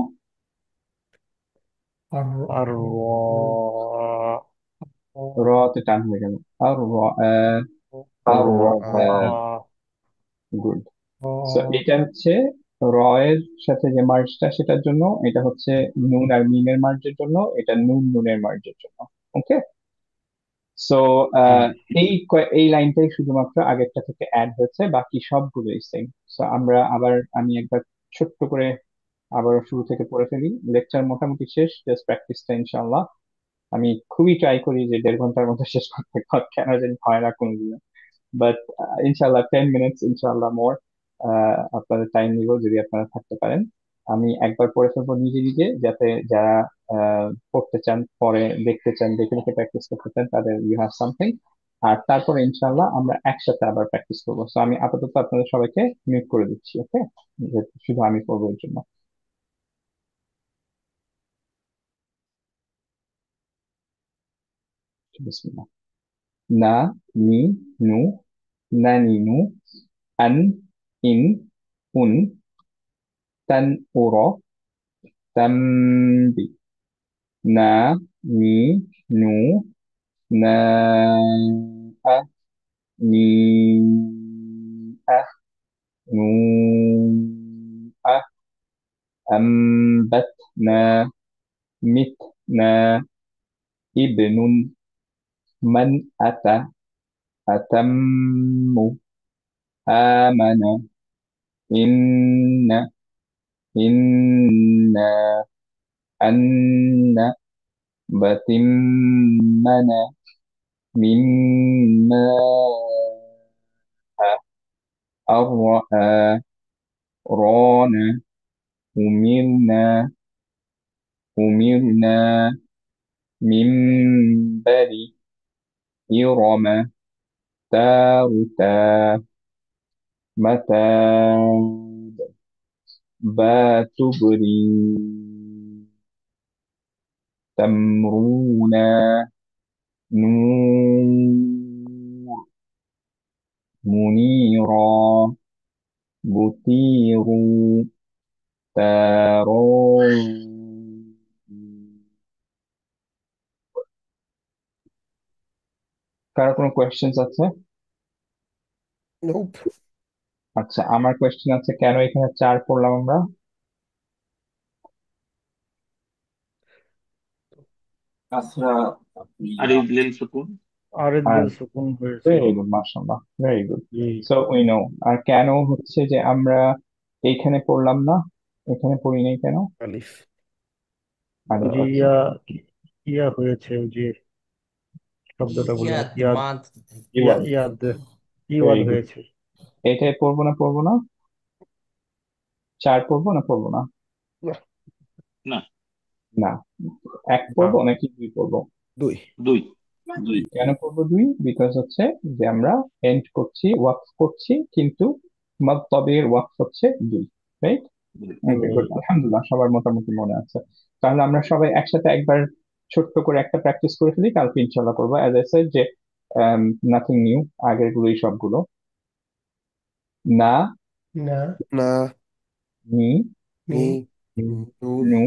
আর র তে টান হয়ে গেল। আর র, আর। গুড। সো এটা হচ্ছে র এর সাথে যে মার্জটা, সেটার জন্য এটা হচ্ছে নুন আর মিমের মার্জের জন্য, এটা নুন নুনের মার্জের জন্য। ওকে, সো এই লাইনটাই শুধুমাত্র আগেরটা থেকে অ্যাড হয়েছে, বাকি সবগুলোই সেম। সো আমরা আবার, আমি একবার ছোট্ট করে আবার শুরু থেকে পড়ে ফেলি। লেকচার মোটামুটি শেষ, জাস্ট প্র্যাকটিসটা ইনশাআল্লাহ। আমি খুবই ট্রাই করি যে 1.5 ঘন্টার মধ্যে শেষ করতে, কেন জানি হয় না কোনোদিনও, বাট ইনশাআল্লাহ 10 মিনিটস, ইনশাআল্লাহ মোর আপনাদের টাইম নিব যদি আপনারা থাকতে পারেন। আমি একবার পড়ে ফেলবো নিজে নিজে, যাতে যারা পড়তে চান, পরে দেখতে চান, দেখে দেখে প্র্যাকটিস করতে চান, তাদের ইউ হ্যাভ সামথিং। আর তারপরে ইনশাআল্লাহ আমরা একসাথে আবার প্র্যাকটিস করবো। সো আমি আপাতত আপনাদের সবাইকে মিউট করে দিচ্ছি, ওকে? শুধু আমি পড়বো এর জন্য। বিসমিল্লাহ। না, নি, নু, না নি নু, আন, ইন, উন, তান, উর, তামবি, না, নি, নু, না, আ, নি, আ, নু, আ, أنبتنا، متنا، ابن، من أتى، أتم، آمن، إن، إنا، أن، بتمنا، مما، أرأى، رانا، أمرنا، أمرنا، من بري، إرم، تارتا، متى، باتبري، تمرون، نور، منيرا، بطير، تارون। কারো কোনো কোয়েশ্চেন্স আছে? নোপ। আচ্ছা, আমার কোয়েশ্চেন আছে, কেন এখানে 4 পড়লাম আমরা? কাসরা আরিফ লিল সুকুন। আরেদ আর বিল সুকুন হয়েছে। ভেরি গুড, মাশাআল্লাহ, ভেরি গুড। জি। So we know. আর কেন হচ্ছে যে আমরা এইখানে পড়লাম না, এখানে পড়ি নাই কেন? আলিফ। আরে জি, আচ্ছা, ইয়া হয়েছে, ওই যে শব্দটা বললেন, ইয়াদ ইয়াদ, মাদ ইওয়াল, ইয়াদ, ভেরি ইওয়াদ গুড। হয়েছে। এটাই পড়বো না, পড়বো না? 4 পড়বো না, পড়বো না? না, না, না, 1 না, পড়বো নাকি 2 পড়বো? 2। 2 2। কেন পড়বো 2? বিকজ হচ্ছে যে আমরা এন্ড করছি, ওয়াকফ করছি, কিন্তু মাকতবের ওয়াকফ হচ্ছে 2, রাইট? ওকে, গুড, আলহামদুলিল্লাহ, সবার মোটামুটি মনে আছে। তাহলে আমরা সবাই একসাথে একবার ছোট্ট করে একটা প্র্যাকটিস করে ফেলি, কালকে ইনশাল্লাহ করবো। অ্যাজ আই সেড যে নাথিং নিউ, আগের গুলোই সবগুলো। না, না, না, নি, নি, নি, নি, নু, নু,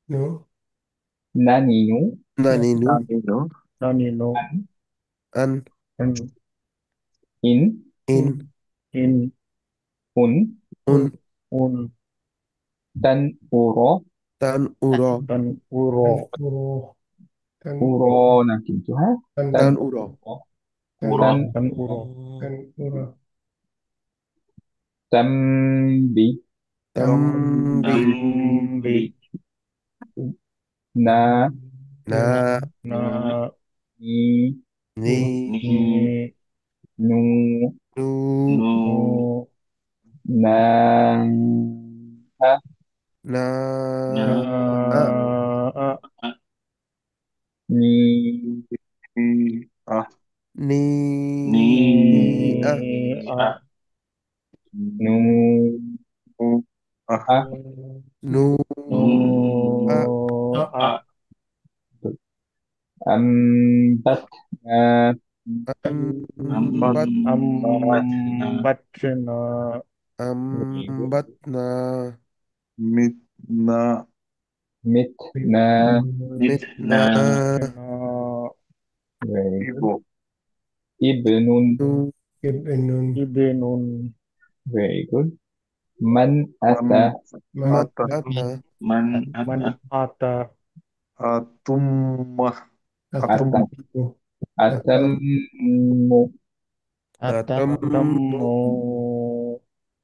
নু, না, নিনু, না, না, নি, নু, আমিনু, নানি, নো, আন, আন, ইন, ইন, ইন, ইন, উন, উন, উন, উন, তান, উর, তান, উর, তান, উরো, তান, উরো, তান, উর না কিন্তু, হ্যাঁ, তান, তান, তান, উর, উর, তান, উর, তান, তান, উরো, তান, উরো, তামবি, তামবি, তাম্বি, না, না, না, নি, নি, নি, নি, নু, নু, নু, নো, না, আ, না, না, না, আ, আ, নি, আহ, নি, নি, নি, আ, আ, আ, নু, আহ, আ, নু, নো, নু, আ, আ, আ, আ, أنبتنا، আম, আম, বাত, বাতনা, বাচ্চনা, আম, very good. বাত, না, মিতনা, متنا, মিত, মিথনা, না, মিথনা, very good. ইবো, ابن, নু, ইবনুন, ইবেনুন, very good. من মান, أتى, মান, মাত, আতা, আতা, মান, মান আতা, আতা, আতুম্মা, আতাম, أتم, আতাম, أتم, আতাম, আতাম্মু,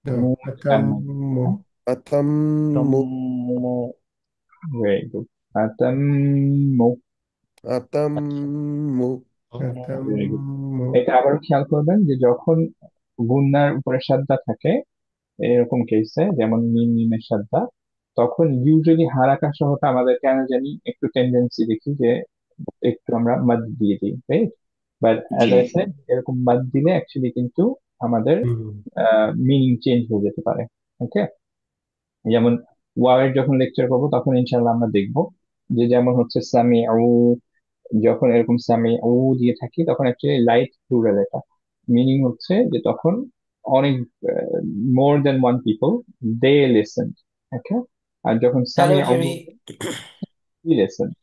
نون আতাম, أتم, আতাম, তাম্মু, very good. أتم, আতাম, আতাম, very good. এটা আবারও খেয়াল করবেন যে যখন গুণনার উপরে সাদ্দা থাকে, এরকম কেসে যেমন মিম মিমের সাদ্দা, তখন ইউজুয়ালি হারাকা সহটা আমাদের কেন জানি একটু টেন্ডেন্সি দেখি যে একটু আমরা মাদ দিয়ে দিই, right? But as G, I said, এরকম মাদ দিলে অ্যাকচুয়ালি কিন্তু আমাদের মিনিং চেঞ্জ হয়ে যেতে পারে। ওকে, যেমন ওয়াওয়ের যখন লেকচার করবো তখন ইনশাল্লাহ আমরা দেখবো যে যেমন হচ্ছে সামি ও, যখন এরকম সামি ও দিয়ে থাকি তখন অ্যাকচুয়ালি লাইট প্লুরাল, এটা মিনিং হচ্ছে যে তখন অনেক more than one people, they listened. Okay, আর যখন Hello, Samia Jimmy. he listened.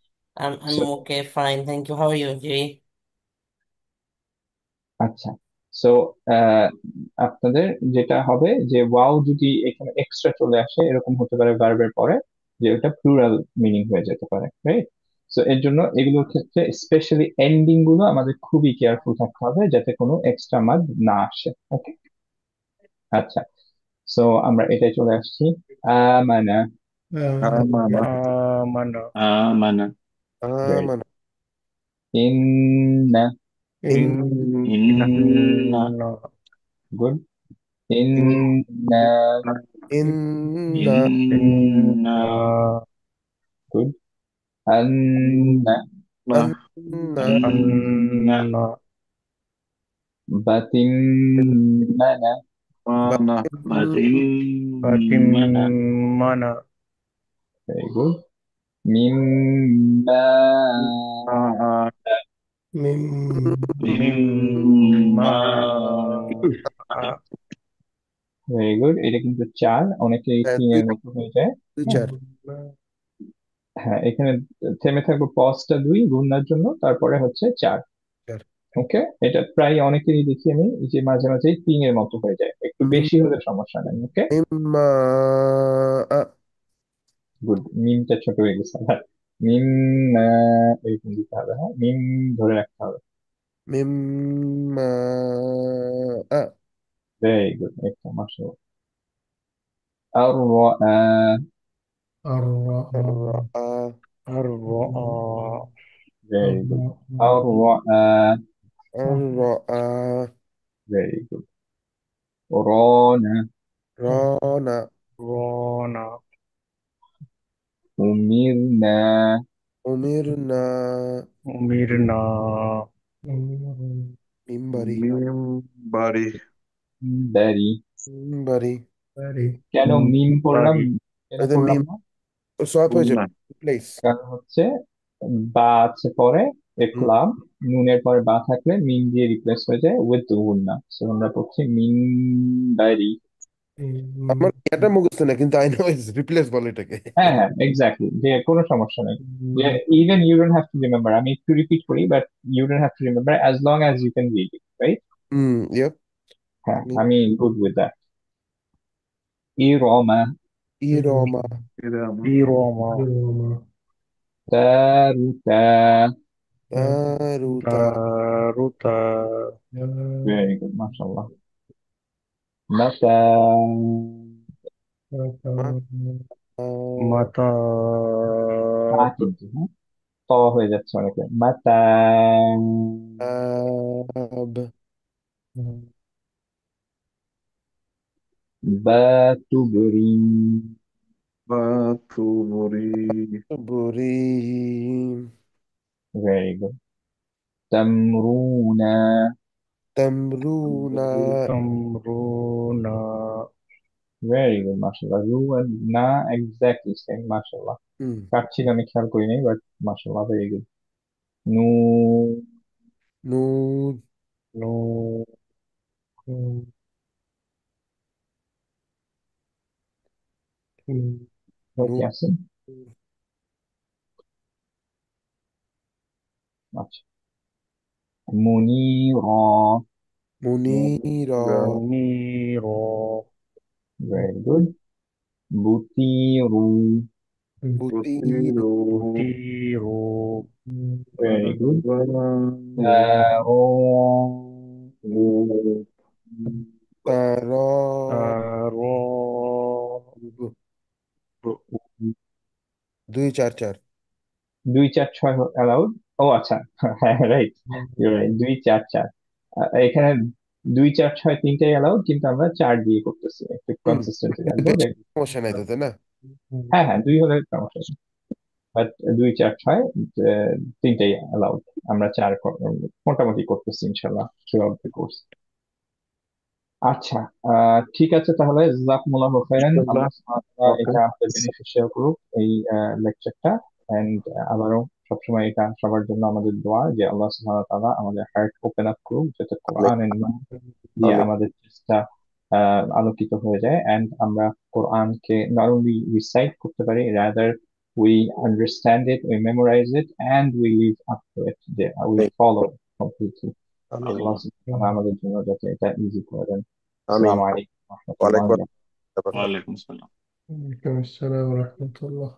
I'm So okay, fine. Thank you. How are you, Jimmy? আচ্ছা, সো আপনাদের যেটা হবে যে ওয়াও যদি এখানে এক্সট্রা চলে আসে, এরকম হতে পারে ভার্বের পরে, যে ওটা প্লুরাল মিনিং হয়ে যেতে পারে, রাইট? সো এর জন্য এগুলোর ক্ষেত্রে স্পেশালি এন্ডিং গুলো আমাদের খুবই কেয়ারফুল থাকতে হবে যাতে কোনো এক্সট্রা মাদ না আসে। ওকে, আচ্ছা, সো আমরা এটাই চলে আসছি। আমানা, আমানা আমানা আমানা very আমানা inna, ইন ইন্না ইন্না good, inna, ইন্না ইন্না good, anna, আন্না আন্না আন্না batimmana, মানা বাতিম্মানা বাতিম্মানা very good, mimma, মিম মিম্মা very good, এটা কিন্তু চার, অনেকেই হ্যাঁ, তিনের মতো হয়ে যায়। দুই হ্যাঁ, চার হ্যাঁ, এখানে থেমে থাকবো, পজটা দুই গুণনার জন্য, তারপরে হচ্ছে চার। চার ওকে, এটা প্রায় অনেকেরই দেখি আমি যে মাঝে মাঝে তিনের মতো হয়ে যায়, একটু বেশি হলে সমস্যা নেই। ওকে, মিম্মা গুড, মিমটা ছোট হয়ে গেছে, হ্যাঁ, মিম এরকম দিতে হবে, হ্যাঁ, মিম ধরে রাখতে হবে। মিম্মা ভেরি গুড, একটা মাশাআল্লাহ। আর আর আর ভেরি গুড, আর ভেরি গুড, রানা, রানা রনা উমিরনা, উমিরনা উমিরনা মিম্বারি মিম বাড়ি দারি। মিম্বারি কেন মিম পড়লাম, বাড়ি কেন ওই যে পড়লাম মিম না? সোয়াপ হয়ে গুন্না যাবে প্লেস কারণ হচ্ছে বা আছে পরে, একলাম, নুনের পরে বা থাকলে মিম দিয়ে রিপ্লেস হয়ে যায় উইথ গুন্না, সো আমরা পড়ছি মিন বাড়ি। আমার এটা মুখস্থ না কিন্তু আই নো ইজ রিপ্লেস বলে এটাকে হ্যাঁ হ্যাঁ, এক্স্যাক্টলি, যে কোনো সমস্যা নেই, যে even you don't have to remember, আমি একটু রিপিট করি, but you don't have to remember as long as you can read it, right? Yep হ্যাঁ, আমি গুড উইথ দ্যাট। ইরমা, ইরমা ইরামা ইরমা তারুতা, দারুতা দারুতা ভেরি গুড, মাশাআল্লাহ। মাতা, মাতা তা কিন্তু, হ্যাঁ, ত হয়ে যাচ্ছে অনেকে, মাতা, আব বাতুবরি, বাতুবরি বুরি ভেরি গুড, তামরুনা, তামরুনা তামরুনা ভেরি গুড, মাশাআল্লাহ। রু and না এক্স্যাক্টলি সেম, মাশাআল্লাহ। কাটছিল, আমি খেয়াল করি নাই, বাট মাশাআল্লাহ, ভেরি গুড। নু, নুন নু কি নুন আছে? আচ্ছা, মুনিরা, মুনিরা মুনির ভেরি গুড। বুতিরু, বুতিরু বুতির ভেরি গুড। দারু, তার দুই চার চার দুই চার ছয় অ্যালাউড? ও আচ্ছা, হ্যাঁ, রাইট, রাইট, দুই চার চার। এখানে দুই চার ছয় তিনটাই অ্যালাউড, কিন্তু আমরা চার দিয়ে করতেছি, একটু কনসিস্টেন্সি রাখবো, দুই চার দেখ। সমস্যা নাই তাতে না হ্যাঁ হ্যাঁ, দুই হলে সমস্যা নেই, বাট দুই চার ছয় তিনটাই অ্যালাউড, আমরা চার মোটামুটি করতেছি ইনশাল্লাহ থ্রু আউট দ্য কোর্স। আচ্ছা, ঠিক আছে, তাহলে জাযাকুমুল্লাহু খাইরান, ইনশাআল্লাহ। আল্লাহ সুবহানাহু ওয়া তাআলা ওকে এটা আমাদের বেনিফিশিয়াল করুক, এই লেকচারটা। এন্ড আবারও সবসময় এটা সবার জন্য আমাদের দোয়া, যে আল্লাহ সুবহানাহু ওয়া তাআলা আমাদের হার্ট ওপেন আপ করুক, যাতে কোরআন এন্ড দিয়ে আমিন আমাদের চেষ্টা আলোকিত হয়ে যায়, অ্যান্ড আমরা কোরআনকে নট অনলি রিসাইট করতে পারি, rather we understand it, we memorize it, and we live up to it. We Amin follow it completely. আমিন আল্লাহ সুবহানাহু ওয়া তাআলা আমাদের জন্য যাতে এটা ইজি করে দেন। আমিন আসসালামু আলাইকুম ওয়া রাহমাতুল্লাহি ওয়ালাইকুম ওয়া বারাকাতুহু। আসসালাম। ওয়ালাইকুম আসসালাম। ওয়ালাইকুম আসসালাম রহমতুল্লাহ।